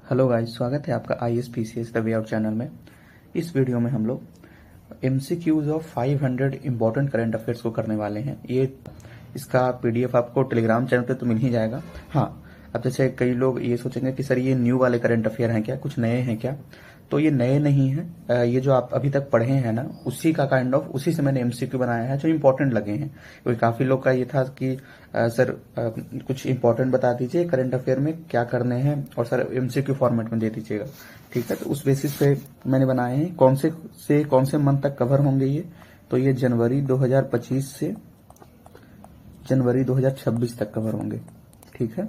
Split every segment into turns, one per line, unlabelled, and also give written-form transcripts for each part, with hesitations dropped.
Hello guys, स्वागत है आपका ISPCS the way out channel में। इस वीडियो में हम लोग MCQs of 500 important current affairs को करने वाले हैं। इसका PDF आपको टेलीग्राम चैनल पे तो मिल ही जाएगा। हाँ, अब जैसे कई लोग ये सोचेंगे कि सर ये न्यू वाले करंट अफेयर हैं क्या, कुछ नए हैं क्या? तो ये नए नहीं हैं। ये जो आप अभी तक पढ़े हैं ना, उसी का काइंड ऑफ उसी से मैंने MCQ बनाया है जो इम्पोर्टेंट लगे हैं। क्योंकि काफी लोग का ये था कि सर कुछ इम्पोर्टेंट बता दीजिए करंट अफेयर में क्या करने हैं, और सर MCQ फॉर्मेट में दे दीजिएगा। ठीक है, तो उस बेसिस पे मैंने बनाए हैं। कौन से मंथ तक कवर होंगे ये? तो ये जनवरी 2025 से जनवरी 2026 तक कवर होंगे। ठीक है,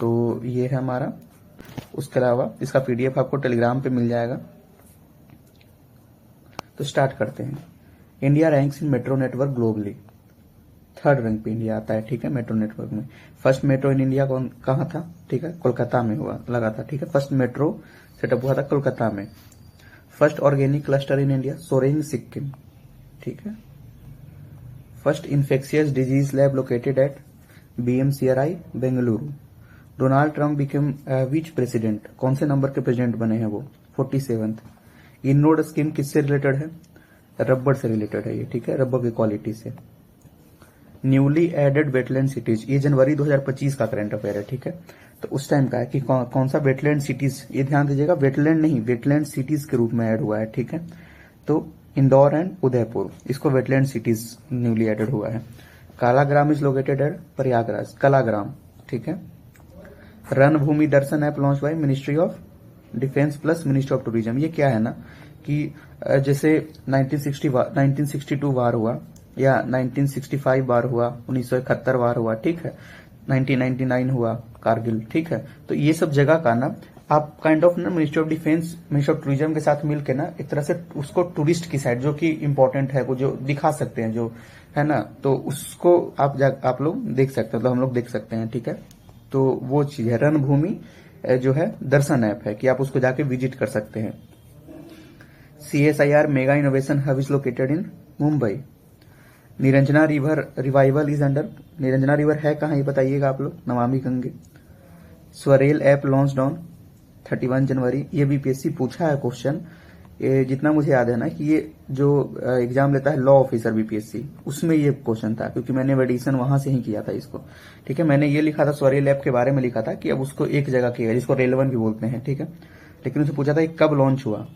तो ये है हमारा। उसके अलावा इसका PDF आपको टेलीग्राम पे मिल जाएगा। तो स्टार्ट करते हैं। India ranks in metro network globally. 3rd rank पे इंडिया आता है। ठीक है, मेट्रो नेटवर्क में फर्स्ट मेट्रो इन इंडिया कहाँ था? ठीक है, कोलकाता में लगा था। ठीक है, फर्स्ट मेट्रो सेटअप हुआ था कोलकाता में। First organic cluster in India, Soreng, Sikkim. ठीक है, first infectious disease lab located at BMCRI, Bengaluru. Donald Trump became which president, कौन से नंबर के प्रेसिडेंट बने हैं वो? 47th। इनोड स्कीम किससे रिलेटेड है? रबर से रिलेटेड है ये। ठीक है, रबर की क्वालिटी से। न्यूली एडेड वेटलैंड सिटीज, ये जनवरी 2025 का करंट अफेयर है। ठीक है, तो उस टाइम का है कि कौन सा वेटलैंड सिटीज, ये ध्यान दीजिएगा, वेटलैंड नहीं, वेटलैंड सिटीज के रूप में ऐड हुआ है। ठीक है, तो इंदौर एंड उदयपुर, इसको वेटलैंड सिटीज न्यूली एडेड हुआ है। Kalagram is located at Prayagraj, Kalagram. ठीक है, Ranbhoomi Darshan app launch by ministry of defence plus ministry of tourism. ये क्या है ना कि जैसे 1962 वार हुआ, या 1965 वार हुआ, 1971 वार हुआ। ठीक है, 1999 हुआ कारगिल। ठीक है, तो ये सब जगह का ना आप काइंड ऑफ ना ministry of defence, ministry of tourism के साथ मिलकर ना एक तरह से उसको टूरिस्ट की साइड, जो कि इंपॉर्टेंट है, जो दिखा सकते हैं, जो है ना, तो उसको आप लोग देख सकते हैं, तो हम लोग देख सकते हैं। ठीक है, तो वो चीज है। रणभूमि जो है दर्शन ऐप है कि आप उसको जाके विजिट कर सकते हैं। CSIR mega innovation hub is located in Mumbai. Niranjana river revival is under, Niranjana river है कहाँ ये बताइएगा आप लोग? Namami Gange. SwaRail app launch on 31 जनवरी। ये BPSC पूछा है क्वेश्चन, जितना मुझे याद है ना कि ये जो एग्जाम लेता है लॉ ऑफिसर BPSC, उसमें ये क्वेश्चन था, क्योंकि मैंने एडिशन वहां से ही किया था इसको। ठीक है, मैंने ये लिखा था, स्वरेल ऐप के बारे में लिखा था कि अब उसको एक जगह किया, जिसको रेल 1 भी बोलते हैं। ठीक है, लेकिन उसे पूछा था कि कब लॉन्च हुआ।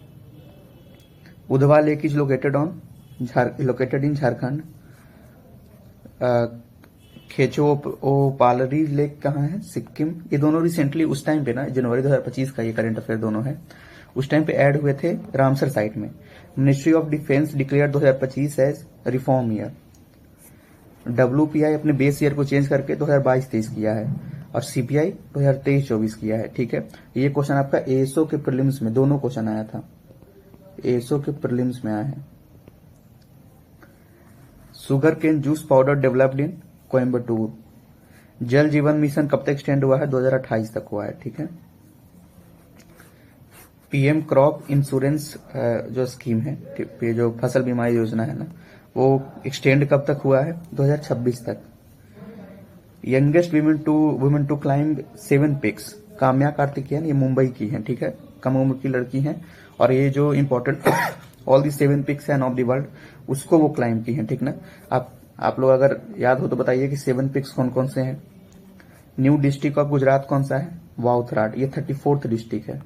Udhwa lake is located in Jharkhand. Khecheopalri lake कहाँ है? सिक्किम। ये दोनों रिसेंटली उस टाइम पे ना, जनवरी 2025 का ये करंट अफेयर दोनों है, उस टाइम पे ऐड हुए थे रामसर साइट में। Ministry of defence declare 2025 as reform year. WPI अपने बेस ईयर को चेंज करके 2022-23 किया है, और CPI 2023-24 किया है। ठीक है, ये क्वेश्चन आपका ASO के प्रीलिम्स में दोनों क्वेश्चन आया था, ASO के प्रीलिम्स में आया है। Sugar cane juice powder developed in Coimbatore. Jal Jeevan mission कब तक एक्सटेंड हुआ है? 2028 तक हुआ है। ठीक है, PM क्रॉप इंश्योरेंस जो स्कीम है, ये जो फसल बीमा योजना है ना, वो एक्सटेंड कब तक हुआ है? 2026 तक। Youngest women to climb 7 peaks, Kamya Karthikeyan, ये मुंबई की है। ठीक है, कम उम्र की लड़की है, और ये जो important all the 7 peaks end of the world, उसको वो क्लाइंब की है। ठीक ना, आप लोग अगर याद हो तो बताइए कि 7 पिक्स कौन कौन से हैं। न्यू डिस्ट्रिक्ट ऑफ गुजरात कौन सा है? वाउथराड, ये 34th डिस्ट्रिक्ट है,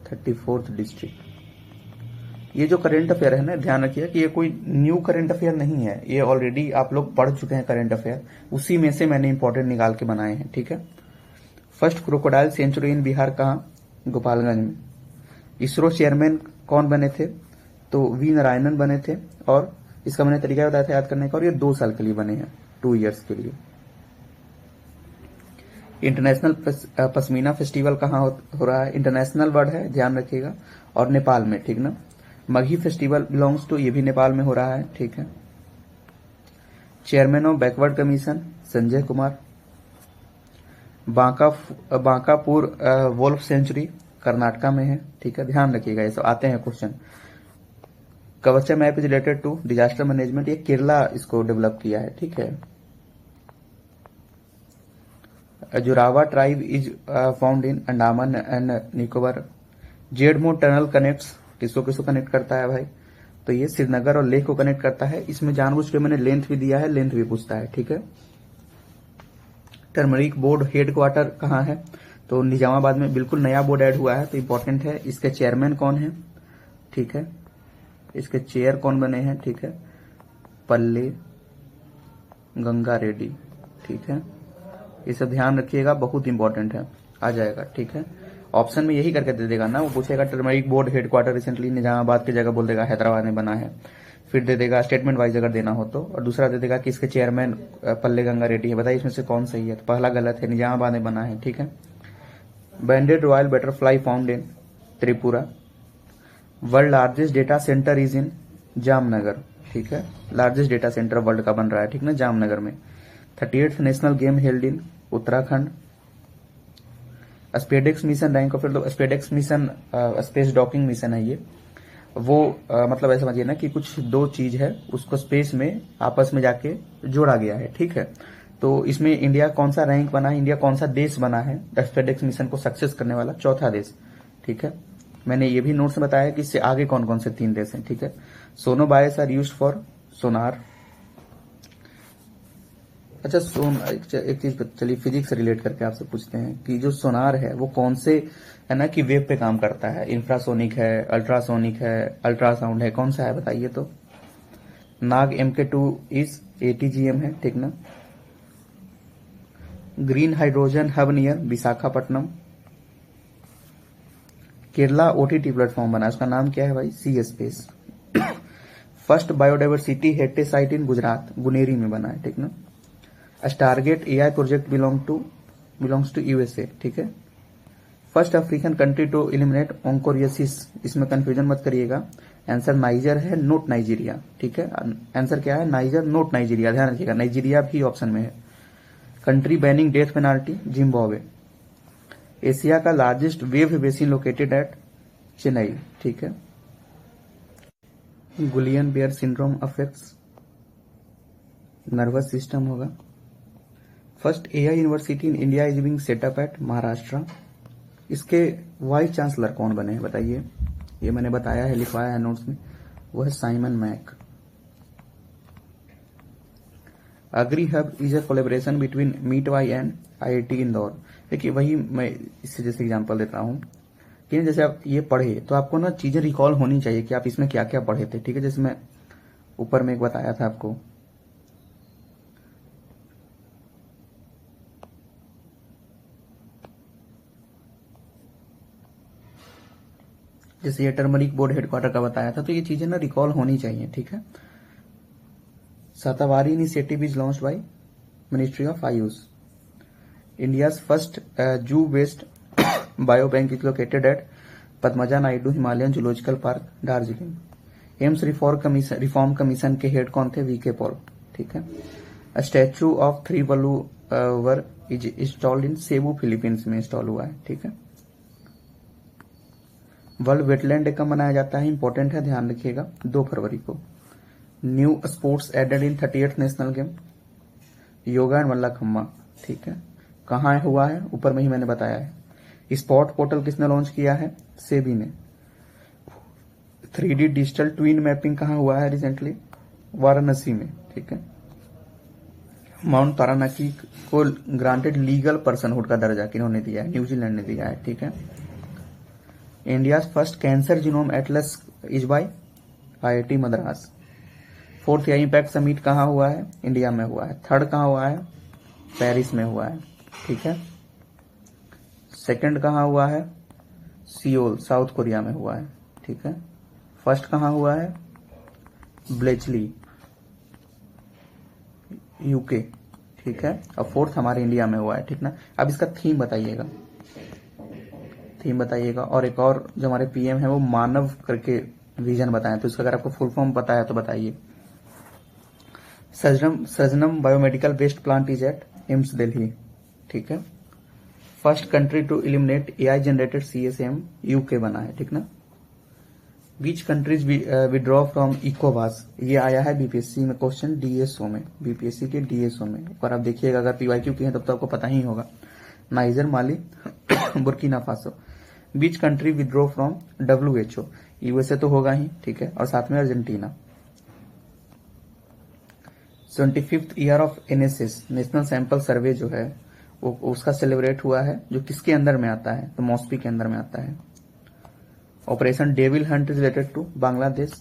34th डिस्ट्रिक्ट। ये जो करंट अफेयर है ना, ध्यान रखिए कि ये कोई न्यू करंट अफेयर नहीं है, ये ऑलरेडी आप लोग पढ़ चुके हैं करंट अफेयर, उसी में से मैंने इंपॉर्टेंट निकाल के बनाए हैं। ठीक है, फर्स्ट क्रोकोडाइल सेंचुरी इन बिहार कहाँ? गोपालगंज में। इसरो चेयरमैन कौन बने थे? तो V नारायणन बने थे, और इसका मैंने तरीका बताया था याद करने का, और ये 2 साल के लिए बने हैं, 2 years के लिए। इंटरनेशनल पश्मीना फेस्टिवल कहाँ हो रहा है? इंटरनेशनल वर्ड है, ध्यान रखिएगा, और नेपाल में। ठीक ना, मघी फेस्टिवल बिलोंग्स टू, ये भी नेपाल में हो रहा है। ठीक है, chairman of backward commission Sanjay Kumar. Bankapur wolf sanctuary Karnataka में है। ठीक है, ध्यान रखिएगा, ये सब आते हैं question. Kavacham app is related to disaster management, ये केरला इसको डेवलप किया है। ठीक है, Jarawa tribe is found in Andaman and Nicobar. जेडमो टनल कनेक्ट्स किसको किसको कनेक्ट करता है भाई, तो ये श्रीनगर और लेह को कनेक्ट करता है। इसमें जानबूझ के मैंने लेंथ भी दिया है, लेंथ भी पूछता है, ठीक है। टर्मरिक बोर्ड हेडक्वार्टर कहाँ है, तो निजामाबाद में। बिल्कुल नया बोर्ड ऐड हुआ है तो इंपॉर्टेंट है। इसके चेयरमैन कौन है, ठीक है, इसके चेयर कौन बने हैं, ठीक है, पल्ले गंगा रेड्डी, ठीक है। इसे ध्यान रखिएगा, बहुत इंपॉर्टेंट है, आ जाएगा, ठीक है। ऑप्शन में यही करके दे देगा ना, वो पूछेगा turmeric board headquarter recently Nizamabad की जगह बोल देगा हैदराबाद में बना है, फिर दे देगा स्टेटमेंट वाइज अगर देना हो तो, और दूसरा दे देगा कि इसके चेयरमैन पल्ले गंगा रेड्डी है। बताइए इसमें से कौन सही है, तो पहला गलत है, निजामाबाद में बना है, ठीक है। Banded royal butterfly found in Tripura. World largest data centre is in Jamnagar, ठीक है, लार्जेस्ट डेटा सेंटर वर्ल्ड का बन रहा है, ठीक ना, जामनगर में। 38th national game held in Uttarakhand. SpaDeX mission rank of, SpaDeX mission space docking mission है ये, वो मतलब ऐसा समझिए ना कि कुछ दो चीज है उसको स्पेस में आपस में जाके जोड़ा गया है, ठीक है। तो इसमें इंडिया कौन सा रैंक बना है, इंडिया कौन सा देश बना है स्पेडेक्स मिशन को सक्सेस करने वाला, चौथा देश, ठीक है। मैंने ये भी नोट्स में बताया कि इससे आगे कौन कौन से 3 देश हैं, ठीक है। सोनोबायस आर यूज्ड फॉर सोनार। अच्छा एक चीज चलिए फिजिक्स से रिलेट करके आपसे पूछते हैं कि जो सोनार है वो कौन से है ना कि वेव पे काम करता है, इंफ्रासोनिक है, अल्ट्रासोनिक है, अल्ट्रासाउंड है, कौन सा है बताइए। तो नाग MK2 इज ATGM है, ठीक ना। Green hydrogen hub near Visakhapatnam. Kerala OTT platform बना, उसका नाम क्या है भाई, C space. First biodiversity heritage site in Gujarat, Guneri में बना है, ठीक ना। Stargate AI project belongs to USA, ठीक है। First African country to eliminate onchocerciasis, इसमें कंफ्यूजन मत करिएगा, आंसर नाइजर है, नोट नाइजीरिया, ठीक है। आंसर क्या है, नाइजर नोट नाइजीरिया, ध्यान रखिएगा, नाइजीरिया भी ऑप्शन में है। Country banning death penalty, Zimbabwe. Asia का largest wave basin located at Chennai, ठीक है। Guillain Barre syndrome affects nervous system होगा। First AI university in India is being set up at Maharashtra. इसके वाइस चांसलर कौन बने हैं बताइए, ये मैंने बताया है, लिखवाया है नोट्स में, वो है Simon Mac. Agri hub is a collaboration between MeitY and IIT Indore. देखिए वही मैं इससे जैसे एग्जांपल देता हूं कि जैसे आप ये पढ़े तो आपको ना चीजें रिकॉल होनी चाहिए कि आप इसमें क्या क्या पढ़े थे, ठीक है। जैसे मैं ऊपर में एक बताया था आपको, जैसे ये टर्मरिक बोर्ड हेडक्वार्टर का बताया था, तो ये चीजें ना रिकॉल होनी चाहिए, ठीक है। Shatavari initiative is launched by ministry of Ayush. India's first zoo based bio bank is located at Padmaja Naidu Himalayan zoological park, Darjeeling. AIIMS reform commission के हेड कौन थे, VK पॉल, ठीक है। Statue of 3 Valluvar is installed in Cebu, Philippines में इंस्टॉल हुआ है, ठीक है। वर्ल्ड वेटलैंड डे कब मनाया जाता है, इंपॉर्टेंट है, ध्यान रखिएगा, 2 फरवरी को। New sports added in 38th national game, yoga and Mallakhamb, ठीक है। कहाँ हुआ है, ऊपर में ही मैंने बताया है। स्पॉट पोर्टल किसने लॉन्च किया है, सेबी ने। 3D डिजिटल ट्विन मैपिंग कहाँ हुआ है रिसेंटली, वाराणसी में, ठीक है। माउंट तारानाकी को ग्रांटेड लीगल पर्सनहुड का दर्जा किन्होंने दिया है, न्यूजीलैंड ने दिया है, ठीक है। India first cancer genome Atlas is by IIT Madras. 4th AI impact summit कहाँ हुआ है, इंडिया में हुआ है। 3rd कहाँ हुआ है, पेरिस में हुआ है, ठीक है। 2nd कहाँ हुआ है, सियोल साउथ कोरिया में हुआ है, ठीक है। 1st कहाँ हुआ है, ब्लेचली UK, ठीक है। और 4th हमारे इंडिया में हुआ है, ठीक ना। अब इसका थीम बताइएगा, और एक और जो हमारे PM है वो मानव करके रीजन बताएं, तो इसका अगर आपको फुल फॉर्म पता है तो बताइए। सजनम biomedical waste plant is at AIIMS Delhi, ठीक है। First country to eliminate AI generated CSM UK बना है, ठीक ना। विच कंट्रीज विड्रॉ फ्रॉम इकोवास, ये आया है BPSC में क्वेश्चन, DSO में, BPSC के DSO में। एक बार आप देखिएगा, अगर PYQ की है तब तो आपको पता ही होगा। Niger, Mali, Burkina Faso. Beach country withdraw from WHO, USA तो होगा ही, ठीक है, और साथ में Argentina. 25th year of NSS, national sample survey जो है वो उसका सेलिब्रेट हुआ है, जो किसके अंदर में आता है, तो मॉस्पी के अंदर में आता है। Operation devil hunt related to Bangladesh,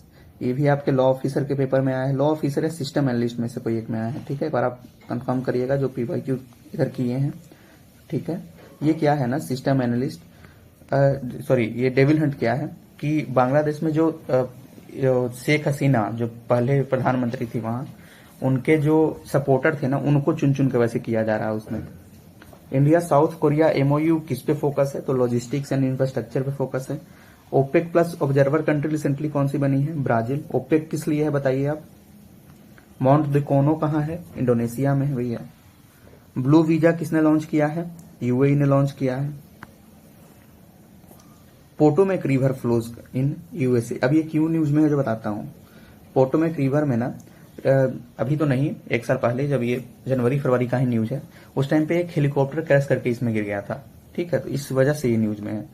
ये भी आपके लॉ ऑफिसर के पेपर में आया है। लॉ ऑफिसर या सिस्टम एनालिस्ट में से कोई एक में आया है, ठीक है, एक बार आप कंफर्म करिएगा जो PYQ इधर किए हैं, ठीक है। ये क्या है ना, सिस्टम एनालिस्ट, सॉरी ये डेविल हंट क्या है कि बांग्लादेश में जो शेख हसीना जो पहले प्रधानमंत्री थी वहां, उनके जो सपोर्टर थे ना, उनको चुन चुन के वैसे किया जा रहा है उसमें। इंडिया साउथ कोरिया MOU किस पे फोकस है, तो लॉजिस्टिक्स एंड इंफ्रास्ट्रक्चर पे फोकस है। OPEC plus observer country recently कौन सी बनी है, ब्राजील। ओपेक किस लिए है बताइए आप। माउंट दिकोनो कहाँ है, इंडोनेशिया में है भैया। ब्लू वीजा किसने लॉन्च किया है, UAE ने लॉन्च किया है। पोटोमेक रिवर फ्लोज इन USA, अब ये क्यों न्यूज में है जो बताता हूँ। पोटोमेक रिवर में ना अभी तो नहीं, एक साल पहले जब ये जनवरी-फरवरी का ही न्यूज है, उस टाइम पे एक हेलीकॉप्टर क्रैश करके इसमें गिर गया था, ठीक है, तो इस वजह से ये न्यूज में है।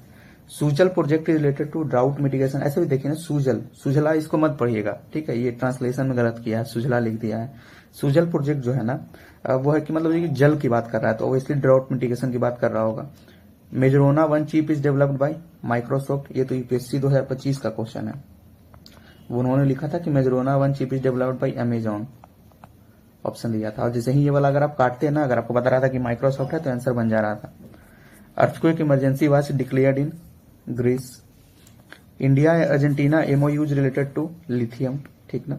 Sujal project is related to drought mitigation, ऐसे भी देखिए ना, सुजल, सुजला इसको मत पढ़िएगा, ठीक है, ये ट्रांसलेशन में गलत किया है, सुजला लिख दिया है। सुजल प्रोजेक्ट जो है ना, वो है कि मतलब ये जल की बात कर रहा है, तो ऑब्वियसली ड्राउट मिटिगेशन की बात कर रहा होगा। मेजरोना 1 chip is developed bye Microsoft, ये तो UPSC 2025 का क्वेश्चन है। उन्होंने लिखा था कि मेजरोना 1 chip is developed bye Amazon, option दिया था, और जैसे ही ये वाला अगर आप काटते हैं ना, अगर आपको बता रहा था कि माइक्रोसॉफ्ट है तो आंसर बन जा रहा था। Earthquake emergency was declared in Greece. India Argentina MOUज रिलेटेड टू लिथियम, ठीक ना।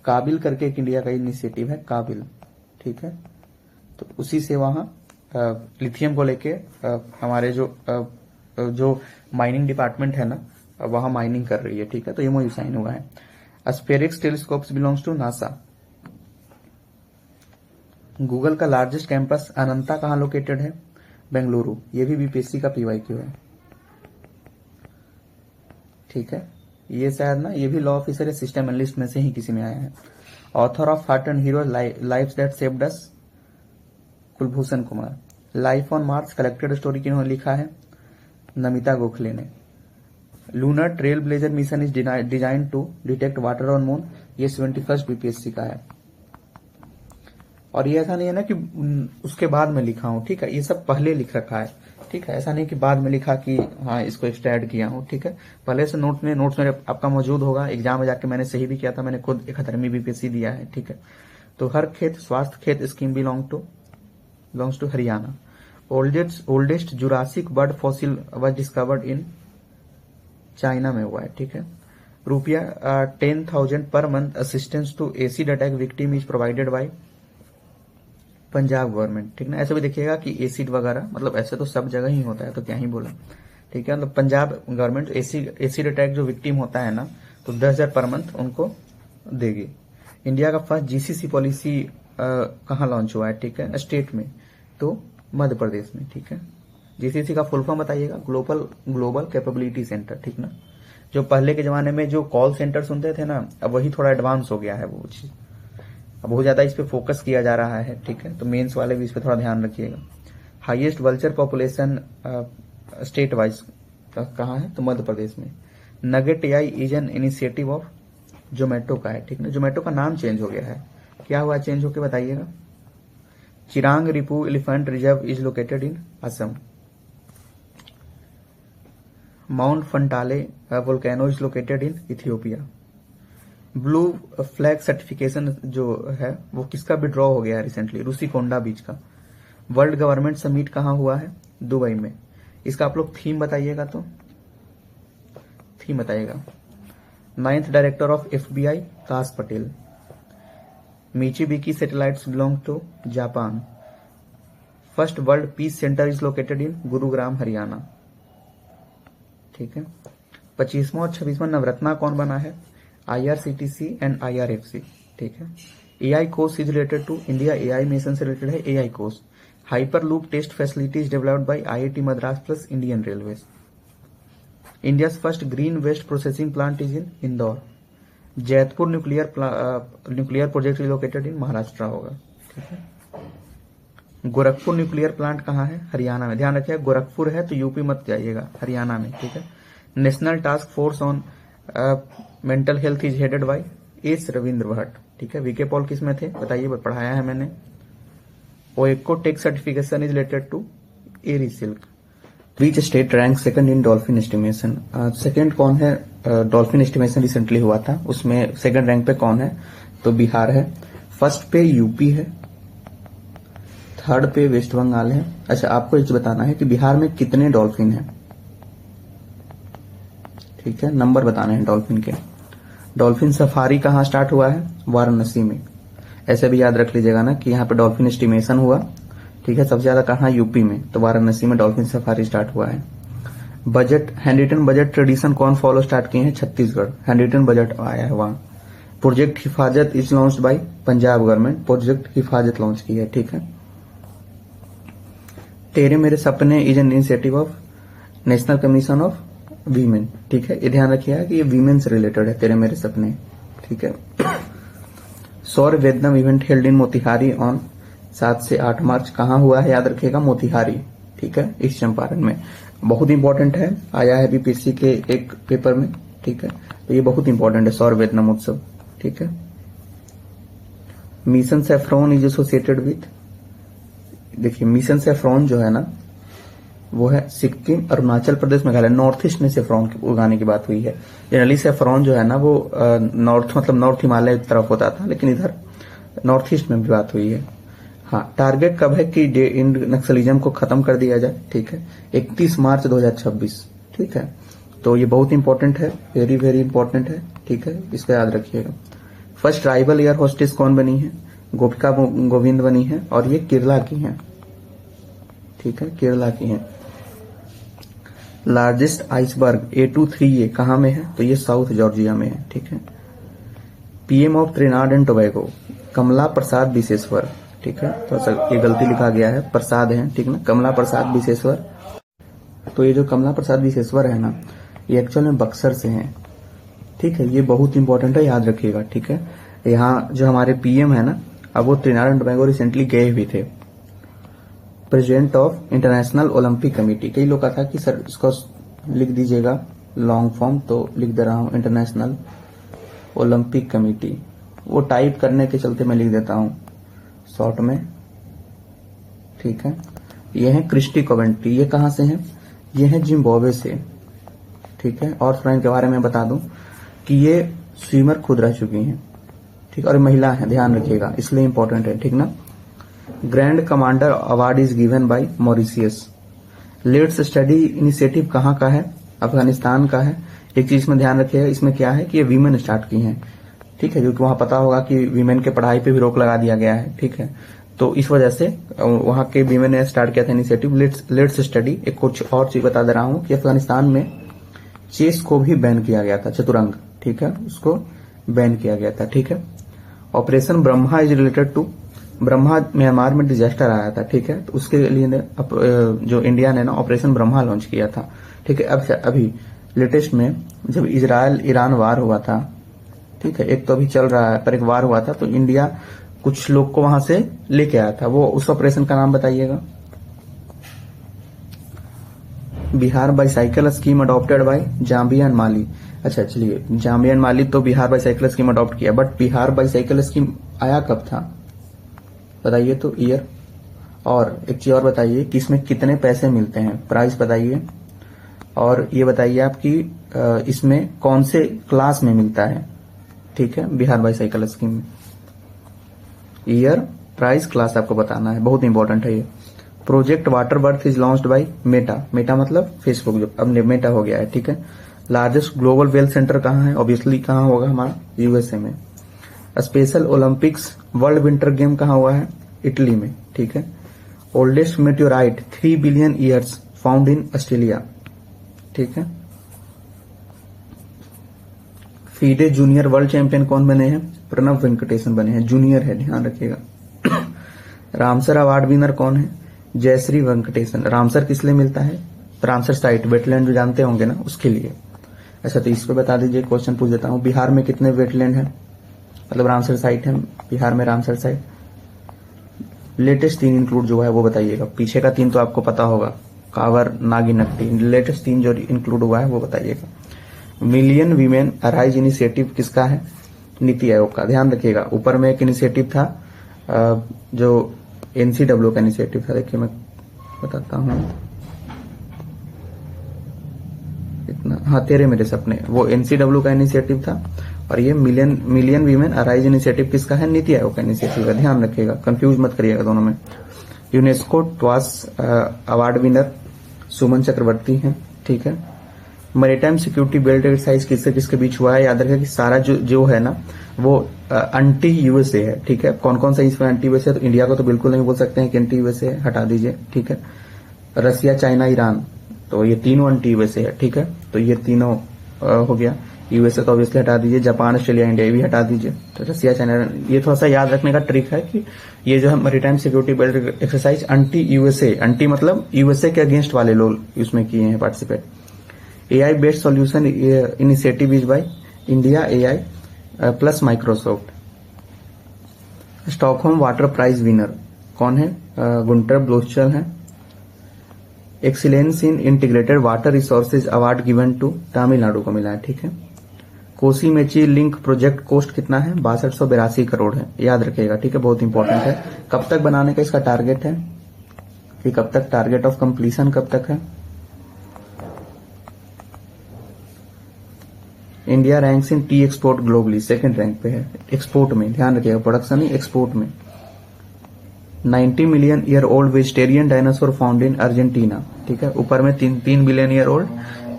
काबिल करके एक इंडिया का इनिशिएटिव है, काबिल, ठीक है, तो उसी से वहां लिथियम को लेके हमारे जो माइनिंग डिपार्टमेंट है ना, वहां माइनिंग कर रही है, ठीक है, तो MOU साइन हुआ है। SPHEREx telescopes belongs to NASA. Google का लार्जेस्ट कैंपस अनंता कहाँ लोकेटेड है, बेंगलुरु, ये भी BPSC का PYQ है, ठीक है। ये शायद ना, ये भी लॉ ऑफिसर या सिस्टम एनालिस्ट में से ही किसी में आया है। Author of heart and hero lifes that saved us, Kulbhushan Kumar. Life on Mars collected story किन्होंने लिखा है, नमिता गोखले ने। Lunar trail blazer mission is design to detect water on moon, ये 71st BPSC का है। और ये ऐसा नहीं है ना कि उसके बाद में लिखा हूं, ठीक है, ये सब पहले लिख रखा है, ठीक है, ऐसा नहीं कि बाद में लिखा कि हाँ इसको एक्स्ट्रा ऐड किया हूं, ठीक है, पहले से नोट्स मेरे आपका मौजूद होगा। एग्जाम में जाके मैंने सही भी किया था, मैंने खुद 71वीं BPSC दिया है, ठीक है। तो हर Khet Swasthya Khet scheme belongs to Haryana. Oldest Jurassic bird fossil was discovered in China में हुआ है, ठीक है। रुपया 10,000 per month assistance to acid attack victim is provided by Punjab government, ठीक ना। ऐसे भी देखिएगा कि एसिड वगैरह, मतलब ऐसे तो सब जगह ही होता है, तो क्या ही बोला, ठीक है, मतलब पंजाब गवर्नमेंट एसिड अटैक जो विक्टिम होता है ना, तो 10,000 पर मंथ उनको देगी। इंडिया का फर्स्ट GCC पॉलिसी कहाँ लॉन्च हुआ है, ठीक है, स्टेट में, तो मध्य प्रदेश में, ठीक है। GCC का फुल फॉर्म बताइएगा, ग्लोबल कैपेबिलिटी सेंटर, ठीक ना। जो पहले के जमाने में जो कॉल सेंटर सुनते थे ना, अब वही थोड़ा एडवांस हो गया है वो चीज, अब बहुत ज्यादा इस पे फोकस किया जा रहा है, ठीक है, तो मेंस वाले भी इस पे थोड़ा ध्यान रखिएगा। Highest vulture population state wise कहाँ है, तो मध्य प्रदेश में। Nugget AI is an initiative of Zomato का है, ठीक ना। जोमेटो का नाम चेंज हो गया है, क्या हुआ चेंज होके बताइएगा। Chirang Ripu elephant reserve is located in Assam. Mount Fantale volcano is located in Ethiopia. Blue flag certification जो है वो किसका विड्रॉ हो गया है रिसेंटली, रूसीकोंडा बीच का। वर्ल्ड गवर्नमेंट समिट कहाँ हुआ है, दुबई में। इसका आप लोग थीम बताइएगा, तो थीम बताइएगा। 9th director of FBI Kash Patel. Michibiki satellites belong to Japan. First world peace centre is located in Gurugram Haryana, ठीक है। 25वां और 26वां नवरत्ना कौन बना है, IRCTC एंड IRFC, ठीक है। AI course is related to India AI mission से रिलेटेड है AI course. Hyperloop test facilities developed by IIT Madras plus Indian railways. India first green waste processing plant is in Indore. Jaitapur nuclear project is located in Maharashtra होगा, ठीक है। Gorakhpur nuclear plant कहाँ है? हरियाणा में। ध्यान रखिएगा, गोरखपुर है तो यूपी मत जाइएगा, हरियाणा में, ठीक है। National task force on mental health is headed by S Ravindra Bhatt, ठीक है। वीके पॉल किस में थे बताइए, पढ़ाया है मैंने। Oeko tech certification is related to Eri silk. Which state rank second in dolphin estimation? Second कौन है? डॉल्फिन एस्टिमेशन रिसेंटली हुआ था, उसमें सेकंड रैंक पे कौन है? तो बिहार है। फर्स्ट पे यूपी है, थर्ड पे वेस्ट बंगाल है। अच्छा, आपको ये बताना है कि बिहार में कितने डॉल्फिन हैं, ठीक है, नंबर बताने हैं डॉल्फिन के। डॉल्फिन सफारी कहाँ स्टार्ट हुआ है? वाराणसी में। ऐसे भी याद रख लीजिएगा ना कि यहाँ पे डॉल्फिन एस्टिमेशन हुआ, ठीक है, सबसे ज्यादा कहाँ? यूपी में, तो वाराणसी में डॉल्फिन सफारी स्टार्ट हुआ है। बजट, हैंडरिटन बजट ट्रेडिशन कौन फॉलो स्टार्ट किए हैं? छत्तीसगढ़, हैंडरिटन बजट आया है वहां। प्रोजेक्ट हिफाजत is launched bye Punjab government, project हिफाजत लॉन्च की है, ठीक है। तेरे मेरे सपने is an initiative of national commission of women, ठीक है, ये ध्यान रखिएगा कि ये वीमेन से रिलेटेड है, तेरे मेरे सपने, ठीक है। Saur Vedanam event held in Motihari on 7 से 8 मार्च, कहाँ हुआ है? याद रखिएगा, मोतिहारी, ठीक है, ईस्ट चंपारण में। बहुत इंपॉर्टेंट है, आया है बीपीएससी के एक पेपर में, ठीक है, तो ये बहुत इंपॉर्टेंट है सौर वेदनम उत्सव, ठीक है। Mission saffron is associated with, देखिए मिशन सैफ्रॉन जो है ना वो है सिक्किम, अरुणाचल प्रदेश, मेघालय, नॉर्थ ईस्ट में सैफ्रॉन उगाने की बात हुई है। जनरली सैफ्रॉन जो है ना वो नॉर्थ मतलब नॉर्थ हिमालय की तरफ होता था, लेकिन इधर नॉर्थ ईस्ट में भी बात हुई है। हाँ, टारगेट कब है कि नक्सलिज्म को खत्म कर दिया जाए, ठीक है, 31 मार्च 2026, ठीक है। तो ये बहुत इंपॉर्टेंट है, वेरी वेरी इंपॉर्टेंट है, ठीक है, इसका याद रखिएगा। फर्स्ट ट्राइबल एयर होस्टेस कौन बनी है? गोपिका गोविंद बनी है, और ये केरला की हैं, ठीक है, केरला की हैं। लार्जेस्ट आइसबर्ग A23 कहाँ में है? तो ये साउथ जॉर्जिया में है, ठीक है। पीएम ऑफ त्रिनाड एंड टोबैगो कमला प्रसाद बिसेश्वर, ठीक है, तो ये गलती लिखा गया है, प्रसाद है, ठीक ना, कमला प्रसाद बिसेश्वर। तो ये जो कमला प्रसाद बिसेश्वर है ना, ये एक्चुअल में बक्सर से हैं, ठीक है, ये बहुत इंपॉर्टेंट है, याद रखिएगा, ठीक है। यहाँ जो हमारे पीएम है ना, अब वो त्रिनाड एंड टोबैगो रिसेंटली गए भी थे। President of international Olympic committee, कई लोग कहा था कि सर इसको लिख दीजिएगा लॉन्ग फॉर्म, तो लिख दे रहा हूं इंटरनेशनल ओलंपिक कमेटी, वो टाइप करने के चलते मैं लिख देता हूं शॉर्ट में, ठीक है। ये है क्रिस्टी कोवेंट्री, ये कहां से हैं? ये है जिम्बाब्वे से, ठीक है। और थोड़ा इनके बारे में बता दूं कि ये स्विमर खुद रह चुकी हैं, ठीक, और महिला है, ध्यान रखिएगा, इसलिए इंपॉर्टेंट है, ठीक ना। Grand commander award is given by Mauritius. Let's study initiative कहाँ का है? अफगानिस्तान का है। एक चीज में ध्यान रखिएगा, इसमें क्या है कि ये वीमेन स्टार्ट की हैं, ठीक है, क्योंकि वहां पता होगा कि वीमेन के पढ़ाई पे भी रोक लगा दिया गया है, ठीक है, तो इस वजह से वहां के वीमेन ने स्टार्ट किया था इनिशिएटिव लेट्स स्टडी। एक कुछ और चीज बता दे रहा हूं कि अफगानिस्तान में चेस को भी बैन किया गया था, चतुरंग, ठीक है, उसको बैन किया गया था, ठीक है। Operation Brahma is related to, Brahma Myanmar में डिजास्टर आया था, ठीक है, तो उसके लिए जो इंडिया ने ना ऑपरेशन ब्रह्मा लॉन्च किया था, ठीक है। अब अभी लेटेस्ट में जब इजराइल ईरान वार हुआ था, ठीक है, एक तो अभी चल रहा है पर एक वार हुआ था, तो इंडिया कुछ लोग को वहां से लेके आया था, वो उस ऑपरेशन का नाम बताइएगा। Bihar bicycle scheme adopted by Zambia and Mali. अच्छा चलिए, जाम्बिया एंड माली तो बिहार बाईसाइकिल स्कीम अडॉप्ट किया, बट बिहार बाईसाइकिल स्कीम आया कब था बताइए तो ईयर। और एक चीज और बताइए कि इसमें कितने पैसे मिलते हैं, प्राइस बताइए। और ये बताइए आप कि इसमें कौन से क्लास में मिलता है, ठीक है, बिहार बाईसाइकिल स्कीम में। ईयर, प्राइस, क्लास आपको बताना है, बहुत इंपॉर्टेंट है ये। Project water birth is launched by Meta, Meta मतलब फेसबुक, जो अब मेटा हो गया है, ठीक है। लार्जेस्ट ग्लोबल वेल्थ सेंटर कहाँ है? ऑब्वियसली कहाँ होगा हमारा? यूएसए में। Special Olympics world winter game कहाँ हुआ है? इटली में, ठीक है। Oldest meteorite 3 billion years found in Australia, ठीक है। फीडे जूनियर वर्ल्ड चैंपियन कौन बने हैं? प्रणव वेंकटेशन बने हैं, जूनियर है, ध्यान रखिएगा। रामसर अवार्ड विनर कौन है? जयश्री वेंकटेशन। रामसर किस लिए मिलता है? रामसर साइट, वेटलैंड जो जानते होंगे ना, उसके लिए। अच्छा, तो इस पे बता दीजिए, क्वेश्चन पूछ देता हूं, बिहार में कितने वेटलैंड है, मतलब रामसर साइट है बिहार में, रामसर साइट लेटेस्ट 3 इंक्लूड जो है वो बताइएगा। पीछे का 3 तो आपको पता होगा, कावर, नागी, नकटी। लेटेस्ट 3 जो इंक्लूड हुआ है वो बताइएगा। मिलियन वीमेन अराइज इनिशिएटिव किसका है? नीति आयोग का। ध्यान रखिएगा, ऊपर में एक इनिशिएटिव था जो एनसीडब्ल्यू का इनिशिएटिव था। देखिए मैं बताता हूँ, इतना, हाँ, तेरे मेरे सपने, वो एनसीडब्ल्यू का इनिशिएटिव था। और ये मिलियन वीमेन अराइज इनिशिएटिव किसका है? नीति आयोग का इनिशिएटिव है। ध्यान रखिएगा, कंफ्यूज मत करिएगा दोनों में। यूनेस्को ट्वास अवार्ड विनर सुमन चक्रवर्ती हैं, ठीक है। मैरीटाइम सिक्योरिटी बेल्ट एक्सरसाइज किससे किसके बीच हुआ है? याद रखिए कि सारा जो है ना वो एंटी यूएसए है, ठीक है। कौन कौन सा इसमें एंटी यूएसए है? तो इंडिया को तो बिल्कुल नहीं बोल सकते हैं कि एंटी यूएसए है, हटा दीजिए, ठीक है। रसिया, चाइना, ईरान, तो ये तीनों एंटी यूएसए है, ठीक है। तो ये तीनों हो गया। यूएसए तो ऑब्वियसली हटा दीजिए। जापान, ऑस्ट्रेलिया, इंडिया भी हटा दीजिए। तो रसिया, चाइना, ये थोड़ा सा याद रखने का ट्रिक है कि ये जो है maritime security belt exercise anti USA, anti मतलब यूएसए के अगेंस्ट वाले लोग इसमें किए हैं participate. AI based solution initiative is by India, AI plus Microsoft. Stockholm water prize winner कौन है? गुंटर ब्लोचल है। Excellence in integrated water resources award given to Tamil Nadu को मिला है, ठीक है। Kosi Mechi link project cost कितना है? 6282 करोड़ है, याद रखिएगा, ठीक है, बहुत इंपॉर्टेंट है। कब तक बनाने का इसका टारगेट है कि कब तक टारगेट ऑफ कंप्लीशन कब तक है? India ranks in T export globally, second rank पे है एक्सपोर्ट में। ध्यान रखिएगा, प्रोडक्शन नहीं, एक्सपोर्ट में। 90 million year old vegetarian dinosaur found in Argentina, ठीक है। ऊपर में 3 बिलियन ईयर ओल्ड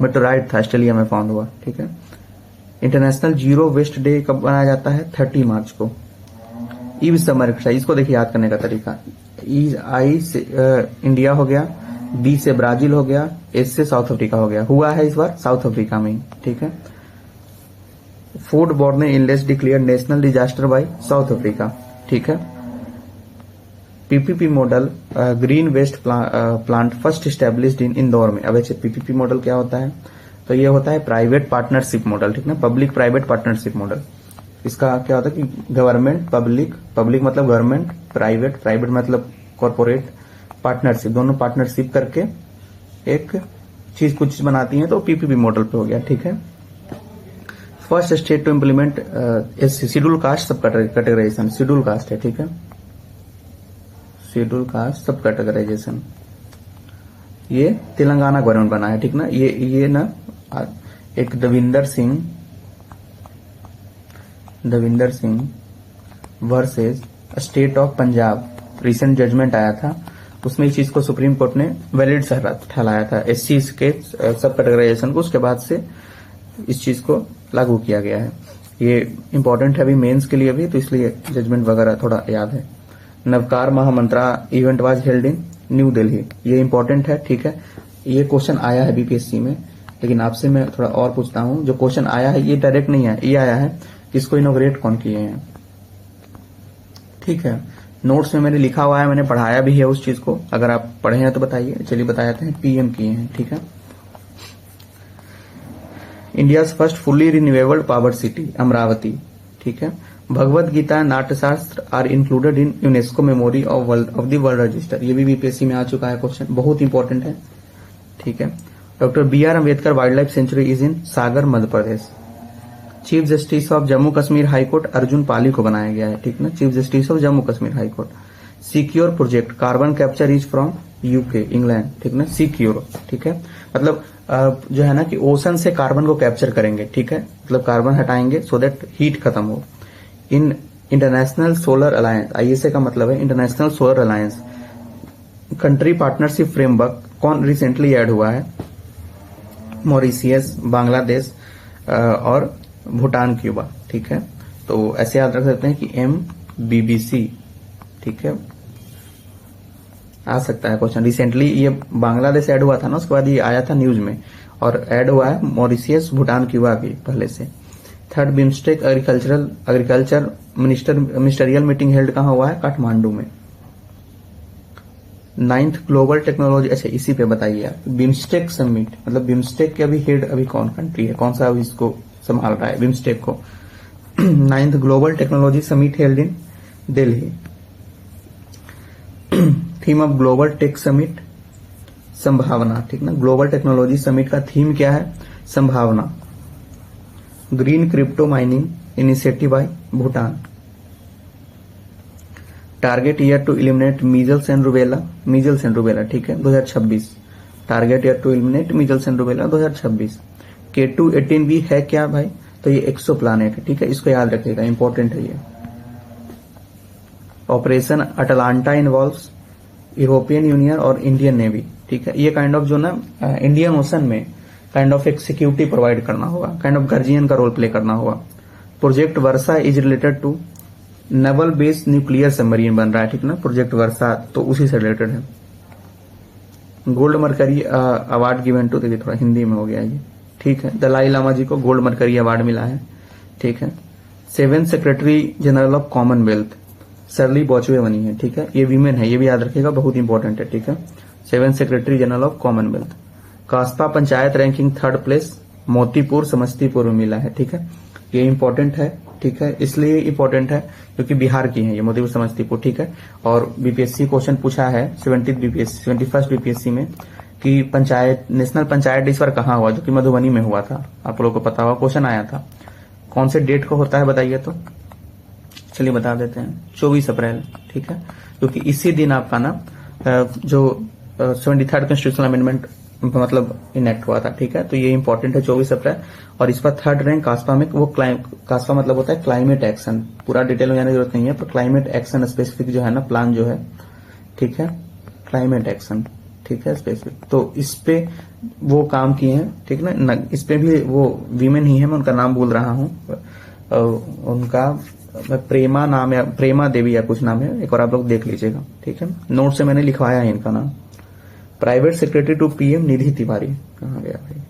मेटोराइड था, ऑस्ट्रेलिया में फाउंड हुआ, ठीक है। इंटरनेशनल जीरो वेस्ट डे कब मनाया जाता है? 30 मार्च को। ई समर एक्सरसाइज, इसको देखिए याद करने का तरीका। आई से इंडिया हो गया, बी से ब्राजील हो गया, एस से साउथ अफ्रीका हो गया। हुआ है इस बार साउथ अफ्रीका में, ठीक है। Food borne illness declare national disaster by South Africa, ठीक है। PPP model green waste plant first established in Indore में। अब ऐसे पीपीपी मॉडल क्या होता है? तो ये होता है प्राइवेट पार्टनरशिप मॉडल, ठीक ना, पब्लिक प्राइवेट पार्टनरशिप मॉडल। इसका क्या होता है कि गवर्नमेंट, पब्लिक मतलब गवर्नमेंट, प्राइवेट मतलब कॉर्पोरेट, पार्टनरशिप, दोनों पार्टनरशिप करके एक चीज कुछ बनाती है, तो पीपीपी मॉडल पे हो गया, ठीक है। First state to implement schedule caste sub categorization, schedule caste है, ठीक है, शेड्यूल कास्ट सब कैटेगराइजेशन। ये तेलंगाना गवर्नमेंट बना है, ठीक ना। ये ना एक Davinder Singh versus state of Punjab recent judgment आया था, उसमें इस चीज को सुप्रीम कोर्ट ने वैलिड ठहराया था, एससी के सब कैटेगराइजेशन को। उसके बाद से इस चीज को लागू किया गया है। ये इंपॉर्टेंट है अभी मेंस के लिए भी, तो इसलिए जजमेंट वगैरह थोड़ा याद है। Navkar Mahamantra event was held in new Delhi, ये इंपॉर्टेंट है, ठीक है। ये क्वेश्चन आया है बीपीएससी में, लेकिन आपसे मैं थोड़ा और पूछता हूं। जो क्वेश्चन आया है ये डायरेक्ट नहीं है, ये आया है इसको इनोग्रेट कौन किए हैं, ठीक है। नोट्स में मैंने लिखा हुआ है, मैंने पढ़ाया भी है उस चीज को, अगर आप पढ़े हैं तो बताइए। चलिए बता जाते हैं, पीएम किए हैं, ठीक है। India first fully renewable power city Amaravati, ठीक है। Bhagavad Gita Natyashastra are included in UNESCO memory of the world register, ये भी बीपीएससी में आ चुका है क्वेश्चन, बहुत इंपॉर्टेंट है, ठीक है। Doctor BR Ambedkar wild life sanctuary is in Sagar Madhya Pradesh. Chief justice of Jammu Kashmir high court Arjun Pali को बनाया गया है, ठीक ना, chief justice of Jammu Kashmir high court. Secure project carbon capture is from UK England, ठीक ना, सिक्योर, ठीक है। मतलब जो है ना कि ओशन से कार्बन को कैप्चर करेंगे, ठीक है, मतलब कार्बन हटाएंगे सो दैट हीट खत्म हो। In international solar alliance, ISA का मतलब है international solar alliance country partnership framework कौन रिसेंटली ऐड हुआ है? मॉरिशियस, बांग्लादेश और भूटान, क्यूबा, ठीक है। तो ऐसे याद रख सकते हैं कि MBBC, ठीक है, आ सकता है क्वेश्चन। रिसेंटली ये बांग्लादेश ऐड हुआ था ना, उसके बाद ये आया था न्यूज में, और ऐड हुआ है मॉरिशियस, भूटान, क्यूबा भी पहले से। Third BIMSTEC agriculture ministerial meeting held कहाँ हुआ है? काठमांडू में। 9th ग्लोबल टेक्नोलॉजी, अच्छा इसी पे बताइए आप, बिम्स्टेक समिट, मतलब बिम्स्टेक के अभी हेड अभी कौन कंट्री है, कौन सा अभी इसको संभाल रहा है बिम्स्टेक को? 9th global technology summit held in Delhi. Theme of global tech summit, Sambhavna, ठीक ना। ग्लोबल टेक्नोलॉजी समिट का थीम क्या है? Sambhavna. Green crypto mining initiative by Bhutan. Target year to eliminate measles and rubella, ठीक है, 2026। Target year to eliminate measles and rubella 2026। K2-18 भी है क्या भाई? तो ये एक्सो प्लानेट है, ठीक है, इसको याद रखिएगा, इंपॉर्टेंट है ये। Operation Atalanta involves European Union और इंडियन नेवी, ठीक है। ये काइंड ऑफ जो ना इंडियन ओशन में काइंड ऑफ एक सिक्योरिटी प्रोवाइड करना होगा, काइंड ऑफ गार्जियन का रोल प्ले करना होगा। Project Varsha is related to naval based nuclear submarine बन रहा है, ठीक ना, प्रोजेक्ट वर्षा, तो उसी से रिलेटेड है। Gold mercury award given to, देखिए थोड़ा हिंदी में हो गया ये, ठीक है। दलाई लामा जी को गोल्ड मरकरी अवार्ड मिला है, ठीक है। 7th secretary general of Commonwealth सरली बॉचवे बनी है, ठीक है, ये वीमेन है, ये भी याद रखिएगा, बहुत इंपॉर्टेंट है, ठीक है। 7th secretary general of Commonwealth. Kaspa panchayat ranking 3rd place Motipur Samastipur में मिला है, ठीक है, ये इंपॉर्टेंट है, ठीक है, इसलिए इंपॉर्टेंट है क्योंकि बिहार की है ये मोतीपुर समस्तीपुर, ठीक है। और बीपीएससी क्वेश्चन पूछा है 71st बीपीएससी में कि पंचायत नेशनल पंचायत इस बार कहाँ हुआ, जो कि मधुबनी में हुआ था, आप लोगों को पता हुआ, क्वेश्चन आया था। कौन से डेट को होता है बताइए तो? चलिए बता देते हैं, 24 अप्रैल, ठीक है, क्योंकि इसी दिन आपका ना जो 73rd कॉन्स्टिट्यूशनल अमेंडमेंट मतलब इनेक्ट हुआ था, ठीक है, तो ये इंपॉर्टेंट है 24 अप्रैल। और इस पर 3rd रैंक कास्पा में, वो कास्पा मतलब होता है क्लाइमेट एक्शन, पूरा डिटेल में जाने की जरूरत नहीं है, पर क्लाइमेट एक्शन स्पेसिफिक जो है ना प्लान जो है, ठीक है, क्लाइमेट एक्शन, ठीक है, स्पेसिफिक, तो इस पे वो काम किए हैं, ठीक ना। इस पे भी वो वीमेन ही है, मैं उनका नाम भूल रहा हूँ, उनका प्रेमा नाम या प्रेमा देवी या कुछ नाम है, एक बार आप लोग देख लीजिएगा, ठीक है, नोट से मैंने लिखवाया है इनका नाम। प्राइवेट सेक्रेटरी टू पीएम निधि तिवारी, कहाँ गया भाई?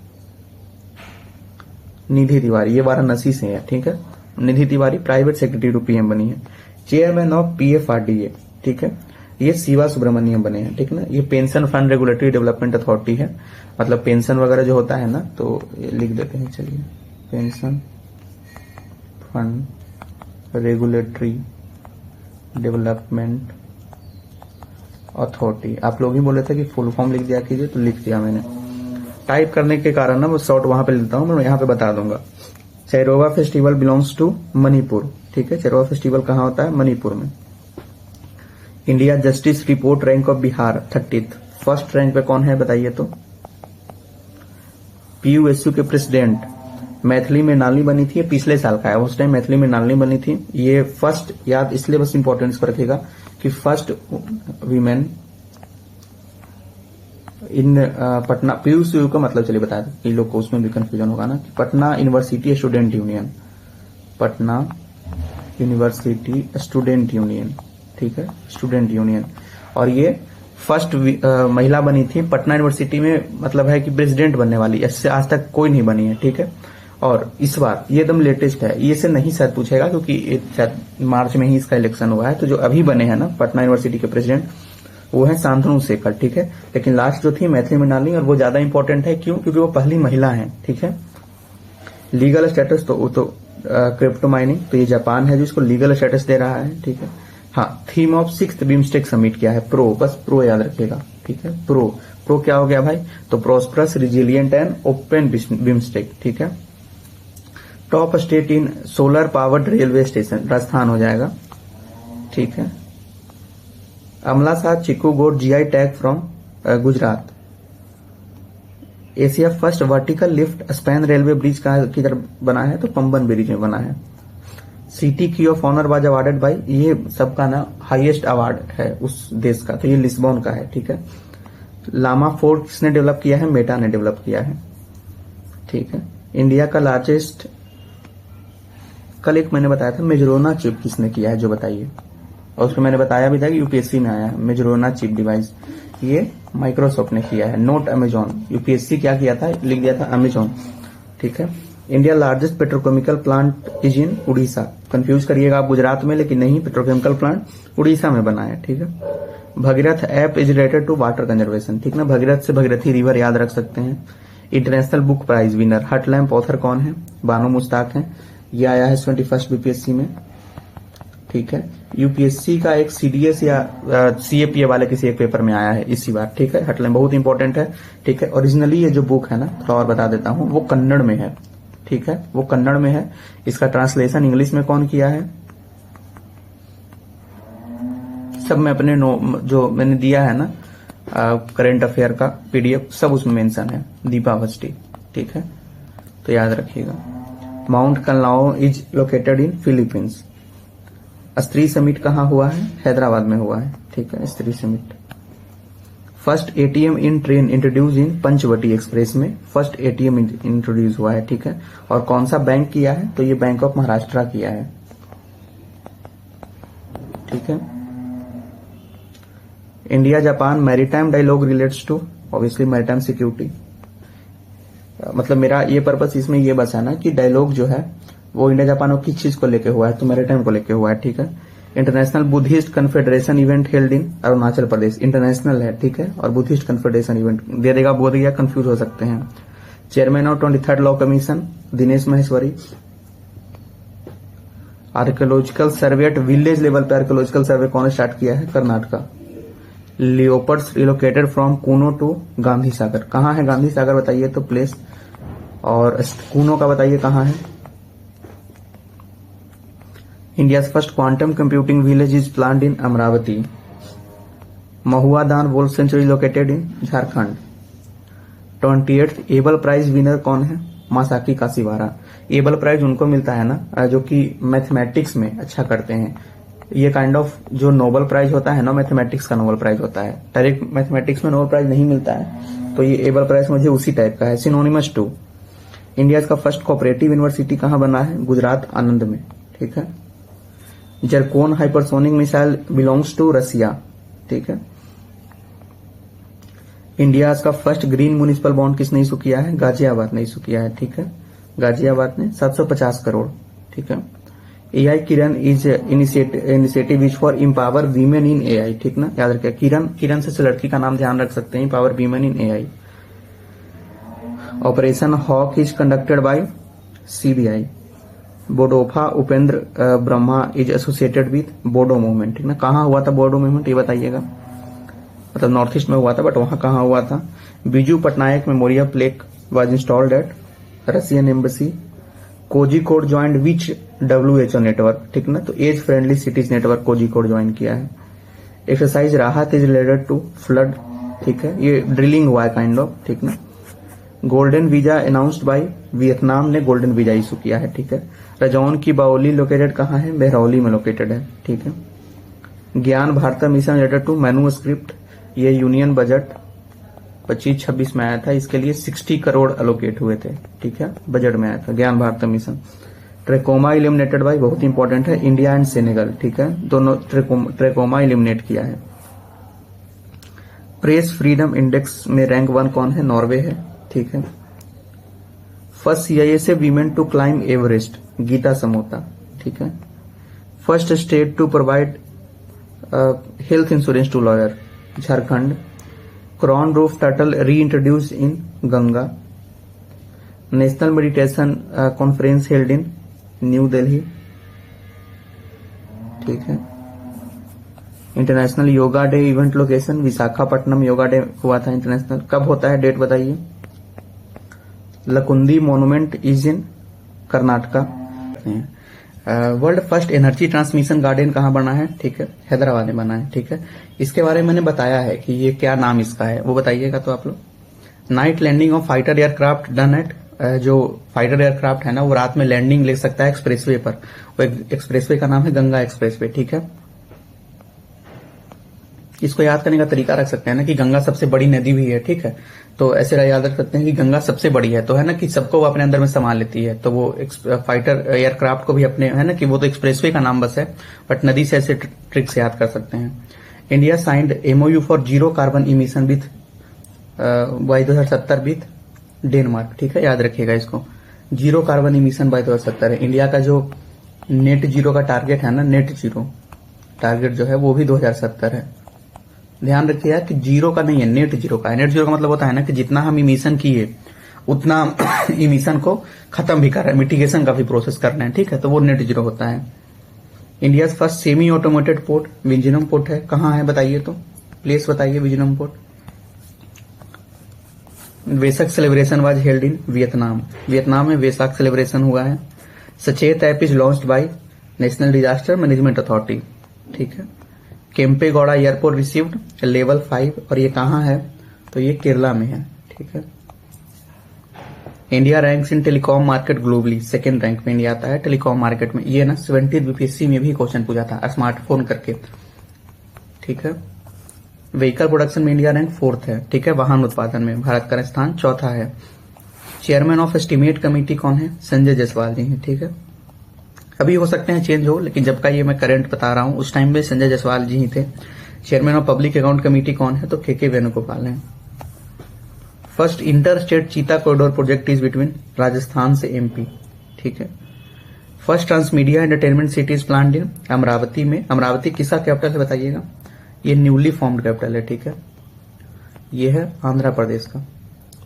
निधि तिवारी, ये वाराणसी से है, ठीक है, Nidhi Tiwari private secretary to PM बनी है। चेयरमैन ऑफ PFRDA, ठीक है, ये शिवा सुब्रमण्यम बने हैं, ठीक ना। ये pension fund regulatory development authority है, मतलब पेंशन वगैरह जो होता है ना, तो ये लिख देते हैं, चलिए, pension fund regulatory development authority. आप लोग ही बोले थे कि फुल फॉर्म लिख दिया कीजिए, तो लिख दिया मैंने, टाइप करने के कारण ना वो शॉर्ट वहां पे लिखता हूं, मैं यहाँ पे बता दूंगा। चैरोवा फेस्टिवल बिलोंग्स टू मणिपुर, ठीक है, चैरोवा फेस्टिवल कहाँ होता है? मणिपुर में। India justice report rank of Bihar 30th, first rank पे कौन है बताइए तो? PUSU के प्रेसिडेंट मैथिली में नालनी बनी थी, पिछले साल का है, उस टाइम मैथिली में नालनी बनी थी। ये फर्स्ट, याद इसलिए बस इंपॉर्टेंस को रखिएगा कि फर्स्ट वीमेन इन पटना, PUSU का मतलब चलिए बता दें, इन लोग को उसमें भी कंफ्यूजन होगा ना, कि Patna university student union, Patna university student union, ठीक है, स्टूडेंट यूनियन। और ये फर्स्ट महिला बनी थी पटना यूनिवर्सिटी में, मतलब है कि प्रेसिडेंट बनने वाली, इससे आज तक कोई नहीं बनी है, ठीक है। और इस बार ये एकदम लेटेस्ट है, ये से नहीं शायद पूछेगा क्योंकि शायद मार्च में ही इसका इलेक्शन हुआ है। तो जो अभी बने हैं ना पटना यूनिवर्सिटी के प्रेसिडेंट, वो है शांतनु शेखर, ठीक है। लेकिन लास्ट जो थी मैथिली मृणालिनी, और वो ज्यादा इंपॉर्टेंट है, क्यों? क्योंकि वो पहली महिला है, ठीक है। लीगल स्टेटस तो क्रिप्टो माइनिंग, तो ये जापान है जो इसको लीगल स्टेटस दे रहा है, ठीक है। हाँ, theme of 6th BIMSTEC summit क्या है? प्रो, बस प्रो याद रखिएगा, ठीक है। प्रो क्या हो गया भाई? तो prosperous, resilient and open BIMSTEC, ठीक है। Top state in solar powered railway station, Rajasthan हो जाएगा, ठीक है। अमला साथ चिकू गोड GI tag from Gujarat. Asia first vertical lift span railway bridge किधर बना है? तो पंबन ब्रिज में बना है। City key of honour was awarded by, ये सबका ना हाईएस्ट अवार्ड है उस देश का, तो ये लिस्बन का है, ठीक है। लामा फोर्ट किसने डेवलप किया है? मेटा ने डेवलप किया है, ठीक है। इंडिया का लार्जेस्ट, कल एक मैंने बताया था मेजरोना चिप किसने किया है, जो बताइए। और उसको मैंने बताया भी था कि यूपीएससी में आया है मेजरोना चिप डिवाइस, ये माइक्रोसॉफ्ट ने किया है, नोट अमेजॉन। यूपीएससी क्या किया था? लिख दिया था अमेजॉन, ठीक है। India largest petrochemical plant is in Orissa, confuse करिएगा आप गुजरात में, लेकिन नहीं, पेट्रोकेमिकल प्लांट उड़ीसा में बना है, ठीक है। Bhagirath app is related to water conservation, ठीक ना, भगीरथ से भगीरथी रिवर याद रख सकते हैं। इंटरनेशनल बुक प्राइज विनर हट लैम्प ऑथर कौन है? बानो मुश्ताक है, ये आया है 21st बीपीएससी में, ठीक है। यूपीएससी का एक सीडीएस या सीएपीए वाले किसी एक पेपर में आया है इसी बार, ठीक है। हेडलाइन बहुत इंपॉर्टेंट है, ठीक है। ओरिजिनली ये जो बुक है ना, थोड़ा और बता देता हूँ, वो कन्नड़ में है, ठीक है, वो कन्नड़ में है। इसका ट्रांसलेशन इंग्लिश में कौन किया है, सब मैं अपने जो मैंने दिया है ना करंट अफेयर का पीडीएफ, सब उसमें मेंशन है, दीपा अवस्थी, ठीक है, तो याद रखिएगा। Mount Kanlaon is located in Philippines. Stree summit कहाँ हुआ है, हैदराबाद में हुआ है, ठीक है, Stree summit. First ATM in train introduce in Panchavati express में, फर्स्ट एटीएम इंट्रोड्यूस हुआ है, ठीक है। और कौन सा बैंक किया है, तो ये बैंक ऑफ महाराष्ट्र किया है, ठीक है। India Japan maritime dialogue relates to obviously maritime security. मतलब मेरा ये पर्पस इसमें ये बचा ना कि डायलॉग जो है वो इंडिया जापान किस चीज को लेके हुआ है, तो मैरीटाइम को लेके हुआ है, ठीक है। International Buddhist confederation event held इन अरुणाचल प्रदेश, इंटरनेशनल है, ठीक है, और बुद्धिस्ट कन्फेडरेशन इवेंट दे देगा, बोध गया, कंफ्यूज हो सकते हैं। Chairman of 23rd law commission Dinesh Maheshwari. Archaeological survey at village level पे आर्कियोलॉजिकल सर्वे कौन स्टार्ट किया है, Karnataka. Leopards relocated from Kuno to Gandhi Sagar, कहाँ है गांधी सागर बताइए तो प्लेस, और कूनो का बताइए कहाँ है। India's first quantum computing village is planned in Amaravati. Mahuadanr world sanctuary located in Jharkhand. 28th Abel prize winner कौन है, मासाकी काशीवारा। एबल प्राइज उनको मिलता है ना जो कि मैथमेटिक्स में अच्छा करते हैं। ये काइंड ऑफ जो नोबेल प्राइज होता है ना, मैथमेटिक्स का नोबेल प्राइज होता है, डायरेक्ट मैथमेटिक्स में नोबेल प्राइज नहीं मिलता है, तो ये एबल प्राइज मुझे उसी टाइप का है। Synonymous to. इंडिया का फर्स्ट कोऑपरेटिव यूनिवर्सिटी कहाँ बना है, गुजरात आनंद में, ठीक है। Zircon hypersonic missile belongs to Russia, ठीक है। इंडिया का फर्स्ट ग्रीन म्युनिसिपल बॉन्ड किसने इशू किया है, गाजियाबाद ने इशू किया है, ठीक है, गाजियाबाद ने 750 करोड़, ठीक है। AI Kiran is initiative which for empower women in AI, ठीक ना, याद रखिए। किरण से लड़की का नाम ध्यान रख सकते हैं, empower women in AI. Operation hawk is conducted by CBI. Bodofa Upendra Brahma is associated with Bodo movement, ठीक ना। कहाँ हुआ था बोडो मूवमेंट ये बताइएगा, मतलब नॉर्थ ईस्ट में हुआ था, बट वहां कहाँ हुआ था। Biju Patnaik memorial plaque was installed at Russian embassy. Kozhikode joined which WHO network, ठीक ना, तो age friendly cities network Kozhikode join किया है। एक्सरसाइज राहत इज रिलेटेड टू फ्लड, ठीक है, ये ड्रिलिंग हुआ है काइंड ऑफ, ठीक ना। Golden visa announced by Vietnam ने गोल्डन वीजा इशू किया है, ठीक है। रजौन की बाओली लोकेटेड कहाँ है, बहरौली में लोकेटेड है, ठीक है। Gyan Bharat mission related to manuscript, ये यूनियन बजट 25-26 में आया था, इसके लिए 60 करोड़ अलोकेट हुए थे, ठीक है, बजट में आया था Gyan Bharat mission. Trachoma eliminated by, बहुत इंपॉर्टेंट है, इंडिया एंड सेनेगल, ठीक है, दोनों ट्रेकोमा इलिमिनेट किया है। प्रेस फ्रीडम इंडेक्स में रैंक 1 कौन है, नॉर्वे है, ठीक है। First CISF women to climb Everest, Geeta Samota, ठीक है। First state to provide health insurance to lawyer, Jharkhand. Crown roof turtle reintroduce in Ganga. National meditation conference held in new Delhi, ठीक है। International yoga day event location Visakhapatnam, yoga day हुआ था international, कब होता है date बताइए। Lakkundi monument is in Karnataka. World first energy transmission garden कहाँ बना है, ठीक है, हैदराबाद में बना है, ठीक है। इसके बारे में मैंने बताया है कि ये क्या नाम इसका है, वो बताइएगा तो आप लोग। Night landing of fighter aircraft done at, जो फाइटर एयरक्राफ्ट है ना वो रात में लैंडिंग ले सकता है एक्सप्रेसवे पर, वो एक्सप्रेसवे का नाम है गंगा एक्सप्रेसवे, ठीक है। इसको याद करने का तरीका रख सकते हैं ना कि गंगा सबसे बड़ी नदी भी है, ठीक है, तो ऐसे याद रख सकते हैं कि गंगा सबसे बड़ी है, तो है ना कि सबको वो अपने अंदर में समा लेती है, तो वो फाइटर एयरक्राफ्ट को भी अपने, है ना कि वो तो एक्सप्रेसवे का नाम बस है, बट नदी से ऐसे ट्रिक से याद कर सकते हैं। India signed MOU for zero carbon emission with by 2070 with Denmark, ठीक है, याद रखिएगा इसको। जीरो कार्बन इमिशन बाय 2070 है इंडिया का जो नेट जीरो का टारगेट है ना, नेट जीरो टारगेट जो है वो भी 2070 है। ध्यान रखिएगा कि जीरो का नहीं है, नेट जीरो का है। नेट जीरो का मतलब होता है ना कि जितना हम इमिशन किए उतना इमिशन को खत्म भी कर रहे हैं, मिटिगेशन का भी प्रोसेस कर रहे हैं, ठीक है, तो वो नेट जीरो होता है। India first semi automated port Vizhinjam port है, कहाँ है बताइए तो, प्लेस बताइए Vizhinjam port. Vesak celebration was held in Vietnam, Vietnam में वेसाख सेलिब्रेशन हुआ है। Sachet app is launched by national disaster management authority, ठीक है। केम्पेगौड़ा एयरपोर्ट रिसीव्ड लेवल 5 और ये कहाँ है तो ये केरला में है, ठीक है। India ranks in telecom market globally, second rank में इंडिया आता है टेलीकॉम मार्केट में। ये ना 70 बीपीएससी में भी क्वेश्चन पूछा था स्मार्टफोन करके, ठीक है। व्हीकल प्रोडक्शन में इंडिया रैंक 4th है, ठीक है। वाहन उत्पादन में भारत का स्थान 4था है। चेयरमैन ऑफ एस्टीमेट कमेटी कौन है, संजय जायसवाल जी हैं, ठीक है। अभी हो सकते हैं चेंज हो, लेकिन जब का ये मैं करंट बता रहा हूं उस टाइम में संजय जायसवाल जी ही थे। Chairman of public account committee कौन है तो के वेणुगोपाल हैं। फर्स्ट इंटर स्टेट चीता corridor project is between Rajasthan से एमपी, ठीक है। First transmedia entertainment city is planned in Amravati में, अमरावती किसका कैपिटल है बताइएगा, ये न्यूली फॉर्म्ड कैपिटल है, ठीक है। ये है आंध्र प्रदेश का।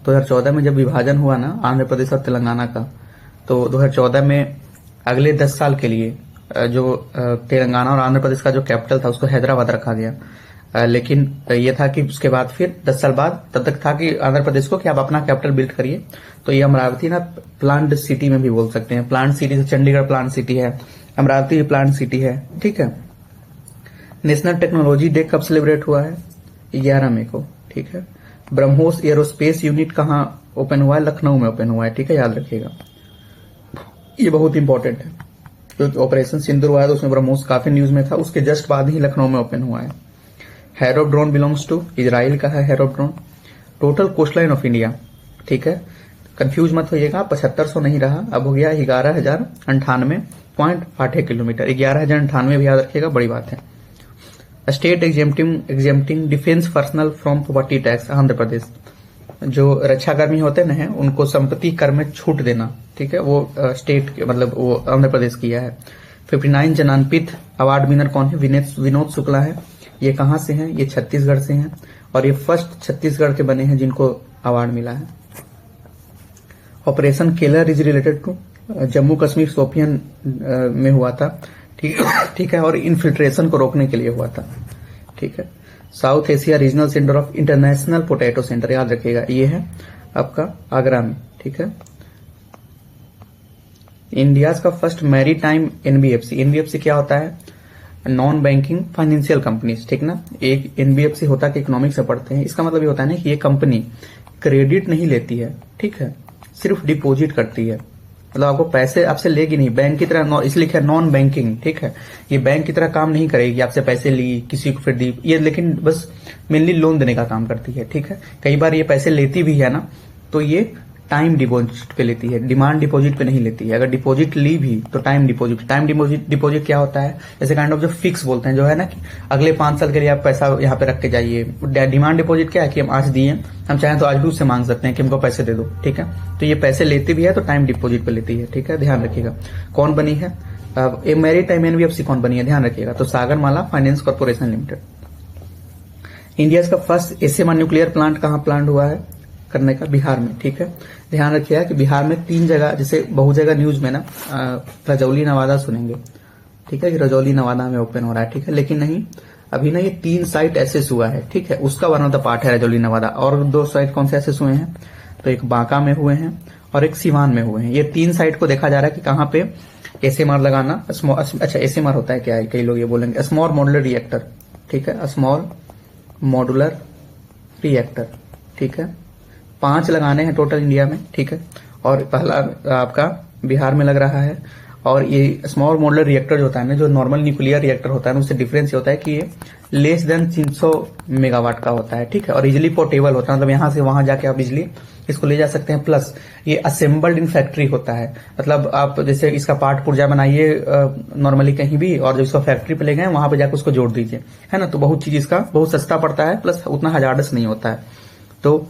2014 में जब विभाजन हुआ ना आंध्र प्रदेश और तेलंगाना का, तो 2014 में अगले 10 साल के लिए जो तेलंगाना और आंध्र प्रदेश का जो कैपिटल था उसको हैदराबाद रखा गया। लेकिन ये था कि उसके बाद फिर 10 साल बाद तब तक था कि आंध्र प्रदेश को कि आप अपना कैपिटल बिल्ड करिए। तो ये अमरावती ना प्लांट सिटी में भी बोल सकते हैं, प्लांट सिटी से चंडीगढ़ प्लांट सिटी है, अमरावती भी प्लांट सिटी है, ठीक है। नेशनल टेक्नोलॉजी डे कब सेलिब्रेट हुआ है, 11 मई को, ठीक है। ब्रह्मोस एरोस्पेस यूनिट कहाँ ओपन हुआ है, लखनऊ में ओपन हुआ है, ठीक है, याद रखिएगा, ये बहुत इंपॉर्टेंट है क्योंकि ऑपरेशन सिंदूर हुआ है तो उसमें ब्रह्मोस काफी न्यूज में था, उसके जस्ट बाद ही लखनऊ में ओपन हुआ है। Harop drone belongs to Israel का है Harop drone. Total coast line of India, ठीक है, कंफ्यूज मत होइएगा, 7500 नहीं रहा, अब हो गया 11,098.8 किलोमीटर, 11,098 भी याद रखिएगा, बड़ी बात है। State exempting defence personnel from property tax, Andhra Pradesh. जो रक्षाकर्मी होते हैं उनको संपत्ति कर में छूट देना, ठीक है, वो स्टेट मतलब वो आंध्र प्रदेश किया है। 59 ज्ञानपीठ अवार्ड विनर कौन है, विनोद शुक्ला है। ये कहां से हैं, ये छत्तीसगढ़ से हैं और ये फर्स्ट छत्तीसगढ़ के बने हैं जिनको अवार्ड मिला है। Operation Keller is related to Jammu Kashmir Shopian में हुआ था, ठीक है, और इन्फिल्ट्रेशन को रोकने के लिए हुआ था, ठीक है। South Asia regional centre of international potato centre, याद रखिएगा, ये है आपका आगरा में, ठीक है। इंडिया का फर्स्ट मैरीटाइम एनबीएफसी, एनबीएफसी क्या होता है, नॉन बैंकिंग फाइनेंशियल कंपनीज, ठीक ना। एक एनबीएफसी होता है कि इकोनॉमिक्स से पढ़ते हैं, इसका मतलब ये होता है ना कि ये कंपनी क्रेडिट नहीं लेती है, ठीक है, सिर्फ डिपॉजिट करती है, मतलब आपको पैसे आपसे लेगी नहीं, बैंक की तरह, इसलिए लिखा है नॉन बैंकिंग, ठीक है। ये बैंक की तरह काम नहीं करेगी, आपसे पैसे ली किसी को फिर दी, ये लेकिन बस मेनली लोन देने का काम करती है, ठीक है। कई बार ये पैसे लेती भी है ना तो ये टाइम डिपॉजिट पे लेती है, डिमांड डिपॉजिट पे नहीं लेती है। अगर डिपॉजिट ली भी तो टाइम डिपॉजिट क्या होता है, जैसे काइंड ऑफ जो फिक्स बोलते हैं, जो है ना कि अगले 5 साल के लिए आप पैसा यहाँ पे रख के जाइए। डिमांड डिपॉजिट क्या है कि हम आज दिए, हम चाहें तो आज भी उससे मांग सकते हैं कि हमको पैसे दे दो, ठीक है। तो ये पैसे लेती भी है तो टाइम डिपॉजिट पे लेती है, ठीक है, ध्यान रखिएगा। कौन बनी है मैरीटाइम एनबीएफसी, कौन बनी है ध्यान रखिएगा, तो Sagarmala finance corporation limited. India का फर्स्ट एसएमआर न्यूक्लियर प्लांट कहाँ प्लांट हुआ है करने का, बिहार में, ठीक है। ध्यान रखिएगा कि बिहार में 3 जगह, जैसे बहुत जगह न्यूज में ना रजौली नवादा सुनेंगे, ठीक है, कि रजौली नवादा में ओपन हो रहा है, ठीक है, लेकिन नहीं, अभी ना ये 3 साइट एसेस हुआ है, ठीक है, उसका वन ऑफ द पार्ट है रजौली नवादा। और 2 साइट कौन से एसेस हुए हैं, तो एक बांका में हुए हैं और एक सिवान में हुए हैं। ये 3 साइट को देखा जा रहा है कि कहाँ पे एसएमआर लगाना, अच्छा एसएमआर होता है क्या है, कई लोग ये बोलेंगे स्मॉल मॉडुलर रिएक्टर, ठीक है, स्मॉल मॉडुलर रिएक्टर, ठीक है, 5 लगाने हैं टोटल इंडिया में, ठीक है। और पहला आपका बिहार में लग रहा है। और ये स्मॉल मॉडुलर रिएक्टर जो होता है ना, जो नॉर्मल न्यूक्लियर रिएक्टर होता है ना, उससे डिफरेंस ये होता है कि ये लेस देन 300 मेगावाट का होता है, ठीक है, और इजिली पोर्टेबल होता है, मतलब यहां से वहां जाके आप इजिली इसको ले जा सकते हैं। प्लस ये असेंबल्ड इन फैक्ट्री होता है, मतलब आप जैसे इसका पार्ट पुर्जा बनाइए नॉर्मली कहीं भी, और जब इसको फैक्ट्री पे ले गए वहां पे जाकर उसको जोड़ दीजिए, है ना, तो बहुत चीज इसका बहुत सस्ता पड़ता है, प्लस उतना हजार्डस नहीं होता है। तो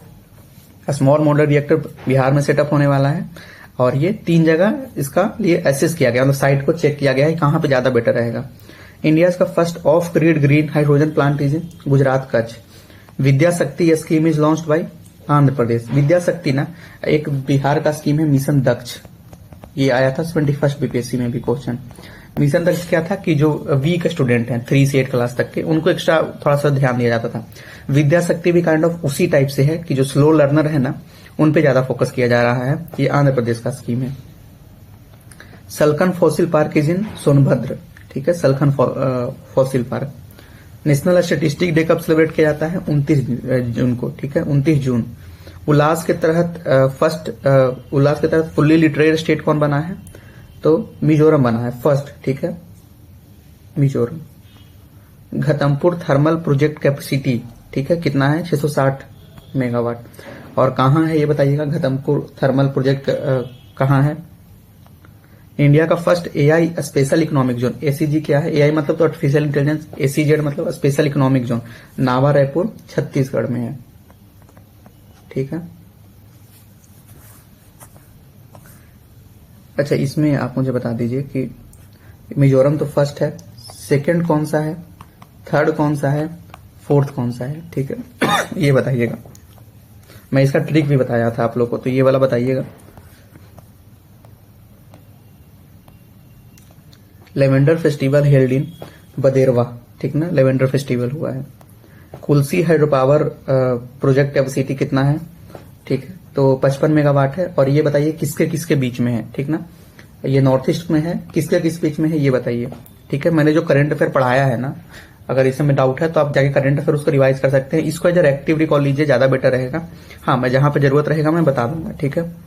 स्मॉल मॉडुलर रिएक्टर बिहार में सेटअप होने वाला है और ये 3 जगह इसका लिए एसेस किया गया, मतलब साइट को चेक किया गया है कहां पे ज्यादा बेटर रहेगा। इंडिया का first off grid green hydrogen plant is in Gujarat Kutch. Vidya Shakti scheme is launched by Andhra Pradesh. Vidya Shakti ना एक बिहार का स्कीम है, मिशन दक्ष, ये आया था 21st बीपीएससी में भी क्वेश्चन। मिशन दक्ष क्या था कि जो वीक स्टूडेंट हैं 3 से 8 क्लास तक के, उनको एक्स्ट्रा थोड़ा सा ध्यान दिया जाता था। विद्या शक्ति भी काइंड ऑफ उसी टाइप से है कि जो स्लो लर्नर है ना, उन पे ज्यादा फोकस किया जा रहा है। ये आंध्र प्रदेश का स्कीम है। सलखन फॉसिल पार्क इज इन सोनभद्र, ठीक है, Salkhan fossil park. National statistic day कब सेलिब्रेट किया जाता है? 29 जून को, ठीक है, 29 जून। उल्लास के तहत फुल्ली लिटरेट स्टेट कौन बना है? तो मिजोरम बना है फर्स्ट, ठीक है, मिजोरम। घतमपुर थर्मल प्रोजेक्ट कैपेसिटी, ठीक है, कितना है? 660 मेगावाट। और कहाँ है ये बताइएगा, घतमपुर थर्मल प्रोजेक्ट कहाँ है? इंडिया का first AI special economic zone, ACG क्या है? एआई मतलब तो आर्टिफिशियल इंटेलिजेंस, एसीजेड मतलब स्पेशल इकोनॉमिक जोन, नावा रायपुर छत्तीसगढ़ में है, ठीक है। अच्छा, इसमें आप मुझे बता दीजिए कि मिजोरम तो फर्स्ट है, सेकंड कौन सा है, थर्ड कौन सा है, फोर्थ कौन सा है, ठीक है। ये बताइएगा। मैं इसका ट्रिक भी बताया था आप लोग को, तो ये वाला बताइएगा। लेवेंडर फेस्टिवल हेल्ड इन बदेरवा, ठीक ना, लेवेंडर फेस्टिवल हुआ है। कुलसी हाइड्रो पावर प्रोजेक्ट कैपेसिटी कितना है? ठीक है, तो 55 मेगावाट है। और ये बताइए किसके किसके बीच में है, ठीक ना, ये नॉर्थ ईस्ट में है, किसके किस बीच में है ये बताइए, ठीक है। मैंने जो करंट अफेयर पढ़ाया है ना, अगर इसमें डाउट है तो आप जाके करंट अफेयर उसको रिवाइज कर सकते हैं। इसको जरा एक्टिव रिकॉल लीजिए, ज्यादा बेटर रहेगा। हाँ, मैं जहां पर जरूरत रहेगा मैं बता दूंगा, ठीक है।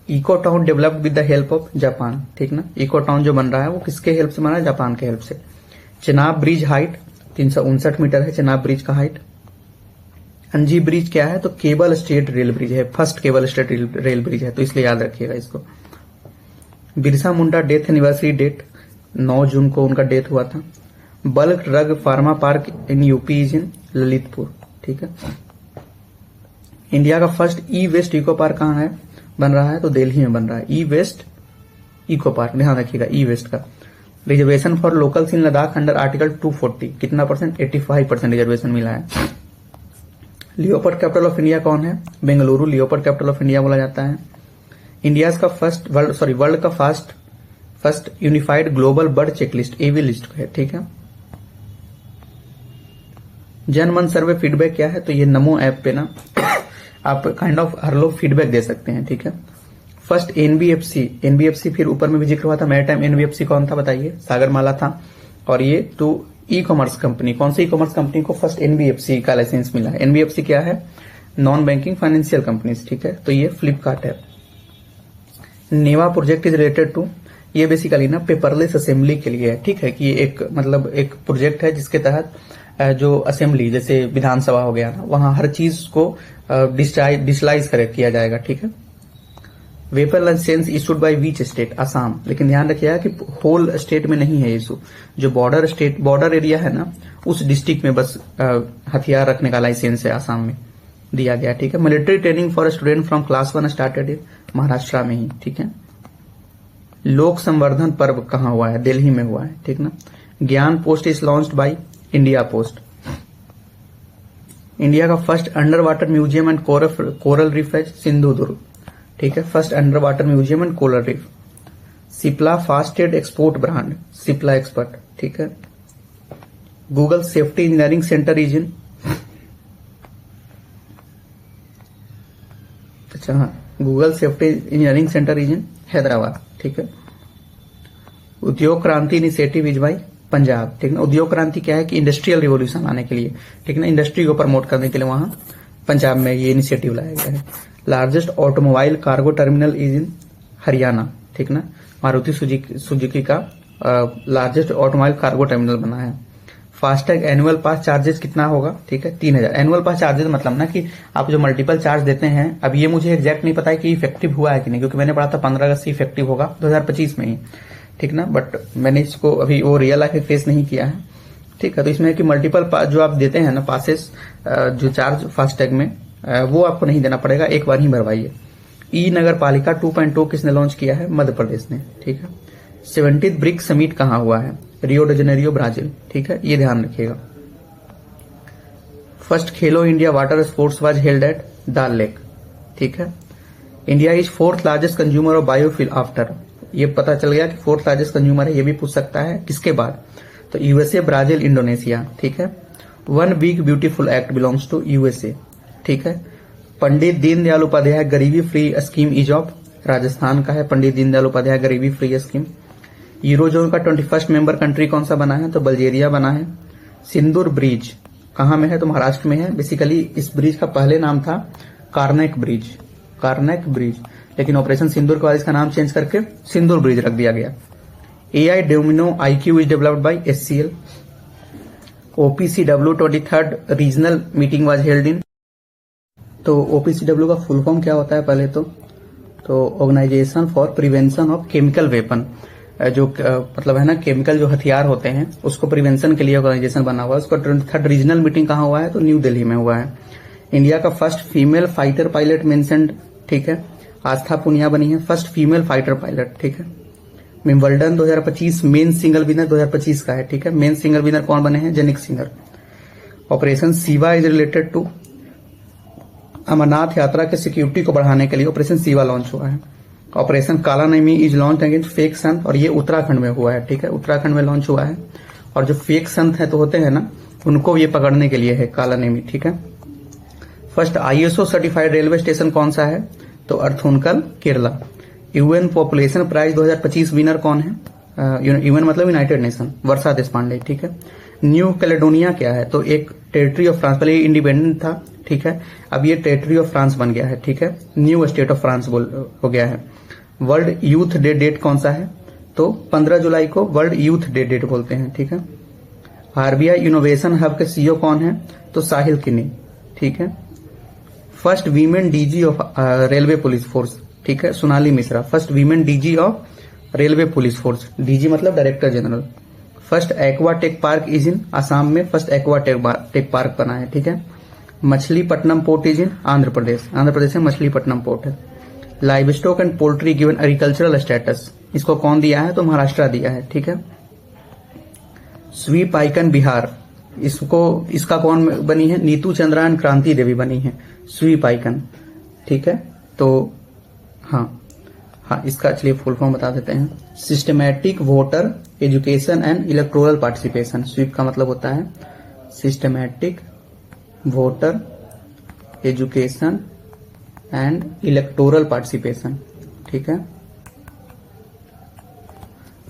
Eco town developed with the help of Japan, ठीक ना, इको टाउन जो बन रहा है वो किसके हेल्प से बना है? जापान के हेल्प से। चेनाब ब्रिज हाइट 359 मीटर है, चेनाब ब्रिज का हाइट। अंजी ब्रिज क्या है? तो केबल स्टेट रेल ब्रिज है, first cable stayed rail bridge है, तो इसलिए याद रखिएगा इसको। Birsa Munda death anniversary date 9 जून को उनका डेथ हुआ था। Bulk drug pharma park in UP is in Lalitpur, ठीक है। इंडिया का फर्स्ट ई वेस्ट इको पार्क कहाँ है बन रहा है? तो दिल्ली में बन रहा है ई वेस्ट इको पार्क, ध्यान रखिएगा ई वेस्ट का। Reservation for locals in Ladakh under article 240 कितना परसेंट? 85% रिजर्वेशन मिला है। लियोपर्ड कैपिटल ऑफ इंडिया कौन है? Bengaluru leopard capital of India बोला जाता है। इंडिया का वर्ल्ड का first unified global bird checklist AviList है, ठीक है। जन मन सर्वे फीडबैक क्या है? तो ये नमो ऐप पे ना आप काइंड ऑफ हर लोग फीडबैक दे सकते हैं, ठीक है। फर्स्ट एनबीएफसी फिर ऊपर में भी जिक्र हुआ था, मैरीटाइम एनबीएफसी कौन था बताइए? सागरमाला था। और ये टू ई कॉमर्स कंपनी, कौन सी ई कॉमर्स कंपनी को फर्स्ट एनबीएफसी का लाइसेंस मिला है? एनबीएफसी क्या है? नॉन बैंकिंग फाइनेंशियल कंपनीज, ठीक है, तो ये फ्लिपकार्ट है। नेवा प्रोजेक्ट इज रिलेटेड टू, ये बेसिकली ना पेपरलेस असेंबली के लिए है, ठीक है, कि एक मतलब एक प्रोजेक्ट है जिसके तहत जो असेंबली जैसे विधानसभा हो गया ना, वहां हर चीज को डिजिटलाइज किया जाएगा, ठीक है। Vapour license issued by which state? Assam. लेकिन ध्यान रखिएगा कि होल स्टेट में नहीं है इशू, जो बॉर्डर एरिया है ना उस डिस्ट्रिक्ट में बस हथियार रखने का लाइसेंस है आसाम में दिया गया, ठीक है। Military training for student from class 1 started in Maharashtra में ही, ठीक है। लोक संवर्धन पर्व कहाँ हुआ है? दिल्ली में हुआ है, ठीक ना। Gyan post is launched by India post. India का first under water museum and coral reef है सिंधुदुर्ग, ठीक है, first under water museum and coral reef. Cipla fastest export brand, Cipla expert, ठीक है। Google safety engineering centre is in, अच्छा हाँ, Google safety engineering centre is in Hyderabad, ठीक है। उद्योग क्रांति इनिशिएटिव इज बाई पंजाब, ठीक ना। उद्योग क्रांति क्या है कि इंडस्ट्रियल रिवोल्यूशन आने के लिए, ठीक ना, इंडस्ट्री को प्रमोट करने के लिए वहां पंजाब में ये इनिशिएटिव लाया गया है। Largest automobile cargo terminal is in Haryana, ठीक ना। मारुति सुजुकी का लार्जेस्ट ऑटोमोबाइल कार्गो टर्मिनल बना है। फास्टैग एनुअल पास चार्जेस कितना होगा? ठीक है, 3000। एनुअल पास चार्जेस मतलब ना कि आप जो मल्टीपल चार्ज देते हैं, अब ये मुझे एग्जैक्ट नहीं पता है कि इफेक्टिव हुआ है कि नहीं, क्योंकि मैंने पढ़ा था 15 अगस्त से इफेक्टिव होगा 2025 में ही, ठीक ना। बट मैंने इसको अभी वो रियल लाइफ फेस नहीं किया है, ठीक है। तो इसमें है कि मल्टीपल जो आप देते हैं ना पासेस, जो चार्ज फास्टैग में, वो आपको नहीं देना पड़ेगा, एक बार ही भरवाइए। ई नगर पालिका 2.2 किसने लॉन्च किया है? मध्य प्रदेश ने, ठीक है। 70th ब्रिक्स समिट कहां हुआ है? रियो डी जेनेरियो, ब्राजील, ठीक है, ये ध्यान रखिएगा। First Khelo India water sports was held at dal lake, ठीक है। India is 4th largest consumer of biofuel after ये पता चल गया कि फोर्थ लार्जेस्ट कंज्यूमर है, ये भी पूछ सकता है। किसके बाद? तो यूएसए, ब्राजील, इंडोनेशिया, ठीक है। One big beautiful act belongs to USA, ठीक है। Pandit Deendayal Upadhyay Garibi free scheme is of, Rajasthan का है Pandit Deendayal Upadhyay Garibi free scheme. Eurozone का 21st मेंबर कंट्री कौन सा बना है? तो बल्गेरिया बना है। सिंदूर ब्रिज कहां में है? तो महाराष्ट्र में है। बेसिकली इस ब्रिज का पहले नाम था कार्नेक ब्रिज, कार्नेक ब्रिज, लेकिन ऑपरेशन सिंदूर के बाद इसका नाम चेंज करके सिंदूर ब्रिज रख दिया गया। AI Domino IQ is developed by SCL. OPCW 23rd regional meeting was held इन। तो OPCW का फुल फॉर्म क्या होता है पहले तो organisation for prevention of chemical weapon, जो मतलब है ना केमिकल जो हथियार होते हैं उसको प्रिवेंशन के लिए ऑर्गेनाइजेशन बना हुआ है। उसका 23rd रीजनल मीटिंग कहाँ हुआ है? तो न्यू दिल्ली में हुआ है। इंडिया का first female fighter pilot mentioned, ठीक है। आस्था पुनिया बनी है फर्स्ट फीमेल फाइटर पायलट, ठीक है। विंबलडन 2025 मेन सिंगल विनर 2025 का है, ठीक है। मेन सिंगल विनर कौन बने हैं? Jannik Sinner. Operation Shiva is related to Amarnath Yatra के सिक्योरिटी को बढ़ाने के लिए ऑपरेशन सीवा लॉन्च हुआ है। ऑपरेशन काला नमी इज लॉन्च अगेंस्ट फेक संत, और ये उत्तराखंड में हुआ है, ठीक है। उत्तराखंड में लॉन्च हुआ है। और जो फेक संत है तो होते हैं ना, उनको ये पकड़ने के लिए है काला नमी, ठीक है। First ISO certified railway station कौन सा है? तो Arthunkal, Kerala. UN population prize 2025 winner कौन है? यूएन मतलब यूनाइटेड नेशन, वर्षा देशपांडे, ठीक है। न्यू कैलेडोनिया क्या है? तो एक टेरिटरी ऑफ फ्रांस, पहले इंडिपेंडेंट था, ठीक है। अब ये टेरिटरी ऑफ फ्रांस बन गया है, ठीक है। न्यू स्टेट ऑफ फ्रांस हो गया है। वर्ल्ड यूथ डे डेट कौन सा है? तो 15 जुलाई को वर्ल्ड यूथ डे डेट बोलते हैं, ठीक है। RBI इनोवेशन हब के CEO कौन है? तो साहिल किनी, ठीक है। First women DG of railway police force, ठीक है, Sonali Mishra, first women DG of railway police force. DG मतलब director general. First aqua tech park is in Assam में, फर्स्ट एक्वा टेक पार्क बना है, ठीक है। Machilipatnam port is in Andhra Pradesh, Andhra Pradesh में मछलीपट्टनम पोर्ट है। Livestock and poultry given agricultural status, इसको कौन दिया है? तो महाराष्ट्र दिया है, ठीक है। स्वीप आइकन बिहार, इसका कौन बनी है? नीतू चंद्रायन क्रांति देवी बनी है स्वीप आइकन, ठीक है। तो हाँ इसका चलिए फुल फॉर्म बता देते हैं। Systematic voter education and electoral participation, SVEEP का मतलब होता है systematic voter education and electoral participation, ठीक है।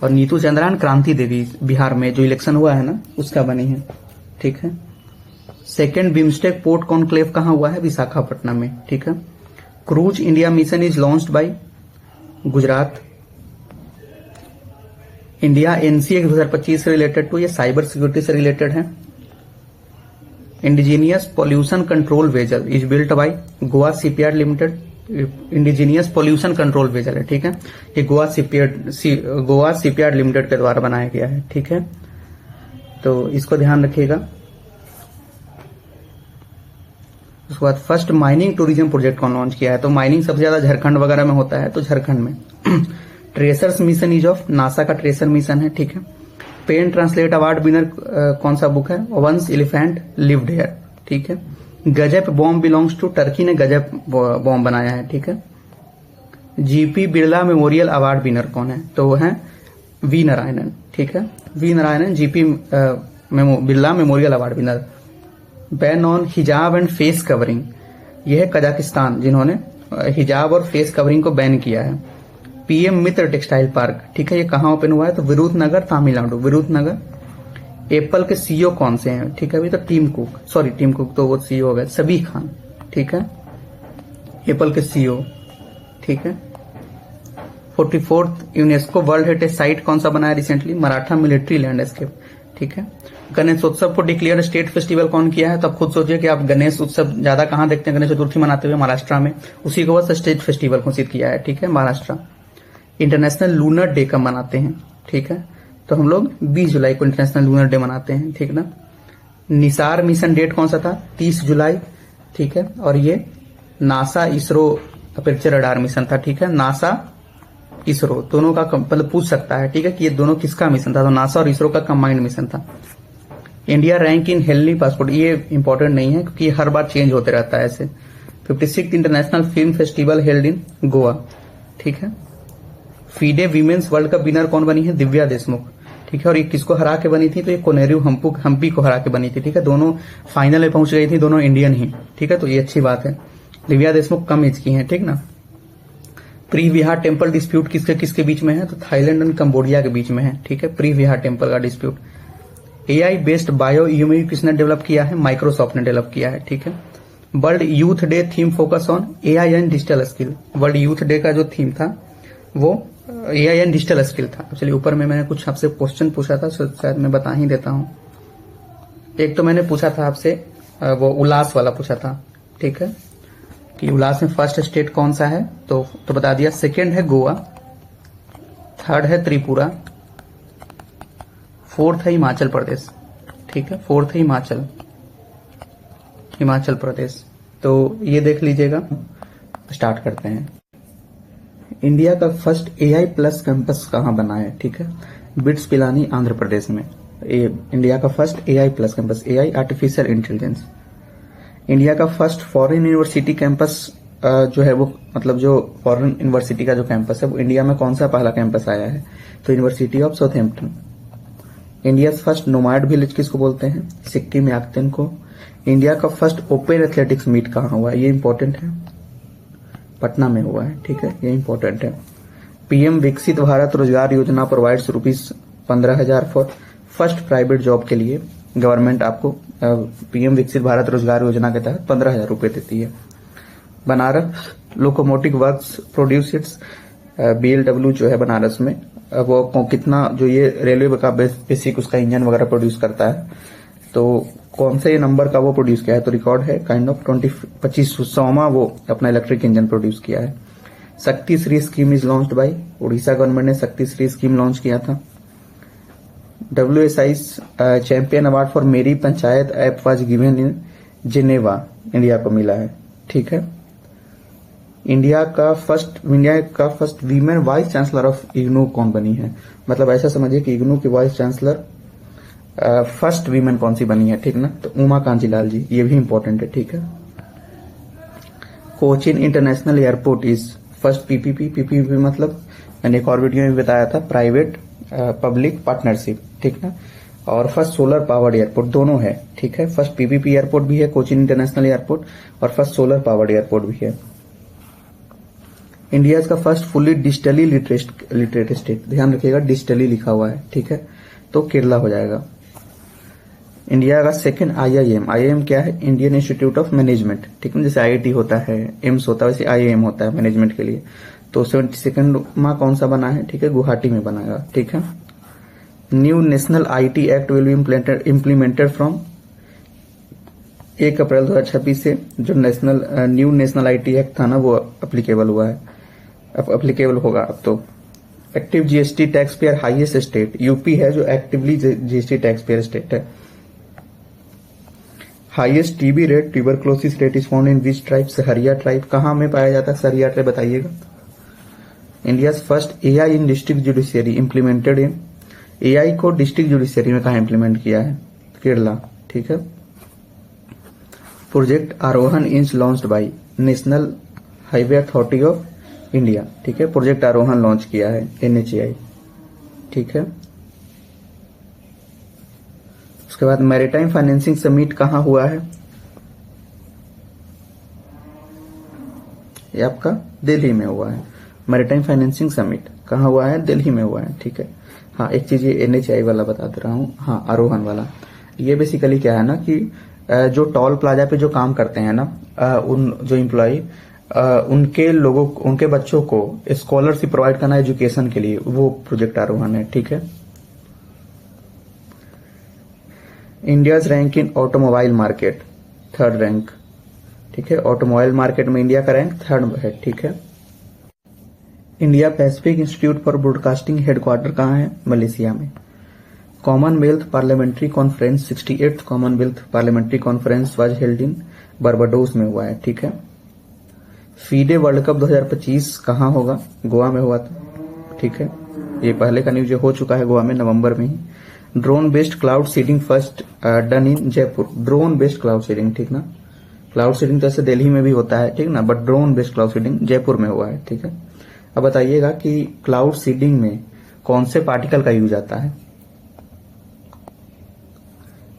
और नीतू चंद्रायन क्रांति देवी बिहार में जो इलेक्शन हुआ है ना उसका बनी है, ठीक है। सेकेंड बिम्स्टेक पोर्ट कॉन्क्लेव कहां हुआ है? विशाखापट्टनम में, ठीक है। Cruise India mission is launched bye Gujarat. India NCA 2025 से रिलेटेड टू, ये साइबर सिक्योरिटी से रिलेटेड है। Indigenous pollution control vessel is built by Goa shipyard limited, indigenous pollution control vessel है, ठीक है। ये गोवा शिपयार्ड लिमिटेड के द्वारा बनाया गया है, ठीक है। तो इसको ध्यान रखिएगा। उसके बाद फर्स्ट माइनिंग टूरिज्म प्रोजेक्ट कौन लॉन्च किया है? तो माइनिंग सबसे ज्यादा झारखंड वगैरह में होता है, तो झारखंड में tracers mission is of, NASA का ट्रेसर मिशन है, ठीक है। पेन ट्रांसलेट अवार्ड विनर कौन सा बुक है? वंस एलिफेंट लिव्ड हियर, ठीक है। गजब बॉम्ब बिलोंग्स टू, टर्की ने गजब बॉम्ब बनाया है, ठीक है। GP Birla memorial award winner कौन है? तो वो है वी नारायणन, ठीक है। V Narayanan GP Birla memorial award winner. Ban on hijab and face covering, यह है कजाकिस्तान जिन्होंने हिजाब और फेस कवरिंग को बैन किया है। PM मित्र टेक्सटाइल पार्क, ठीक है, ये कहाँ ओपन हुआ है? तो विरुधनगर तमिलनाडु, विरुधनगर। एप्पल के CEO कौन से हैं? ठीक है, अभी तो टीम कुक तो वो CEO हो गए, सबीह खान, ठीक है, एप्पल के CEO, ठीक है। 44th UNESCO world heritage site कौन सा बनाया रिसेंटली? मराठा मिलिट्री लैंडस्केप, ठीक है। गणेश उत्सव को डिक्लेयर स्टेट फेस्टिवल कौन किया है? तो आप खुद सोचिए कि आप गणेश उत्सव ज्यादा कहां देखते हैं? गणेश चतुर्थी मनाते हुए महाराष्ट्र में, उसी को बस स्टेट फेस्टिवल घोषित किया है, ठीक है, महाराष्ट्र। इंटरनेशनल लूनर डे कब मनाते हैं? ठीक है, तो हम लोग 20 जुलाई को इंटरनेशनल लूनर डे मनाते हैं, ठीक ना। निसार मिशन डेट कौन सा था? 30 जुलाई, ठीक है। और ये NASA ISRO aperture radar mission था, ठीक है। नासा इसरो दोनों का मतलब पूछ सकता है, ठीक है, कि ये दोनों किसका मिशन था? तो नासा और इसरो का कंबाइंड मिशन था। इंडिया रैंक इन हेल्दी पासपोर्ट, ये इंपॉर्टेंट नहीं है क्योंकि हर बार चेंज होते रहता है ऐसे। 56th international film festival held in Goa, ठीक है। FIDE women's world cup winner कौन बनी है? दिव्या देशमुख, ठीक है। और ये किसको हरा के बनी थी? तो ये कोनेरू हम्पी को हरा के बनी थी, ठीक है। दोनों फाइनल में पहुंच गई थी, दोनों इंडियन ही, ठीक है। तो ये अच्छी बात है। दिव्या देशमुख कम एज की हैं, ठीक ना। प्री विहार टेम्पल डिस्प्यूट किसके किसके बीच में है? तो थाईलैंड एंड कंबोडिया के बीच में है, ठीक है। प्री विहार टेम्पल का डिस्प्यूट। एआई बेस्ड बायो यूएमवी किसने डेवलप किया है? माइक्रोसॉफ्ट ने डेवलप किया है, ठीक है। World youth day theme focus on AI and digital skill. World youth day का जो थीम था वो एआई एंड डिजिटल स्किल था। चलिए, ऊपर में मैंने कुछ आपसे क्वेश्चन पूछा था, शायद मैं बता ही देता हूं। एक तो मैंने पूछा था आपसे वो उल्लास वाला पूछा था, ठीक है, कि उल्लास में फर्स्ट स्टेट कौन सा है? तो बता दिया। सेकंड है गोवा, थर्ड है त्रिपुरा, फोर्थ है हिमाचल प्रदेश, ठीक है। फोर्थ है हिमाचल प्रदेश। तो ये देख लीजिएगा। स्टार्ट करते हैं। इंडिया का फर्स्ट एआई प्लस कैंपस कहां बना है? ठीक है, बिट्स पिलानी आंध्र प्रदेश में। इंडिया का first AI plus campus, AI artificial intelligence. India का फर्स्ट फॉरेन यूनिवर्सिटी कैंपस जो है वो, मतलब जो फॉरेन यूनिवर्सिटी का जो कैंपस है वो इंडिया में कौन सा पहला कैंपस आया है? तो university of Southampton. India first nomad village किसको बोलते हैं? सिक्किम याकतिन को। इंडिया का फर्स्ट ओपन एथलेटिक्स मीट कहां हुआ है? ये इंपॉर्टेंट है, पटना में हुआ है, ठीक है, ये इंपॉर्टेंट है। पीएम विकसित भारत रोजगार योजना provides ₹15,000 for first private job के लिए गवर्नमेंट आपको पीएम विकसित भारत रोजगार योजना के तहत 15,000 रुपए देती है। Banaras locomotive works producers BLW जो है बनारस में, वो कितना जो ये रेलवे का बेसिक उसका इंजन वगैरह प्रोड्यूस करता है, तो कौन से नंबर का वो प्रोड्यूस किया है? तो रिकॉर्ड है काइंड ऑफ 2500वां वो अपना इलेक्ट्रिक इंजन प्रोड्यूस किया है। शक्ति Shri scheme is launched bye, Orissa government ने शक्ति श्री स्कीम लॉन्च किया था। WSI चैंपियन अवार्ड फॉर मेरी panchayat app was given in Geneva, India को मिला है, ठीक है। इंडिया का first women vice chancellor of IGNOU कौन बनी है? मतलब ऐसा समझिए कि इग्नू की वाइस चांसलर फर्स्ट वीमेन कौन सी बनी है, ठीक ना। तो उमा कांजीलाल जी, ये भी इंपॉर्टेंट है, ठीक है। Cochin international airport is first PPP मतलब मैंने एक और वीडियो में बताया था, प्राइवेट पब्लिक पार्टनरशिप, ठीक ना। और फर्स्ट सोलर पावर्ड एयरपोर्ट दोनों है, ठीक है। फर्स्ट पीपीपी एयरपोर्ट भी है कोचिन इंटरनेशनल एयरपोर्ट, और फर्स्ट सोलर पावर्ड एयरपोर्ट भी है। इंडिया का first fully digitally literate state, ध्यान रखिएगा डिजिटली लिखा हुआ है, ठीक है, तो केरला हो जाएगा। इंडिया का सेकंड आईआईएम क्या है? इंडियन इंस्टीट्यूट ऑफ मैनेजमेंट, ठीक है। जैसे आईआईटी होता है, एम्स होता है, वैसे आईआईएम होता है मैनेजमेंट के लिए। तो 72वां कौन सा बना है? ठीक है, गुवाहाटी में बनाएगा, ठीक है। New national IT act will be implemented from 1 अप्रैल 2026 से। जो न्यू नेशनल आईटी एक्ट था ना, वो अप्लीकेबल हुआ है, अब अप्लीकेबल होगा अब तो। Active GST taxpayer highest state UP है, जो actively GST taxpayer state है। Highest TB rate tuberculosis rate is found in which tribe? Sahariya tribe. कहां में पाया जाता है सहरिया ट्राइब, बताइएगा। India first AI in district judiciary implemented in, AI को डिस्ट्रिक्ट जुडिशियरी में कहा इम्प्लीमेंट किया है? केरला, ठीक है। Project Aarohan is launched by national highway authority of India, ठीक है। प्रोजेक्ट आरोहन लॉन्च किया है NHAI, ठीक है। उसके बाद मैरीटाइम फाइनेंसिंग समिट कहां हुआ है? ये आपका दिल्ली में हुआ है। मैरीटाइम फाइनेंसिंग समिट कहां हुआ है? दिल्ली में हुआ है, ठीक है। हाँ, एक चीज ये NHAI वाला बता दे रहा हूँ, हाँ आरोहन वाला। ये बेसिकली क्या है ना कि जो टोल प्लाजा पे जो काम करते हैं ना, उन जो एम्प्लॉय, उनके बच्चों को स्कॉलरशिप प्रोवाइड करना एजुकेशन के लिए, वो प्रोजेक्ट आरोहन है, ठीक है। India's rank in automobile market, third rank, ठीक है। ऑटोमोबाइल मार्केट में इंडिया का रैंक थर्ड है, ठीक है। India Pacific institute for broadcasting headquarter कहाँ है? मलेशिया में। Commonwealth parliamentary conference 68th Commonwealth parliamentary conference was held in Barbados में हुआ है, ठीक है। फीडे वर्ल्ड कप 2025 कहाँ होगा? गोवा में हुआ था, ठीक है। ये पहले का न्यूज हो चुका है गोवा में, नवंबर में ही। Drone based cloud seeding first done in Jaipur, drone based cloud seeding, ठीक ना। क्लाउड सीडिंग तो ऐसे दिल्ली में भी होता है, ठीक ना, but drone based cloud seeding Jaipur में हुआ है, ठीक है। अब बताइएगा कि क्लाउड सीडिंग में कौन से पार्टिकल का यूज आता है।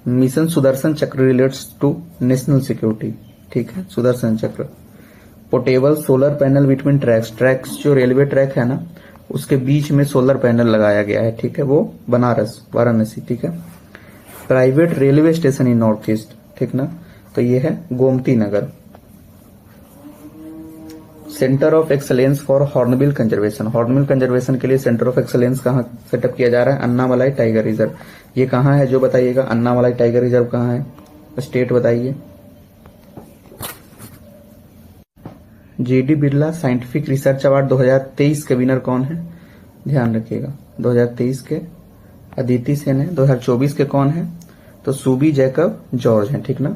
मिशन सुदर्शन चक्र रिलेट्स टू नेशनल सिक्योरिटी, ठीक है, सुदर्शन चक्र। Portable solar panel between tracks, tracks जो रेलवे ट्रैक है ना उसके बीच में सोलर पैनल लगाया गया है, ठीक है, वो बनारस वाराणसी, ठीक है। Private railway station in north east, ठीक ना, तो ये है Gomti Nagar. Centre of excellence for hornbill conservation, hornbill conservation के लिए सेंटर ऑफ एक्सलेंस कहाँ सेटअप किया जा रहा है, अन्नामलाई टाइगर रिजर्व। ये कहाँ है जो बताइएगा, अन्नामलाई टाइगर रिजर्व कहाँ है, स्टेट बताइए। JD Birla scientific research award 2023 के विनर कौन है, ध्यान रखिएगा। 2023 के अदिति सेन है, 2024 के कौन है, तो सूबी जैकब जॉर्ज है, ठीक ना।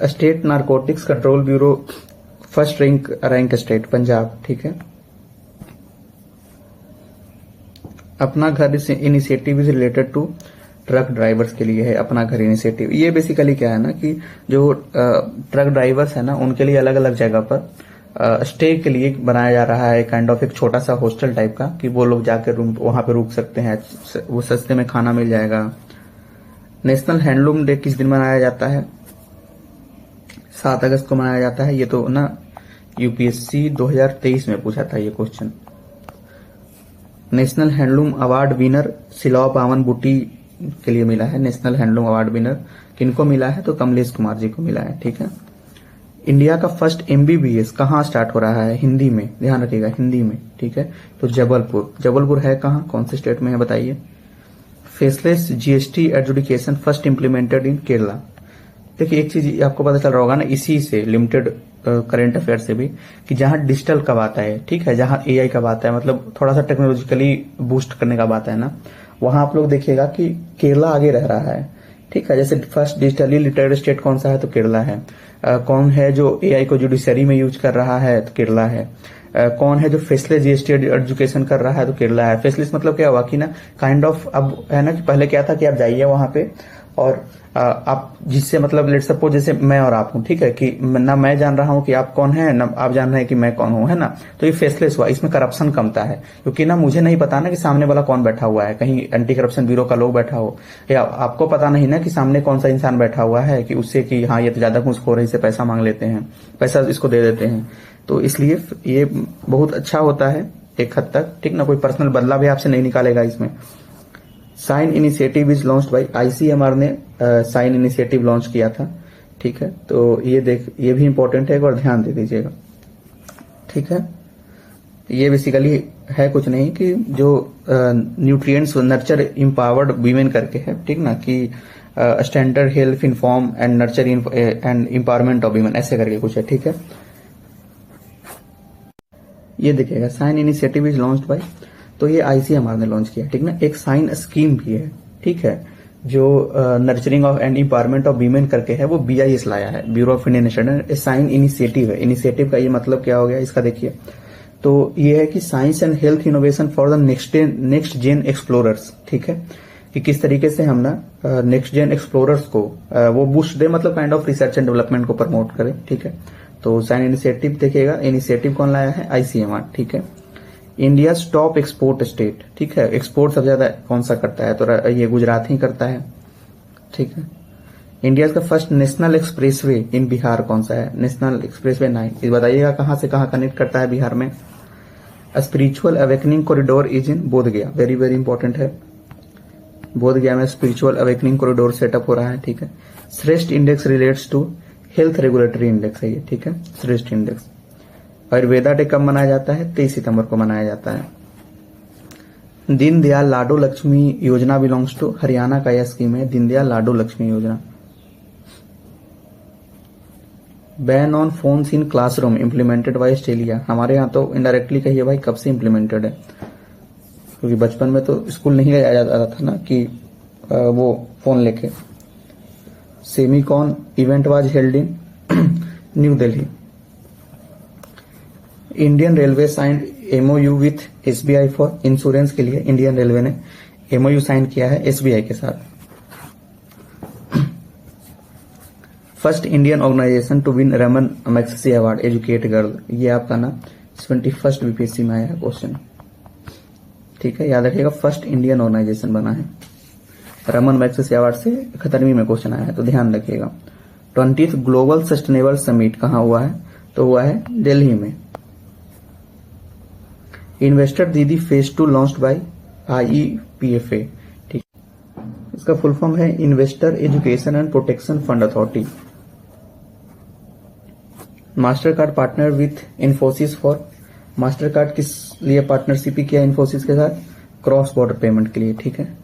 State narcotics control bureau first rank state Punjab, ठीक है। Apna Ghar initiative is related to truck drivers के लिए है, अपना घर इनिशिएटिव। ये बेसिकली क्या है ना कि जो ट्रक ड्राइवर्स है ना उनके लिए अलग अलग जगह पर स्टे के लिए बनाया जा रहा है, काइंड ऑफ एक छोटा सा हॉस्टल टाइप का, कि वो लोग जाकर रूम वहां पे रुक सकते हैं, वो सस्ते में खाना मिल जाएगा। नेशनल हैंडलूम डे किस दिन मनाया जाता है, 7 अगस्त को मनाया जाता है। ये तो ना यूपीएससी 2023 में पूछा था ये question. National handloom award winner Silao पावन बुटी के लिए मिला है। नेशनल हैंडलूम अवार्ड विनर किनको मिला है, तो कमलेश कुमार जी को मिला है, ठीक है। इंडिया का फर्स्ट एमबीबीएस कहाँ स्टार्ट हो रहा है, हिंदी में, ध्यान रखिएगा हिंदी में, ठीक है। तो जबलपुर, जबलपुर है कहाँ, कौन से स्टेट में है बताइए। Faceless GST adjudication first implemented in Kerala. देखिए एक चीज आपको पता चल रहा होगा ना इसी से लिमिटेड करंट अफेयर से भी, कि जहां डिजिटल का बात है, ठीक है, जहां एआई का बात है, मतलब थोड़ा सा टेक्नोलॉजिकली बूस्ट करने का बात है ना, वहां आप लोग देखिएगा कि केरला आगे रह रहा है, ठीक है। जैसे फर्स्ट डिजिटली लिटरेट स्टेट कौन सा है, तो केरला है। कौन है जो एआई को जुडिशरी में यूज कर रहा है, तो केरला है। कौन है जो फेसलेस जीएसटी एजुकेशन कर रहा है, तो केरला है। फेसलेस मतलब क्या हुआ कि ना काइंड ऑफ, अब है ना कि पहले क्या था कि आप जाइए वहां पे और आप जिससे मतलब लेट सपोज जैसे मैं और आप हूं, ठीक है, कि ना मैं जान रहा हूं कि आप कौन है, ना आप जान रहे हैं कि मैं कौन हूं, है ना। तो ये फेसलेस हुआ, इसमें करप्शन कमता है, क्योंकि ना मुझे नहीं पता ना कि सामने वाला कौन बैठा हुआ है, कहीं एंटी करप्शन ब्यूरो का लोग बैठा हो, या आपको पता नहीं ना कि सामने कौन सा इंसान बैठा हुआ है, कि उससे कि हाँ ये तो ज्यादा घूसखोर है, इससे पैसा मांग लेते हैं, पैसा इसको दे देते हैं। तो इसलिए ये बहुत अच्छा होता है एक हद तक, ठीक ना, कोई पर्सनल बदला भी आपसे नहीं निकालेगा इसमें। SHINE initiative is launched by ICMR ने साइन इनिशिएटिव लॉन्च किया था, ठीक है। तो ये भी इंपॉर्टेंट है, एक और ध्यान दे दीजिएगा, ठीक है। ये बेसिकली है कुछ नहीं कि जो न्यूट्रिएंट्स नर्चर इंपावर्ड वीमेन करके है, ठीक ना, कि standard health inform and nurture and empowerment of women, ऐसे करके कुछ है, ठीक है। ये देखिएगा SHINE initiative is launched by, तो ये आईसीएमआर ने लॉन्च किया, ठीक ना। एक साइन स्कीम भी है, ठीक है, जो nurturing of and empowerment of women करके है, वो बीआईएस लाया है, bureau of Indian standard. SHINE initiative है, इनिशिएटिव का ये मतलब क्या हो गया इसका देखिए, तो ये है कि science and health innovation for the next gen explorers, ठीक है, कि किस तरीके से हम ना नेक्स्ट जेन एक्सप्लोरर्स को वो बूस्ट दे, मतलब kind of research and development को प्रमोट करे, ठीक है। तो साइन इनिशिएटिव देखिएगा, इनिशिएटिव कौन लाया है, आईसीएमआर, ठीक है। इंडिया टॉप एक्सपोर्ट स्टेट, ठीक है, एक्सपोर्ट सबसे ज्यादा कौन सा करता है, तो ये गुजरात ही करता है, ठीक है। इंडिया का फर्स्ट नेशनल एक्सप्रेसवे इन बिहार कौन सा है, नेशनल एक्सप्रेसवे 9, ये बताइएगा कहां से कहां कनेक्ट करता है बिहार में। Spiritual awakening corridor is in Bodh Gaya, very very important है, बोधगया में स्पिरिचुअल अवेकनिंग कॉरिडोर सेटअप हो रहा है, ठीक है। Shreshtha index relates to health regulatory index है ये, ठीक है, श्रेष्ठ इंडेक्स। आयुर्वेदा डे कब मनाया जाता है, 23 सितंबर को मनाया जाता है। दीनदयाल लाडो लक्ष्मी योजना बिलोंग्स टू हरियाणा का यह स्कीम है, दीनदयाल लाडो लक्ष्मी योजना। Ban on phones in classroom implemented by Australia, हमारे यहाँ तो इनडायरेक्टली कहिए भाई कब से इम्प्लीमेंटेड है, क्योंकि बचपन में तो स्कूल नहीं गया जाता था ना कि वो फोन लेके। Semicon event was held in new Delhi. Indian railway signed MOU with SBI for insurance के लिए इंडियन रेलवे ने एमओयू साइन किया है एसबीआई के साथ। First Indian organisation to win Raman Magsaysay award educate girl, ये आपका ना 71 बीपीएससी में आया है क्वेश्चन, ठीक है, याद रखिएगा। फर्स्ट इंडियन ऑर्गेनाइजेशन बना है, रमन मैग्सेसे अवार्ड से 71वीं में क्वेश्चन आया है, तो ध्यान रखिएगा। 20th ग्लोबल सस्टेनेबल समिट कहाँ हुआ है, तो हुआ है दिल्ली में। इन्वेस्टर दीदी फेज 2 लॉन्च्ड बाय IEPFA, ठीक, इसका फुल फॉर्म है investor education and protection fund authority. Master card partner with Infosys for, master card किस लिए पार्टनरशिप किया इन्फोसिस के साथ, क्रॉस बॉर्डर पेमेंट के लिए, ठीक है।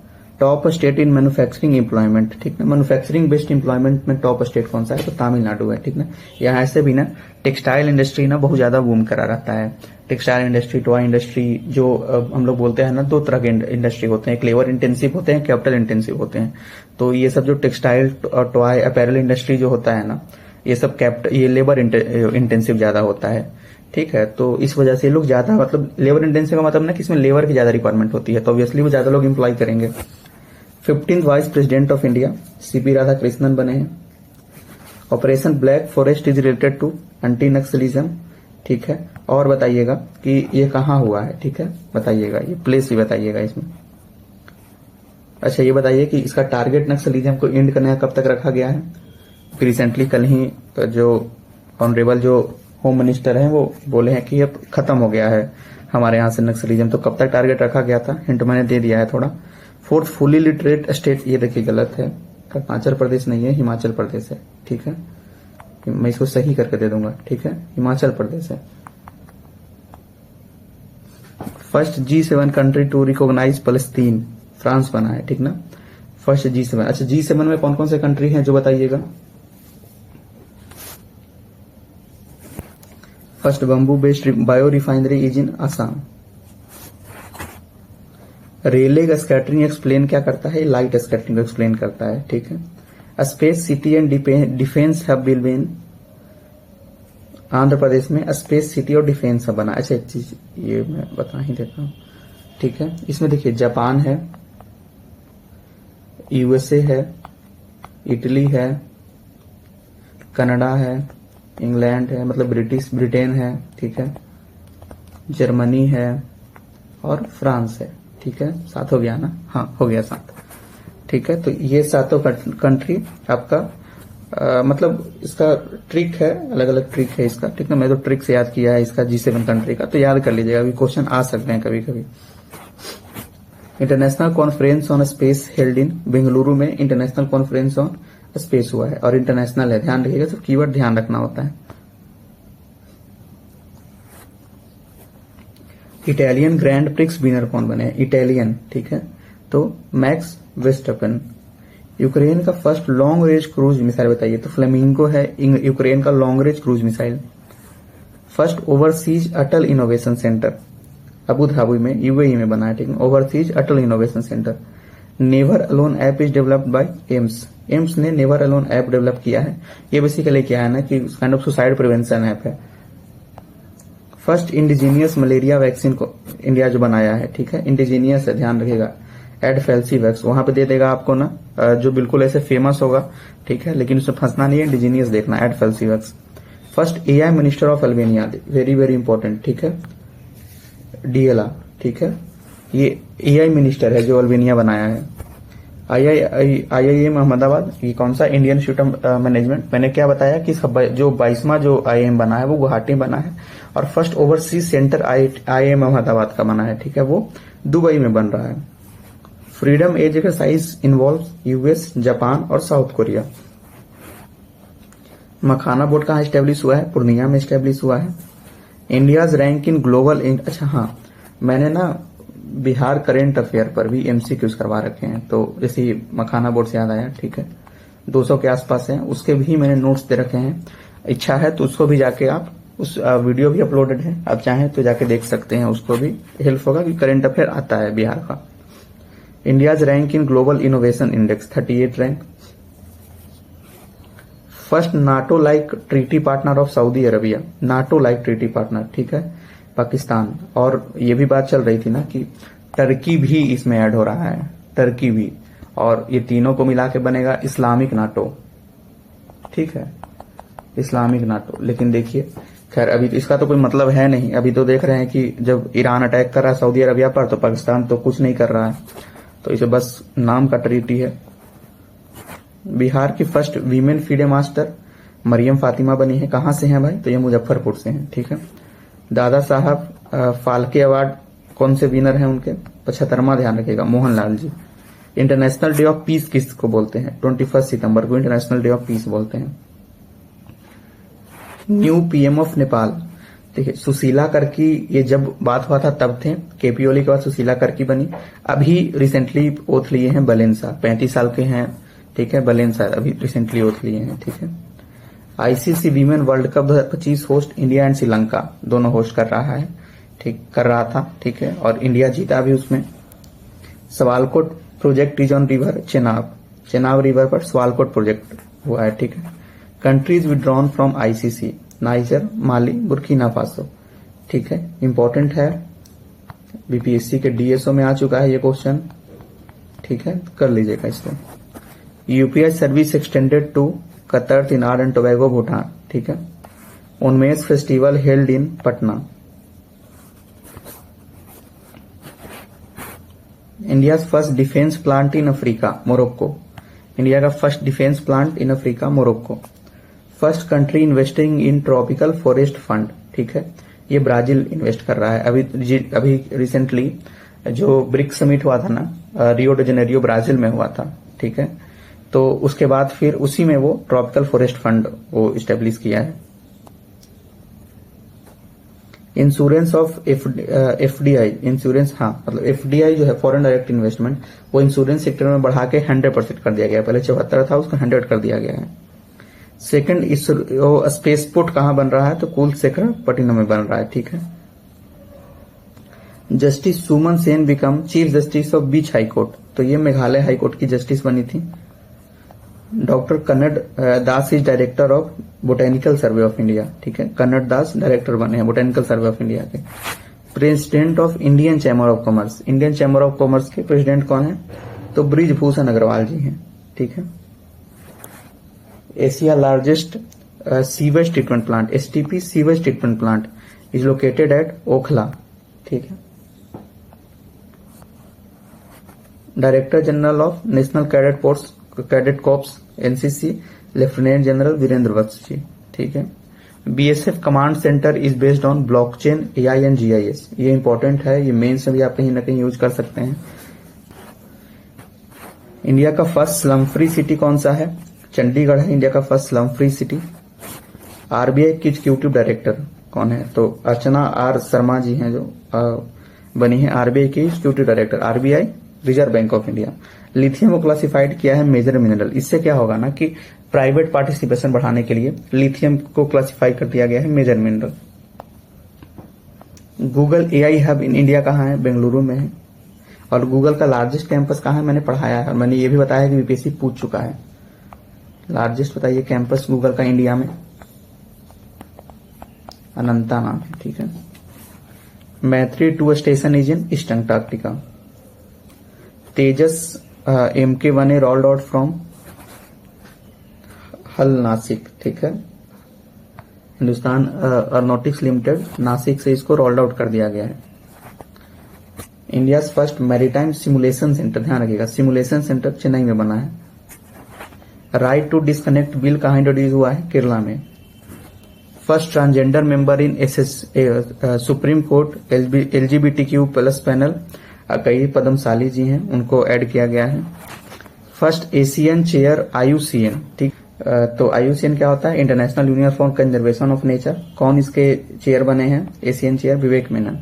Top state in manufacturing employment, ठीक है, मैन्युफैक्चरिंग बेस्ड एम्प्लॉयमेंट में टॉप स्टेट कौन सा है, तो तमिलनाडु है, ठीक ना। यहाँ ऐसे भी ना टेक्सटाइल इंडस्ट्री ना बहुत ज्यादा बूम करा रहता है। टेक्सटाइल इंडस्ट्री, टॉय इंडस्ट्री, जो हम लोग बोलते हैं ना, दो तरह के इंडस्ट्री होते हैं, एक लेबर इंटेंसिव होते हैं, कैपिटल इंटेंसिव होते हैं। तो ये सब जो टेक्सटाइल, टॉय, अपैरल इंडस्ट्री जो होता है ना, ये सब ये लेबर इंटेंसिव ज्यादा होता है, ठीक है। तो इस वजह से लोग ज्यादा, मतलब लेबर इंटेंसिव का मतलब ना कि इसमें लेबर की ज्यादा रिक्वायरमेंट होती है, तो ऑब्वियसली वो ज्यादा लोग एम्प्लॉय करेंगे। 15th vice president of India CP Radhakrishnan बने हैं। Operation black forest is related to anti naxalism, ठीक है। और बताइएगा कि ये कहाँ हुआ है, ठीक है, बताइएगा, ये प्लेस भी बताइएगा इसमें। अच्छा, ये बताइए कि इसका टारगेट नक्सलिज्म को एंड करने का कब तक रखा गया है। रिसेंटली कल ही जो ऑनरेबल जो होम मिनिस्टर हैं वो बोले हैं कि अब खत्म हो गया है हमारे यहाँ से नक्सलिज्म, तो कब तक टारगेट रखा गया था, हिंट मैंने दे दिया है थोड़ा। 4th फुली लिटरेट स्टेट, ये देखिए गलत है, अरुणाचल प्रदेश नहीं है, हिमाचल प्रदेश है, ठीक है, मैं इसको सही करके दे दूंगा, ठीक है, हिमाचल प्रदेश है। First G7 country to recognise फलस्तीन, फ्रांस बना है, ठीक ना, फर्स्ट G7। अच्छा, G7 में कौन कौन से कंट्री हैं जो बताइएगा। First bamboo based bio refinery is in Assam. Rayleigh scattering explain क्या करता है, लाइट स्कैटरिंग एक्सप्लेन करता है, ठीक है। Space city and defence hub will be in, Andhra Pradesh में स्पेस सिटी और डिफेंस हब बना। अच्छा, एक चीज ये मैं बता ही देता हूँ, ठीक है। इसमें देखिए जापान है, USA है, इटली है, कनाडा है, इंग्लैंड है, मतलब ब्रिटेन है, ठीक है, जर्मनी है और फ्रांस है, ठीक है। 7 हो गया ना, हाँ हो गया 7, ठीक है। तो ये 7 कंट्री आपका मतलब इसका ट्रिक है, अलग अलग ट्रिक है इसका, ठीक है। मैं तो ट्रिक से याद किया है इसका G7 कंट्री का, तो याद कर लीजिएगा, अभी क्वेश्चन आ सकते हैं कभी कभी। International conference on space held in Bengaluru में, इंटरनेशनल कॉन्फ्रेंस ऑन स्पेस हुआ है, और इंटरनेशनल है, ध्यान रखिएगा, तो कीवर्ड ध्यान रखना होता है। इटालियन ग्रैंड प्रिक्स विनर कौन बने, इटालियन, ठीक है, तो मैक्स वेस्टपेन। यूक्रेन का first long range cruise missile बताइए, तो फ्लेमिंगो है यूक्रेन का long range cruise missile. First overseas Atal innovation centre Abu Dhabi में, UAE में बना है, ठीक है, overseas Atal innovation centre. Never alone app is developed by AIIMS ने नेवर अलोन ऐप डेवलप किया है। ये बेसिकली क्या है ना कि kind of suicide prevention app है। फर्स्ट इंडिजीनियस मलेरिया वैक्सीन को इंडिया जो बनाया है, ठीक है, इंडिजीनियस है, ध्यान रखिएगा। एडफेल्सीवैक्स वहां पे दे देगा आपको ना, जो बिल्कुल ऐसे फेमस होगा, ठीक है, लेकिन उसमें फंसना नहीं है, इंडिजीनियस देखना, AdFalciVax. First AI minister of Albania, very very important, ठीक है, DLR, ठीक है, ये AI मिनिस्टर है जो अल्बेनिया बनाया है। IIM अहमदाबाद, ये कौन सा, इंडियन इंस्टीट्यूट ऑफ मैनेजमेंट। मैंने क्या बताया कि जो 22वां जो IIM बना है वो गुवाहाटी बना है, और first overseas centre IIM Ahmedabad का बना है, ठीक है, वो दुबई में बन रहा है। Freedom edge exercise involve US, Japan और साउथ कोरिया। मखाना बोर्ड कहाँ स्टेब्लिश हुआ है, पूर्णिया में स्टेब्लिश हुआ है। इंडियाज रैंक इन ग्लोबल, अच्छा हाँ, मैंने ना बिहार करेंट अफेयर पर भी MCQs करवा रखे हैं, तो जैसे मखाना बोर्ड से याद आया, ठीक है, 200 के आसपास है, उसके भी मैंने नोट्स दे रखे हैं। इच्छा है तो उसको भी जाके आप, उस वीडियो भी अपलोडेड है, आप चाहें तो जाके देख सकते हैं, उसको भी हेल्प होगा कि करेंट अफेयर आता है बिहार का। India's rank in global innovation index 38 rank. First NATO like treaty partner of Saudi Arabia, NATO like treaty partner, ठीक है, पाकिस्तान। और ये भी बात चल रही थी ना कि टर्की भी इसमें ऐड हो रहा है, टर्की भी, और ये तीनों को मिला के बनेगा इस्लामिक नाटो, ठीक है, इस्लामिक नाटो। लेकिन देखिए खैर अभी तो इसका तो कोई मतलब है नहीं। अभी तो देख रहे हैं कि जब ईरान अटैक कर रहा है सऊदी अरबिया पर, तो पाकिस्तान तो कुछ नहीं कर रहा है, तो इसे बस नाम का ट्रीटी है। बिहार की first women FIDE master Mariyam Fatima बनी है। कहां से हैं भाई? तो ये मुजफ्फरपुर से हैं। ठीक है। दादा साहब फाल्के अवार्ड कौन से विनर हैं उनके? 75वां, ध्यान रखिएगा, Mohanlal ji. International day of peace किसको बोलते हैं? 21 सितंबर को इंटरनेशनल डे ऑफ पीस बोलते हैं। न्यू पीएम ऑफ नेपाल, देखिए सुशीला करकी, ये जब बात हुआ था तब थे, केपी ओली के बाद सुशीला करकी बनी। अभी रिसेंटली ओथ लिए हैं बलेंसा, 35 साल के हैं। ठीक है, बलेंसा अभी रिसेंटली ओथ लिए हैं। ठीक है। ICC women world cup 2025 host India and Sri Lanka दोनों होस्ट कर रहा है। ठीक, कर रहा था। ठीक है, और इंडिया जीता भी उसमें। Sawalkot project is on river Chenab, Chenab river पर सवालकोट प्रोजेक्ट हुआ है। ठीक है। Countries withdrawn from ICC, Niger, Mali, Burkina Faso. ठीक है, इंपॉर्टेंट है, बीपीएससी के डीएसओ में आ चुका है ये क्वेश्चन। ठीक है, कर लीजिएगा इसको। UPI service extended to Qatar, Trinidad and Tobago, Bhutan. ठीक है। Unmesh festival held in Patna. India first defence plant in Africa, Morocco. India का first defence plant in Africa, Morocco. First country investing in tropical forest fund. ठीक है, ये Brazil invest कर रहा है। अभी रिसेंटली जो ब्रिक्स समिट हुआ था ना, रियो डे जेनेरियो ब्राजील में हुआ था। ठीक है, तो उसके बाद फिर उसी में वो ट्रॉपिकल फॉरेस्ट फंड वो इस्टेब्लिश किया है। इंश्योरेंस ऑफ एफडीआई, इंश्योरेंस, हाँ मतलब एफडीआई जो है फॉरेन डायरेक्ट इन्वेस्टमेंट, वो इंश्योरेंस सेक्टर में बढ़ा के 100% कर दिया गया है। पहले 74 था, उसको 100 कर दिया गया है। सेकंड, स्पेसपोर्ट कहां बन रहा है? तो कुलशेखरपट्टनम में बन रहा है। ठीक है। Justice Suman Sen become chief justice of beach high court, तो ये मेघालय हाई कोर्ट की जस्टिस बनी थी। Doctor Kannada Das is director of botanical survey of India. ठीक है, कन्नड़ दास डायरेक्टर बने हैं बोटेनिकल सर्वे ऑफ इंडिया के। President of Indian chamber of commerce, Indian chamber of commerce के प्रेसिडेंट कौन है? तो ब्रिजभूषण अग्रवाल जी हैं। ठीक है। Asia largest sewage treatment plant, STP sewage treatment plant is located at Okhla. ठीक है। Director general of national cadet corps NCC lieutenant general Virendra Vats ji. ठीक है। BSF command centre is based on blockchain, AI and GIS, ये important है, ये mains में भी आप कहीं ना कहीं यूज कर सकते हैं। इंडिया का फर्स्ट स्लम फ्री सिटी कौन सा है? चंडीगढ़ है इंडिया का first slum free city. RBI की एग्जीक्यूटिव डायरेक्टर कौन है? तो अर्चना आर शर्मा जी हैं जो बनी है आरबीआई की executive director. RBI reserve bank of India. Lithium को क्लासिफाइड किया है मेजर मिनरल। इससे क्या होगा ना कि प्राइवेट पार्टिसिपेशन बढ़ाने के लिए लिथियम को क्लासिफाई कर दिया गया है major mineral. Google AI hub in India कहाँ है? बेंगलुरु में है। और गूगल का लार्जेस्ट कैंपस कहाँ है? मैंने पढ़ाया है, मैंने ये भी बताया कि बीपीएससी पूछ चुका है। लार्जेस्ट बताइए कैंपस गूगल का इंडिया में? अनंता नाम है। ठीक है। मैत्री 2 station is in east Antarctica. Tejas MK1A rolled out from हल नासिक। ठीक है। हिंदुस्तान एरोनॉटिक्स लिमिटेड नासिक से इसको रोल्ड आउट कर दिया गया है। India first maritime simulation centre, ध्यान रखिएगा, सिमुलेशन सेंटर चेन्नई में बना है। राइट टू डिस्कनेक्ट बिल कहां इंट्रोड्यूस हुआ है? केरला में। First transgender member in supreme court LGBTQ+ panel कई पद्मशाली जी हैं, उनको ऐड किया गया है। First Asian chair IUCN। ठीक, तो IUCN क्या होता है? International union for conservation of nature. कौन इसके चेयर बने हैं? Asian chair Vivek Menon.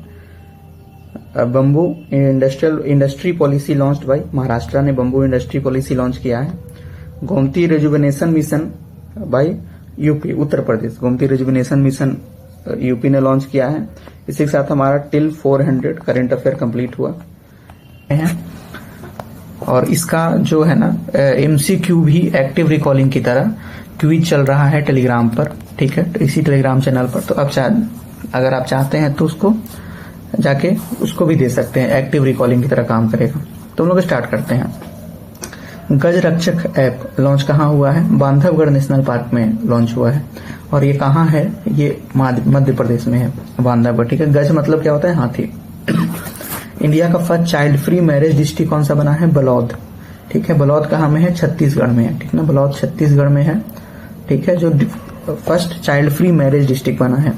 Bamboo industry policy launched by Maharashtra ने बम्बू इंडस्ट्री पॉलिसी लॉन्च किया है। Gomti rejuvenation mission bye UP, Uttar Pradesh. Gomti rejuvenation mission UP ने लॉन्च किया है। इसी के साथ हमारा टिल 400 करंट अफेयर कंप्लीट हुआ है। और इसका जो है ना MCQ भी एक्टिव रिकॉलिंग की तरह क्विज चल रहा है टेलीग्राम पर। ठीक है, तो इसी टेलीग्राम चैनल पर, तो अगर आप चाहते हैं तो उसको जाके उसको भी दे सकते हैं, एक्टिव रिकॉलिंग की तरह काम करेगा। तो हम लोग स्टार्ट करते हैं। गज रक्षक ऐप लॉन्च कहाँ हुआ है? बांधवगढ़ नेशनल पार्क में लॉन्च हुआ है। और ये कहाँ है? ये मध्य प्रदेश में है, बांधवगढ़। ठीक है, गज मतलब क्या होता है? हाथी। इंडिया का first child free marriage district कौन सा बना है? बलौद। ठीक है, बलौद कहाँ में है? छत्तीसगढ़ में है। ठीक है, बलौद छत्तीसगढ़ में है। ठीक है, जो first child free marriage district बना है।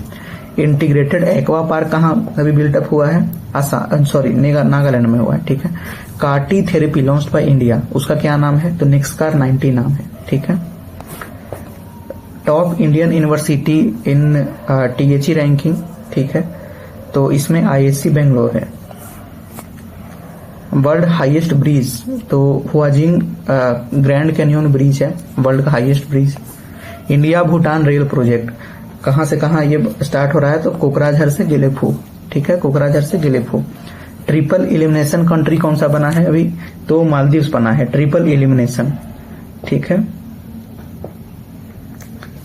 इंटीग्रेटेड एक्वा पार्क कहाँ अभी बिल्टअप हुआ है? नागालैंड में हुआ है। ठीक है, car T therapy launched by India, उसका क्या नाम है? तो नेक्सकार 90 नाम है। ठीक है, top Indian university in THE ranking. ठीक है, तो इसमें ISC बेंगलोर है। वर्ल्ड हाईएस्ट ब्रिज, तो हुआजिंग ग्रैंड कैनियन ब्रिज है, वर्ल्ड का highest bridge. India Bhutan rail project कहां से कहां ये स्टार्ट हो रहा है? तो कोकराझार से गेलेफू। ठीक है, कोकराझार से गेलेफू। ट्रिपल इलिमिनेशन कंट्री कौन सा बना है अभी? तो मालदीव्स बना है, ट्रिपल इलिमिनेशन। ठीक है,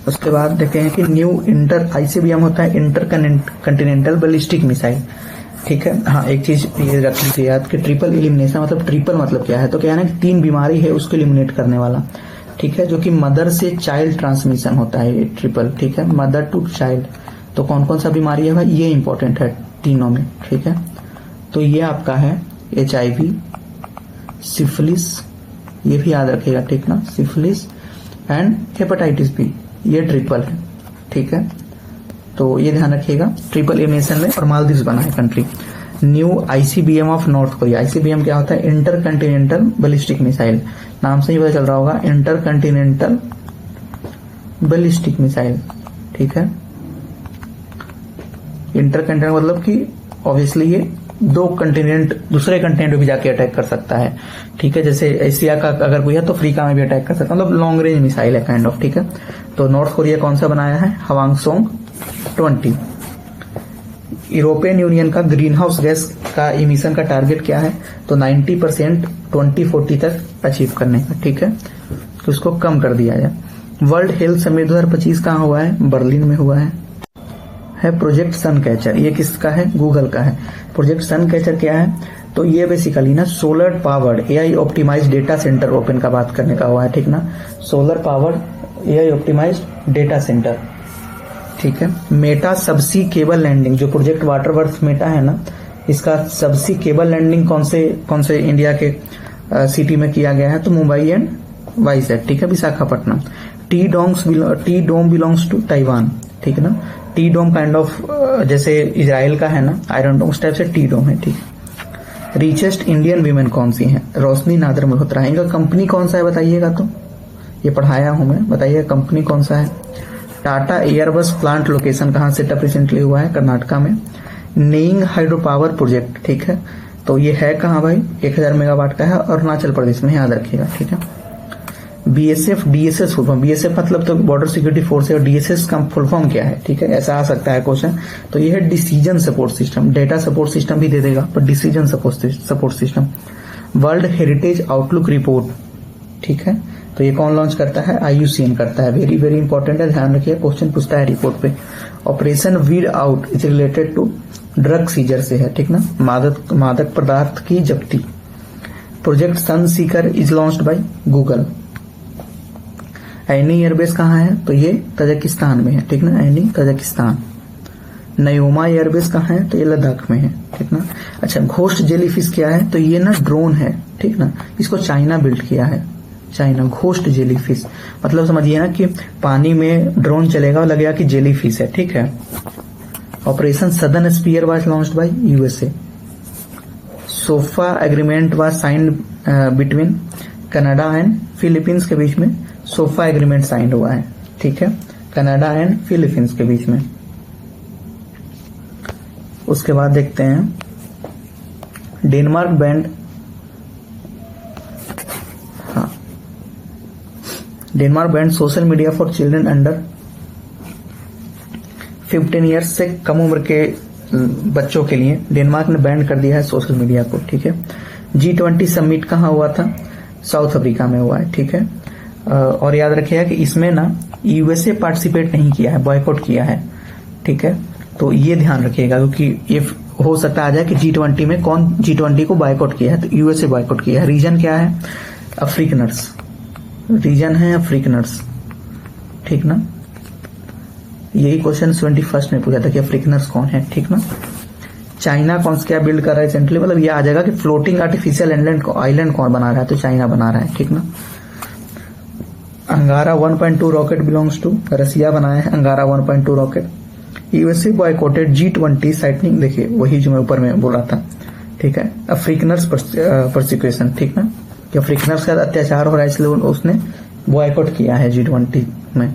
उसके बाद देखते हैं कि न्यू ICBM होता है इंटर कंटिनेंटल बैलिस्टिक मिसाइल। ठीक है, हाँ एक चीज ये रख लीजिए याद कि ट्रिपल इलिमिनेशन मतलब ट्रिपल मतलब क्या है? तो क्या है ना, 3 बीमारी है उसको इलिमिनेट करने वाला। ठीक है, जो कि मदर से चाइल्ड ट्रांसमिशन होता है ये ट्रिपल। ठीक है, मदर टू चाइल्ड। तो कौन कौन सा बीमारी है भाई? ये इंपॉर्टेंट है तीनों में। ठीक है, तो ये आपका है HIV, सिफिलिस, ये भी याद रखिएगा। ठीक ना, सिफिलिस एंड हेपेटाइटिस B, ये ट्रिपल है। ठीक है, तो ये ध्यान रखिएगा ट्रिपल इलिमिनेशन में। और मालदीव्स बना है country. New ICBM of north Korea. ICBM क्या होता है? इंटर कंटिनेंटल बैलिस्टिक मिसाइल, नाम से ही पता चल रहा होगा, इंटर कंटिनेंटल बैलिस्टिक मिसाइल। ठीक है, इंटर कंटिनेंटल मतलब कि ऑब्वियसली ये 2 कंटिनेंट दूसरे कंटिनेंट पे भी जाके अटैक कर सकता है। ठीक है, जैसे एशिया का अगर कोई है तो अफ्रीका में भी अटैक कर सकता है, मतलब लॉन्ग रेंज मिसाइल है काइंड ऑफ। ठीक है, तो नॉर्थ कोरिया कौन सा बनाया है? हवांगसोंग 20। यूरोपियन यूनियन का ग्रीन हाउस गैस का इमिशन का टारगेट क्या है? तो 90% 2040 तक अचीव करने का। ठीक है, तो इसको कम कर दिया जाए। वर्ल्ड हेल्थ समिट 2025 कहाँ हुआ है? बर्लिन में हुआ है। प्रोजेक्ट सन कैचर, ये किसका है? गूगल का है। प्रोजेक्ट सन कैचर क्या है? तो ये बेसिकली ना solar powered AI optimized data centre open का बात करने का हुआ है। ठीक ना, solar powered AI optimized data centre. ठीक है, मेटा सबसी केबल लैंडिंग, जो प्रोजेक्ट वाटरवर्थ मेटा है ना, इसका सबसी केबल लैंडिंग कौन से इंडिया के सिटी में किया गया है? तो मुंबई एंड वाइजैक। ठीक है, Visakhapatnam. T Dome belongs to Taiwan. ठीक है ना, टी डोम काइंड ऑफ जैसे इजराइल का है ना आयरन डोम, उस टाइप से टी डोम है। ठीक, रिचेस्ट इंडियन वीमेन कौन सी है? रोशनी नादर मल्होत्रा। इनका कंपनी कौन सा है बताइएगा? तो ये पढ़ाया हूं मैं, बताइएगा कंपनी कौन सा है? टाटा एयरबस प्लांट लोकेशन कहां सेटअप रिसेंटली हुआ है? कर्नाटका में। नेइंग हाइड्रो पावर प्रोजेक्ट। ठीक है, तो ये है कहां भाई? 1000 मेगावाट का है, अरुणाचल प्रदेश में, याद रखिएगा। ठीक है, BSF DSS full form. BSF मतलब तो बॉर्डर सिक्योरिटी फोर्स है, और DSS का फुल फॉर्म क्या है? ठीक है, ऐसा आ सकता है क्वेश्चन। तो ये है decision support system. Data support system भी दे देगा, पर decision support system. World heritage outlook report. ठीक है, तो ये कौन लॉन्च करता है? IUCN करता है। वेरी वेरी इंपॉर्टेंट है, ध्यान रखिए, क्वेश्चन पूछता है रिपोर्ट पे। Operation weed out is related to drug seizure से है। ठीक ना, मादक पदार्थ की जब्ती। Project sun seeker is launched by Google. Ayni airbase कहाँ है? तो ये तजाकिस्तान में है। ठीक ना, ऐनी तजाकिस्तान। नयोमा एयरबेस कहाँ है? तो ये लद्दाख में है। ठीक ना, अच्छा घोस्ट जेलीफिश क्या है? तो ये ना ड्रोन है। ठीक ना, इसको चाइना बिल्ड किया है, चाइना। घोस्ट जेलीफिश मतलब समझिए ना कि पानी में ड्रोन चलेगा और लगेगा कि जेलीफिश है। ठीक है, operation southern spear was launched by USA। SOFA agreement was signed between Canada and Philippines के बीच में सोफा एग्रीमेंट साइन हुआ है। ठीक है, कनाडा एंड फिलीपींस के बीच में। उसके बाद देखते हैं डेनमार्क बैंड, हाँ, Denmark band social media for children under 15 years से कम उम्र के बच्चों के लिए डेनमार्क ने बैन कर दिया है सोशल मीडिया को। ठीक है, G20 समिट कहाँ हुआ था? साउथ अफ्रीका में हुआ है। ठीक है, और याद रखिएगा कि इसमें ना USA पार्टिसिपेट नहीं किया है, बॉयकॉट किया है। ठीक है, तो ये ध्यान रखिएगा, क्योंकि ये हो सकता आ जाए कि G20 में कौन G20 को बॉयकॉट किया है? तो USA बॉयकॉट किया है। रीजन क्या है? अफ्रीकनर्स, रीजन है अफ्रीकनर्स, ठीक ना। यही क्वेश्चन 21 में पूछा था कि अफ्रीकनर्स कौन है, ठीक ना। चाइना कौन सा क्या बिल्ड कर रहा है रिसेंटली, मतलब ये आ जाएगा कि फ्लोटिंग आर्टिफिशियल आइलैंड कौन बना रहा है, तो चाइना बना रहा है, ठीक ना। अंगारा 1.2 रॉकेट बिलोंग्स टू, रसिया बनाया है अंगारा 1.2 रॉकेट। यूएसए बॉयकॉटेड G20 साइटनिंग, देखिए वही जो मैं ऊपर में बोला था, ठीक है। अफ्रीकनर्स परसिक्यूशन, ठीक ना, कि अफ्रीकनर्स का अत्याचार हो रहा है इसलिए उसने बॉयकॉट किया है G20 में।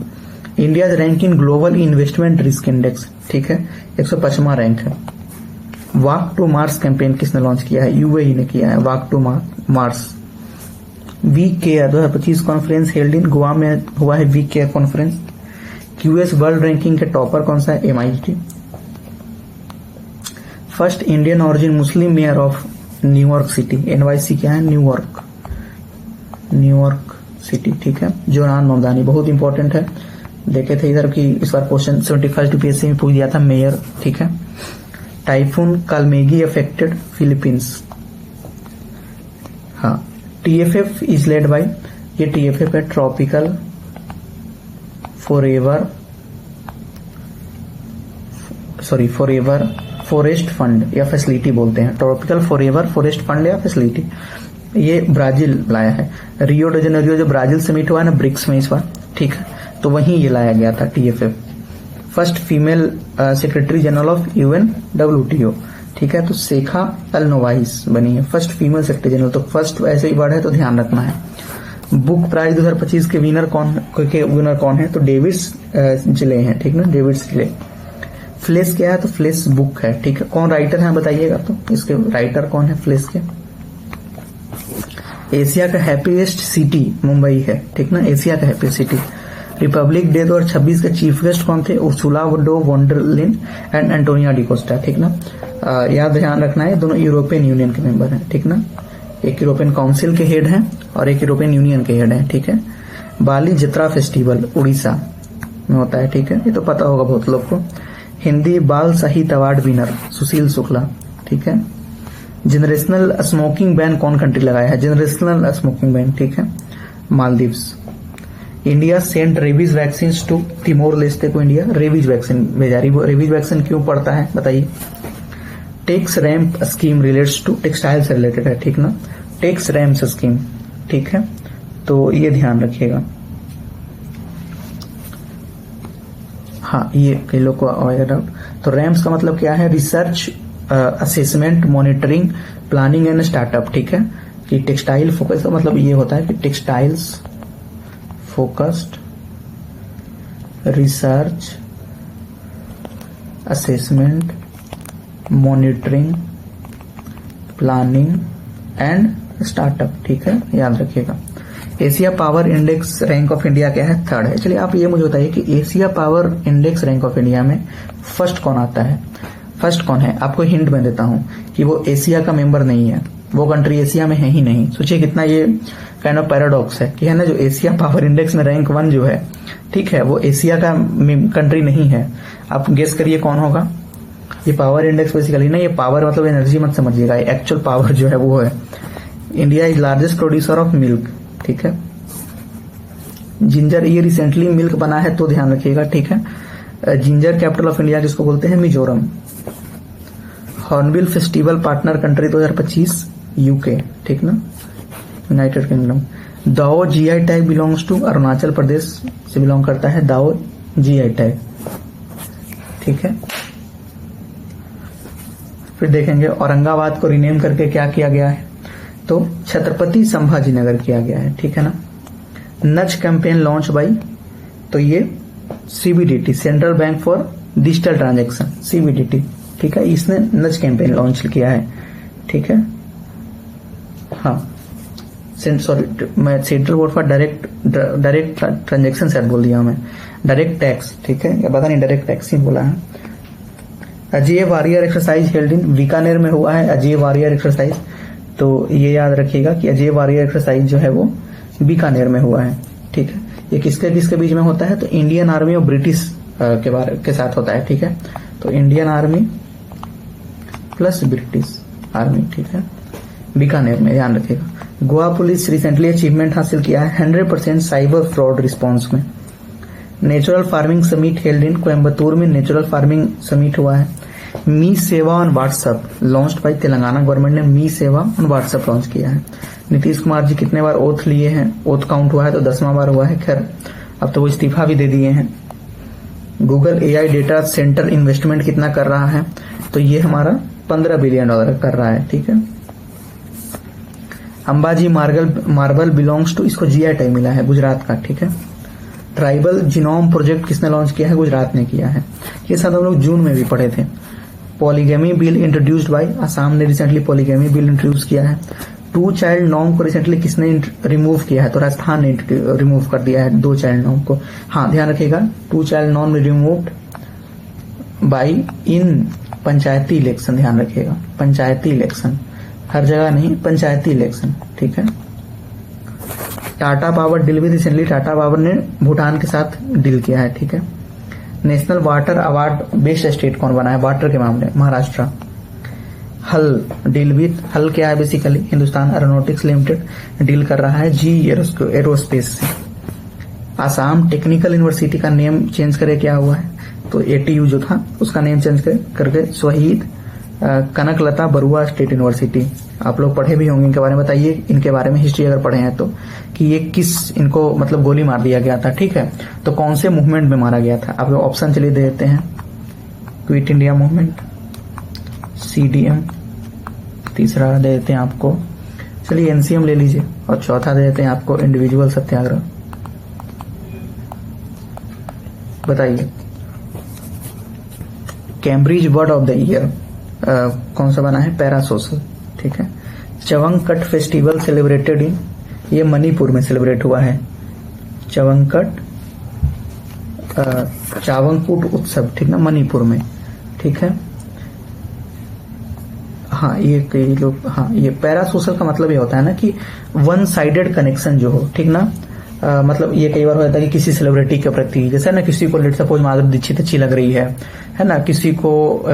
India rank in global investment risk index, ठीक है, 105वां रैंक है। वॉक टू मार्स कैंपेन किसने लॉन्च किया है, यूएई ने किया है walk to Mars. We care 2025 conference held in Goa में हुआ है we care conference. QS world ranking के टॉपर कौन सा है, MIT। First Indian origin Muslim mayor of New York city, NYC क्या है, न्यूयॉर्क सिटी, ठीक है, जोरान नोमदानी, बहुत इंपॉर्टेंट है, देखे थे इधर की इस बार क्वेश्चन 75 यूपीएससी में पूछ दिया था, मेयर, ठीक है। टाइफून कालमेगी अफेक्टेड फिलीपींस, हाँ। TFF इज लेड बाय, ये TFF है ट्रॉपिकल फॉरएवर फॉरेस्ट फंड या फैसिलिटी बोलते हैं, ट्रॉपिकल फॉरएवर फॉरेस्ट फंड या फैसिलिटी। ये ब्राजील लाया है, रियो डी जेनेरियो जो ब्राजील से मीट हुआ है ना ब्रिक्स में इस बार, ठीक है, तो वहीं ये लाया गया था TFF। First female secretary general of UNWTO, ठीक है, तो शेखा अल नोवाइस बनी है फर्स्ट फीमेल सेक्रेटरी जनरल, तो फर्स्ट ऐसे ही वर्ड है तो ध्यान रखना है। बुक प्राइज 2025 के विनर कौन है, तो डेविड्स जिले हैं, ठीक ना, डेविड्स जिले। फ्लेश क्या है, तो फ्लेश बुक है, ठीक है। कौन राइटर है बताइएगा, तो इसके राइटर कौन है फ्लेश के। एशिया का हैप्पीएस्ट सिटी मुंबई है, ठीक ना, एशिया का हैप्पीएस्ट सिटी। रिपब्लिक डे 2026 के चीफ गेस्ट कौन थे, Ursula von der Leyen and Antonio da Costa, ठीक ना। याद ध्यान रखना है, दोनों यूरोपियन यूनियन के मेंबर हैं, ठीक ना, एक यूरोपियन काउंसिल के हेड हैं और एक यूरोपियन यूनियन के हेड हैं, ठीक है। बाली जत्रा फेस्टिवल उड़ीसा में होता है, ठीक है, ये तो पता होगा बहुत लोग को। हिंदी बाल साहित्य अवार्ड विनर सुशील शुक्ला, ठीक है। जनरेशनल स्मोकिंग बैन कौन कंट्री लगाया है, जनरेशनल स्मोकिंग बैन, ठीक है, Maldives. India sent rabies vaccine to Timor Leste को, इंडिया रेबीज वैक्सीन भेजा। रेबीज वैक्सीन क्यों पड़ता है बताइए। Tex RAMP scheme relates to textile से रिलेटेड है, ठीक ना, टैक्स रैम्प स्कीम, ठीक है, तो ये ध्यान रखिएगा। हाँ, ये कई लोग को आएगा डाउट। तो रैम्प्स का मतलब क्या है, research assessment monitoring planning and startup, ठीक है, कि टेक्सटाइल फोकस का मतलब ये होता है कि textiles focused research assessment monitoring planning and startup, ठीक है, याद रखिएगा। Asia power index rank of India क्या है, 3rd है। चलिए आप ये मुझे बताइए कि Asia power index rank of India में फर्स्ट कौन आता है, फर्स्ट कौन है। आपको हिंट मैं देता हूं कि वो एशिया का मेंबर नहीं है, वो कंट्री एशिया में है ही नहीं। सोचिए कितना ये काइंड ऑफ पैराडॉक्स है कि है ना, जो एशिया पावर इंडेक्स में रैंक 1 जो है, ठीक है, वो एशिया का कंट्री नहीं है। आप गेस करिए कौन होगा। ये पावर इंडेक्स बेसिकली ना, ये पावर मतलब एनर्जी मत समझिएगा, एक्चुअल पावर जो है वो है। India is largest producer of milk, ठीक है। जिंजर, ये रिसेंटली मिल्क बना है तो ध्यान रखिएगा, ठीक है। जिंजर कैपिटल ऑफ इंडिया किसको बोलते हैं, Mizoram. Hornbill festival partner country 2025 UK, ठीक ना, United Kingdom. Dao GI tag belongs to, Arunachal Pradesh से बिलोंग करता है दाओ जीआई टैग, ठीक है। फिर देखेंगे औरंगाबाद को रिनेम करके क्या किया गया है, तो छत्रपति संभाजी नगर किया गया है, ठीक है ना। नच कैंपेन लॉन्च बाई, तो ये CBDT central bank for digital transaction, CBDT, ठीक है, इसने नच कैंपेन लॉन्च किया है, ठीक है। हाँ, सॉरी, मैं central board for direct transaction शायद बोल दिया मैं, डायरेक्ट टैक्स, ठीक है, या पता नहीं डायरेक्ट टैक्स ही बोला है। Ajay warrior exercise held in, Bikaner में हुआ है अजय वारियर एक्सरसाइज, तो ये याद रखिएगा कि अजय वारियर एक्सरसाइज जो है वो बीकानेर में हुआ है, ठीक है। ये किसके बीच में होता है, तो इंडियन आर्मी और ब्रिटिश के साथ होता है, ठीक है। तो Indian army plus British army, ठीक है, बीकानेर में, ध्यान रखिएगा। गोवा पुलिस रिसेंटली अचीवमेंट हासिल किया है 100% साइबर फ्रॉड रिस्पांस में। नेचुरल फार्मिंग समिट हेल्ड इन कोयम्बतूर में नेचुरल फार्मिंग समिट हुआ है। मी सेवा on WhatsApp launched by Telangana government ने मी सेवा ऑन व्हाट्सएप लॉन्च किया है। नीतीश कुमार जी कितने बार ओथ लिए हैं? ओथ काउंट हुआ है तो 10वां बार हुआ है। खैर अब तो वो इस्तीफा भी दे दिए हैं। Google AI data centre investment कितना कर रहा है? तो ये हमारा $15 बिलियन कर रहा है। ठीक है। अंबाजी मार्बल बिलोंग्स टू, इसको जीआई टैग मिला है गुजरात का। ठीक है। ट्राइबल जीनोम प्रोजेक्ट किसने लॉन्च किया है? गुजरात ने किया है। ये सब हम लोग जून में भी पढ़े थे। Polygamy bill introduced by Assam ने रिसेंटली पॉलीगेमी बिल इंट्रोड्यूस किया है। 2 चाइल्ड नॉर्म को रिसेंटली किसने रिमूव किया है? तो राजस्थान ने रिमूव कर दिया है 2 चाइल्ड नॉर्म को। हाँ ध्यान रखिएगा, 2 child norm removed by in Panchayati election. ध्यान रखिएगा, पंचायती इलेक्शन, हर जगह नहीं, पंचायती इलेक्शन। ठीक है। टाटा पावर डील भी रिसेंटली टाटा पावर ने भूटान के साथ डील किया है। ठीक है। National water award best state कौन बना है वाटर के मामले? महाराष्ट्र। हल डील विथ, हल क्या है basically? Hindustan aeronautics limited deal कर रहा है जी एरोस्पेस से। आसाम टेक्निकल यूनिवर्सिटी का नेम चेंज करे क्या हुआ है? तो एटीयू जो था उसका नेम चेंज करके शहीद कनकलता बरुआ स्टेट यूनिवर्सिटी। आप लोग पढ़े भी होंगे इनके बारे में, बताइए इनके बारे में हिस्ट्री अगर पढ़े हैं तो, कि ये किस, इनको मतलब गोली मार दिया गया था। ठीक है। तो कौन से मूवमेंट में मारा गया था? आप लोग ऑप्शन चलिए दे देते हैं। क्विट इंडिया मूवमेंट, सीडीएम, तीसरा दे देते हैं आपको, चलिए एनसीएम ले लीजिए, और चौथा दे देते हैं आपको इंडिविजुअल सत्याग्रह। बताइए Cambridge word of the year कौन सा बना है? पैरासोशल। ठीक है। चवंगकट फेस्टिवल सेलिब्रेटेड इन, ये मणिपुर में सेलिब्रेट हुआ है। चवंगकट चावंगकुट उत्सव, ठीक ना, मणिपुर में। ठीक है। हाँ ये कई लोग, हाँ ये पैरासोशल का मतलब ये होता है ना कि वन साइडेड कनेक्शन जो हो। ठीक ना। मतलब ये कई बार हो जाता है कि किसी सेलिब्रिटी के प्रति, जैसे ना किसी को लेट सपोज माधुरी दीक्षित अच्छी लग रही है ना, किसी को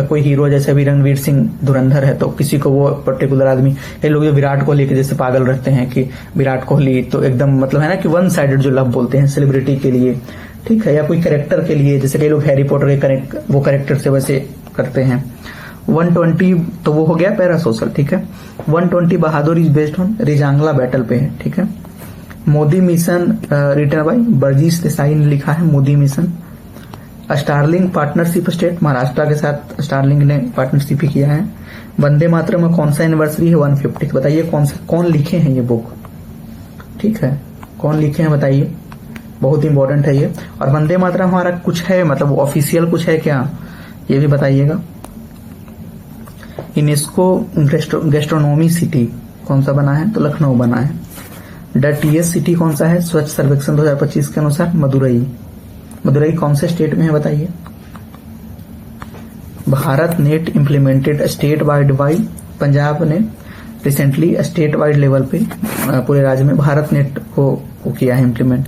कोई हीरो जैसे भी रणवीर सिंह धुरंधर है, तो किसी को वो पर्टिकुलर आदमी, कई लोग जो विराट कोहली के जैसे पागल रहते हैं कि विराट कोहली तो एकदम मतलब है ना कि वन साइडेड जो लव बोलते हैं सेलिब्रिटी के लिए। ठीक है। या कोई कैरेक्टर के लिए, जैसे कई लोग हैरी पॉटर के वो कैरेक्टर से वैसे करते हैं। 120 तो वो हो गया पैरासोशल। ठीक है। 120 Bahadur is based on Rezang La battle पे है। ठीक है। Modi mission written by Burjis Desai ने लिखा है Modi mission. Starlink partnership state, Maharashtra के साथ स्टारलिंक ने पार्टनरशिप किया है। वंदे मातरम में कौन सा एनिवर्सरी है? 150। बताइए कौन लिखे हैं ये बुक? ठीक है, कौन लिखे हैं बताइए, बहुत इंपॉर्टेंट है ये। और वंदे मातरम हमारा कुछ है, मतलब ऑफिशियल कुछ है क्या, ये भी बताइएगा। यूनेस्को गैस्ट्रोनोमी सिटी कौन सा बना है? तो लखनऊ बना है। टीएस सिटी कौन सा है? स्वच्छ सर्वेक्षण 2025 के अनुसार मदुरई। मदुरई कौन से स्टेट में है बताइए? Bharat net implemented state wide by Punjab ने रिसेंटली स्टेट वाइड लेवल पे पूरे राज्य में भारत नेट को किया है इम्प्लीमेंट।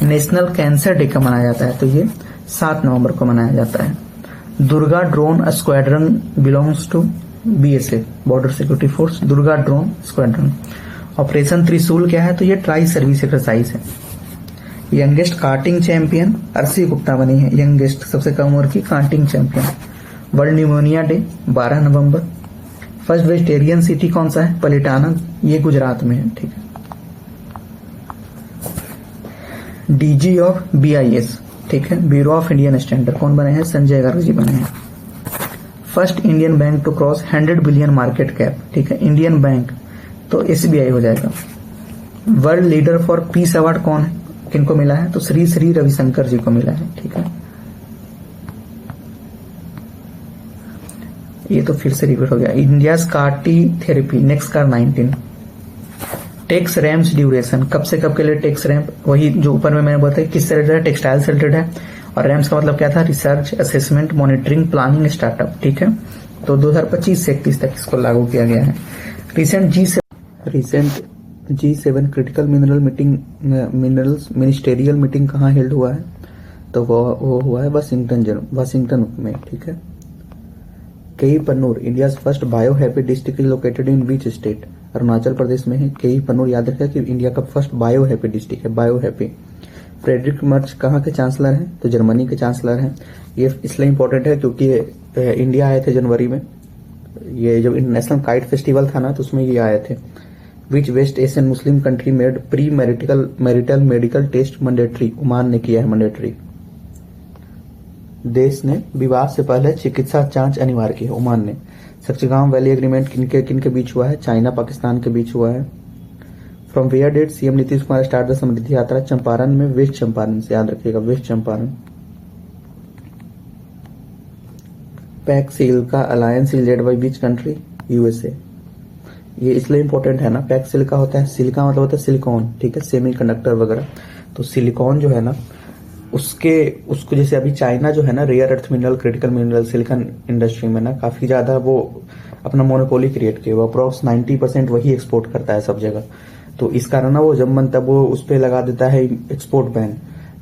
नेशनल कैंसर डे का मनाया जाता है, तो ये 7 नवंबर को मनाया जाता है। Durga drone squadron belongs to BSF, border security force. Durga drone squadron. Operation Trishul क्या है? तो ये ट्राई सर्विस एक्सरसाइज है। Youngest karting champion Arshi Gupta बनी है, यंगेस्ट सबसे कम उम्र की karting champion. World pneumonia day 12 नवंबर। फर्स्ट वेजिटेरियन सिटी कौन सा है? पलिटाना, ये गुजरात में है। ठीक है। डीजी ऑफ बीआईएस, ठीक है, ब्यूरो ऑफ इंडियन स्टैंडर्ड कौन बने हैं? संजय गर्ग जी बने हैं। First Indian bank to cross 100 billion market cap, ठीक है, इंडियन बैंक तो एसबीआई हो जाएगा। World leader for peace award कौन है, किनको मिला है? तो श्री श्री रविशंकर जी को मिला है। ठीक है। ये तो फिर से रिपीट हो गया। India CAR T therapy NexCAR 19। Tex RAMPS duration, कब से कब के लिए टैक्स रैम्प? वही जो ऊपर में मैंने बताया किससे रिलेटेड है? टेक्सटाइल से रिलेटेड है। और रैम्स का मतलब क्या था? Research, assessment, monitoring, planning, startup. ठीक है। तो 2025 से 31 तक इसको लागू किया गया है। Recent G7 critical minerals ministerial meeting कहाँ हेल्ड हुआ है? तो वो हुआ है वाशिंगटन में। ठीक है। Kei Panyor India first bio happy district is located in which state? Arunachal Pradesh में है। केई पन्नूर याद रखिए कि इंडिया का फर्स्ट बायो हैप्पी डिस्ट्रिक्ट है, बायो हैप्पी। फ्रेडरिक मर्च कहाँ के चांसलर हैं? तो जर्मनी के चांसलर हैं। ये इसलिए इंपॉर्टेंट है क्योंकि इंडिया आए थे जनवरी में, ये जब इंटरनेशनल काइट फेस्टिवल था ना तो उसमें ये आए थे। Which West Asian Muslim country made pre marital medical test mandatory? Oman ने किया है मैंडेटरी। देश ने विवाह से पहले चिकित्सा जांच अनिवार्य की है, ओमान ने। सक्चगांव वैली एग्रीमेंट किनके बीच हुआ है? चाइना पाकिस्तान के बीच हुआ है। From where did CM Nitish Kumar start the Samriddhi Yatra? Champaran में, वेस्ट चंपारण से, याद रखिएगा वेस्ट चंपारण। पैक सील का alliance is led by which country? USA. ये इसलिए इंपॉर्टेंट है ना, पैक सील का होता है, सिल का मतलब होता है सिलिकॉन, ठीक है, सेमी कंडक्टर वगैरह। तो सिलिकॉन जो है ना उसको जैसे अभी चाइना जो है ना rare earth mineral, critical mineral, silicon industry में ना काफी ज्यादा वो अपना मोनोपोली क्रिएट किया, वो अप्रोक्स 90% वही एक्सपोर्ट करता है सब जगह। तो इस कारण ना वो जब मन तब वो उस पर लगा देता है एक्सपोर्ट बैन,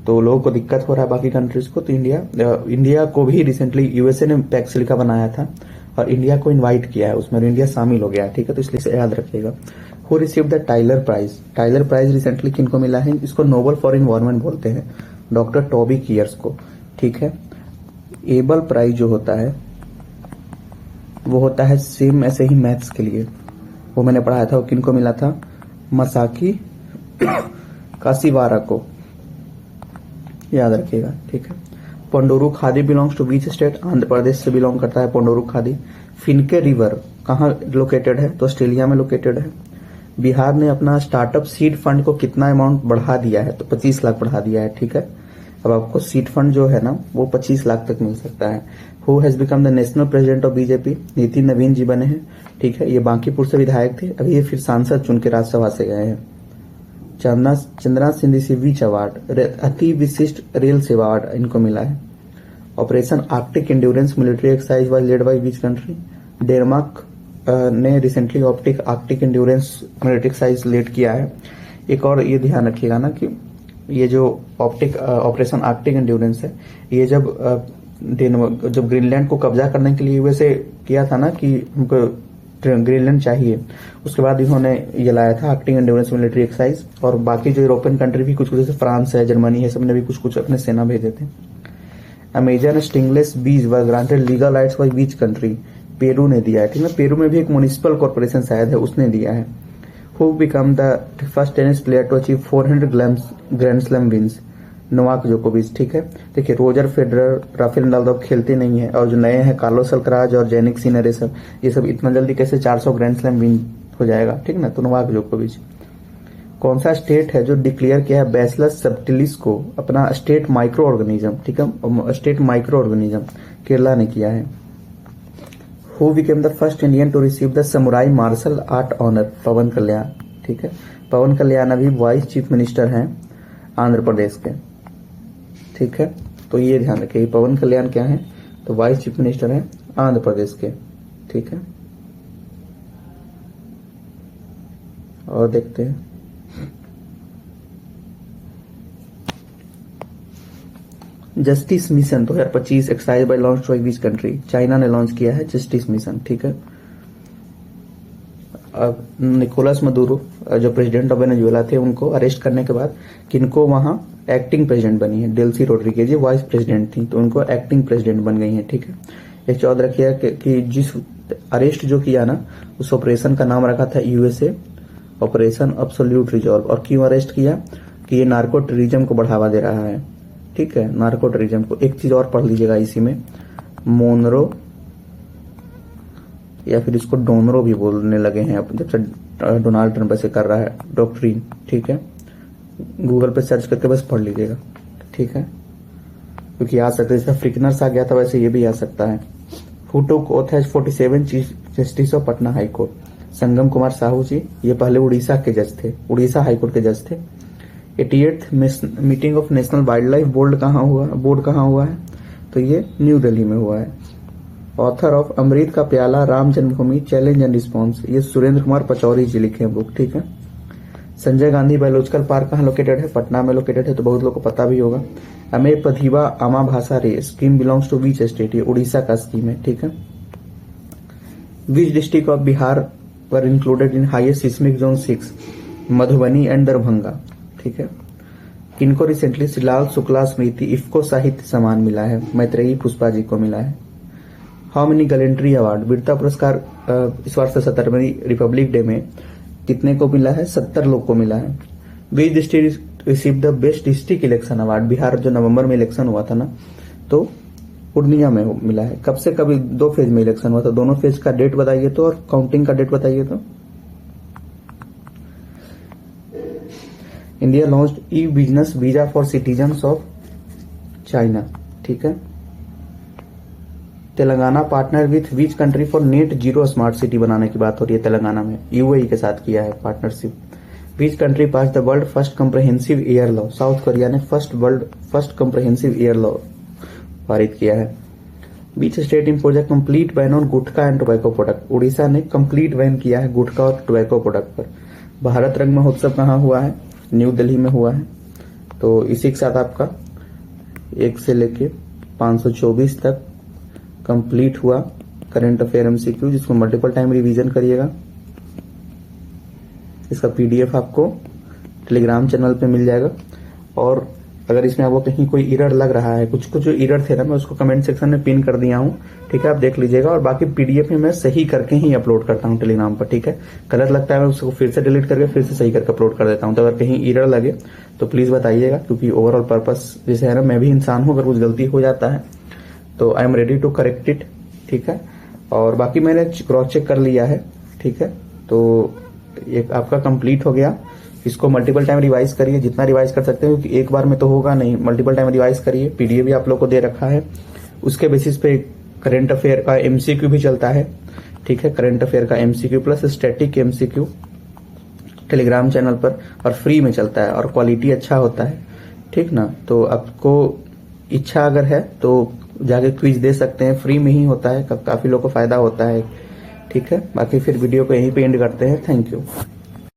तो लोगों को दिक्कत हो रहा है बाकी कंट्रीज को। तो इंडिया को भी रिसेंटली यूएसए ने पैक सिलिका बनाया था और इंडिया को इनवाइट किया है उसमें, और इंडिया शामिल हो गया है, ठीक है। तो इसलिए याद रखिएगा। Who receive the Tyler prize? Tyler prize recently किनको मिला है? इसको नोबल फॉर इन्वायरमेंट बोलते हैं, डॉक्टर टॉबी कियर्स को, ठीक है। एबल प्राइज जो होता है वो होता है सेम ऐसे ही मैथ्स के लिए, वो मैंने पढ़ाया था। वो किनको मिला था? मसाकी कासीवारा को, याद रखिएगा, ठीक है। Ponduru khadi belongs to which state? Andhra Pradesh से बिलोंग करता है पोंडोरू खादी। फिनके रिवर कहाँ लोकेटेड है? तो ऑस्ट्रेलिया में लोकेटेड है। बिहार ने अपना स्टार्टअप सीड फंड को कितना अमाउंट बढ़ा दिया है? तो 25 लाख बढ़ा दिया है, ठीक है। अब आपको सीड फंड जो है ना वो 25 लाख तक मिल सकता है। Who has become the national president of BJP? Nitin नवीन जी बने हैं, ठीक है। ये बांकीपुर से विधायक थे, अभी ये फिर सांसद चुन के राज्यसभा से गए हैं। चंद्रा सिंधी से विच अवार्ड? अति विशिष्ट रेल सेवा अवार्ड इनको मिला है। Operation Arctic endurance military exercise was led by which country? Denmark ने recently Arctic endurance military exercise lead किया है। एक और ये ध्यान रखिएगा ना कि ये जो ऑपरेशन आर्कटिक एंड्योरेंस है, ये जब ग्रीनलैंड को कब्जा करने के लिए वैसे किया था ना कि हमको ग्रीनलैंड चाहिए, उसके बाद इन्होंने ये लाया था आर्कटिक एंड्योरेंस मिलिट्री एक्सरसाइज। और बाकी जो यूरोपियन कंट्री भी कुछ जैसे फ्रांस है, जर्मनी है, सबने भी कुछ अपने सेना भेजे थे। अमेजन स्टिंगलेस बीज was granted legal rights bye which country? Peru ने दिया है, ठीक है। पेरू में भी एक म्युनिसिपल कॉर्पोरेशन शायद है, उसने दिया है। Who become the first tennis player to achieve 400 grand slam wins? Novak जोकोविच, ठीक है। देखिए रोजर फेडरर, राफेल नडाल खेलते नहीं है, और जो नए हैं कार्लोस अल्कराज और जेनिक सिनर, ये सब इतना जल्दी कैसे 400 ग्रैंड स्लैम विन हो जाएगा, ठीक ना। तो नोवाक जोकोविच। कौन सा स्टेट है जो डिक्लेयर किया है बैसिलस सबटिलिस को अपना स्टेट माइक्रो ऑर्गेनिज्म, ठीक है, स्टेट माइक्रो ऑर्गेनिज्म? केरला ने किया है। Who became the first Indian to receive the samurai martial art honour? Pawan Kalyan, ठीक है। पवन कल्याण अभी वाइस चीफ मिनिस्टर हैं आंध्र प्रदेश के, ठीक है। तो ये ध्यान रखिए, पवन कल्याण क्या है? तो वाइस चीफ मिनिस्टर हैं आंध्र प्रदेश के, ठीक है। और देखते हैं justice mission 2025 exercise by launch by which country? China ने लॉन्च किया है जस्टिस मिशन, ठीक है। अब निकोलस मदुरो जो प्रेसिडेंट ऑफ वेनेजुएला थे, उनको अरेस्ट करने के बाद किनको वहां एक्टिंग प्रेसिडेंट बनी है? डेल्सी रोड्रिगेज वाइस प्रेसिडेंट थी, तो उनको एक्टिंग प्रेसिडेंट बन गई है, ठीक है। एक याद रखिए कि जिस अरेस्ट जो किया ना उस ऑपरेशन का नाम रखा था यूएसए ऑपरेशन एब्सोल्यूट रिजॉल्व। और क्यों अरेस्ट किया? कि ये नार्को टेररिज्म को बढ़ावा दे रहा है, ठीक है, नार्को टेररिज्म को। एक चीज और पढ़ लीजिएगा इसी में, मोनरो या फिर इसको डोनरो भी बोलने लगे हैं अब जब से डोनाल्ड ट्रंप ऐसे कर रहा है, डॉक्ट्रिन, ठीक है। गूगल पे सर्च करके बस पढ़ लीजिएगा, ठीक है, क्योंकि आ सकता है, जैसे फ्रिकनर्स आ गया था वैसे ये भी आ सकता है। Who took oath as 47 chief justice of Patna high court? Sangam Kumar Sahoo ji, ये पहले उड़ीसा के जज थे, उड़ीसा हाईकोर्ट के जज थे। 88th meeting of national wild life board कहाँ हुआ है? तो ये न्यू दिल्ली में हुआ है। ऑथर ऑफ अमृत का प्याला, राम जन्मभूमि, चैलेंज एंड रिस्पॉन्स, ये सुरेंद्र कुमार पचौरी जी लिखे हैं बुक, ठीक है। संजय गांधी बायोलॉजिकल पार्क कहाँ लोकेटेड है? पटना में लोकेटेड है, तो बहुत लोग को पता भी होगा। अमे पथिवा आमा भाषा रे scheme belongs to which state? ये उड़ीसा का स्कीम है, ठीक है। Which district of Bihar were included in highest seismic zone 6? Madhubani and Darbhanga. ठीक है। किनको रिसेंटली श्रीलाल शुक्ला स्मृति इफ्को साहित्य सम्मान मिला है? मैत्रेयी पुष्पा जी को मिला है। How many gallantry award? वीरता पुरस्कार इस वर्ष 70वीं रिपब्लिक डे में कितने को मिला है? 70 लोग को मिला है। Which district receive the best district election award? Bihar जो नवंबर में इलेक्शन हुआ था ना, तो पूर्णिया में मिला है। कब से कभी 2 फेज में इलेक्शन हुआ था? दोनों फेज का डेट बताइए तो, और काउंटिंग का डेट बताइए तो। India launched E business visa for citizens of China. ठीक है। Telangana partner with which country for net zero smart city बनाने की बात हो रही है तेलंगाना में, यूएई के साथ किया है partnership. Which country pass the world first comprehensive air law? South Korea ने फर्स्ट कम्प्रहेंसिव एयर लॉ पारित किया है। Which state in project complete ban on gutkha and tobacco product? Orissa ने कंप्लीट बैन किया है गुटखा और टोबैको प्रोडक्ट पर। भारत रंग महोत्सव कहाँ हुआ है? न्यू दिल्ली में हुआ है। तो इसी के साथ आपका 1 से लेके 524 तक कंप्लीट हुआ करंट अफेयर एमसीक्यू, जिसको मल्टीपल टाइम रिवीजन करिएगा। इसका पीडीएफ आपको टेलीग्राम चैनल पे मिल जाएगा। और अगर इसमें आपको कहीं कोई एरर लग रहा है, कुछ जो एरर थे ना, मैं उसको कमेंट सेक्शन में पिन कर दिया हूं। ठीक है, आप देख लीजिएगा। और बाकी पीडीएफ में मैं सही करके ही अपलोड करता हूं टेलीग्राम पर। ठीक है, गलत लगता है मैं उसको फिर से डिलीट करके फिर से सही करके अपलोड कर देता हूं। तो अगर कहीं एरर लगे तो प्लीज बताइएगा, क्योंकि ओवरऑल पर्पस जैसे है ना, मैं भी इंसान हूं, अगर कुछ गलती हो जाता है तो I am ready to correct it. ठीक है। और बाकी मैंने क्रॉस चेक कर लिया है। ठीक है, तो एक आपका कंप्लीट हो गया। इसको मल्टीपल टाइम रिवाइज करिए, जितना रिवाइज कर सकते हैं, क्योंकि एक बार में तो होगा नहीं। मल्टीपल टाइम रिवाइज करिए। पीडीएफ भी आप लोग को दे रखा है, उसके बेसिस पे करंट अफेयर का एमसीक्यू भी चलता है। ठीक है, करंट अफेयर का MCQ plus static MCQ Telegram channel पर और फ्री में चलता है, और क्वालिटी अच्छा होता है। ठीक ना, तो आपको इच्छा अगर है तो जाके क्विज दे सकते हैं, फ्री में ही होता है, काफी लोगों को फायदा होता है। ठीक है, बाकी फिर वीडियो को यहीं पे एंड करते हैं। Thank you.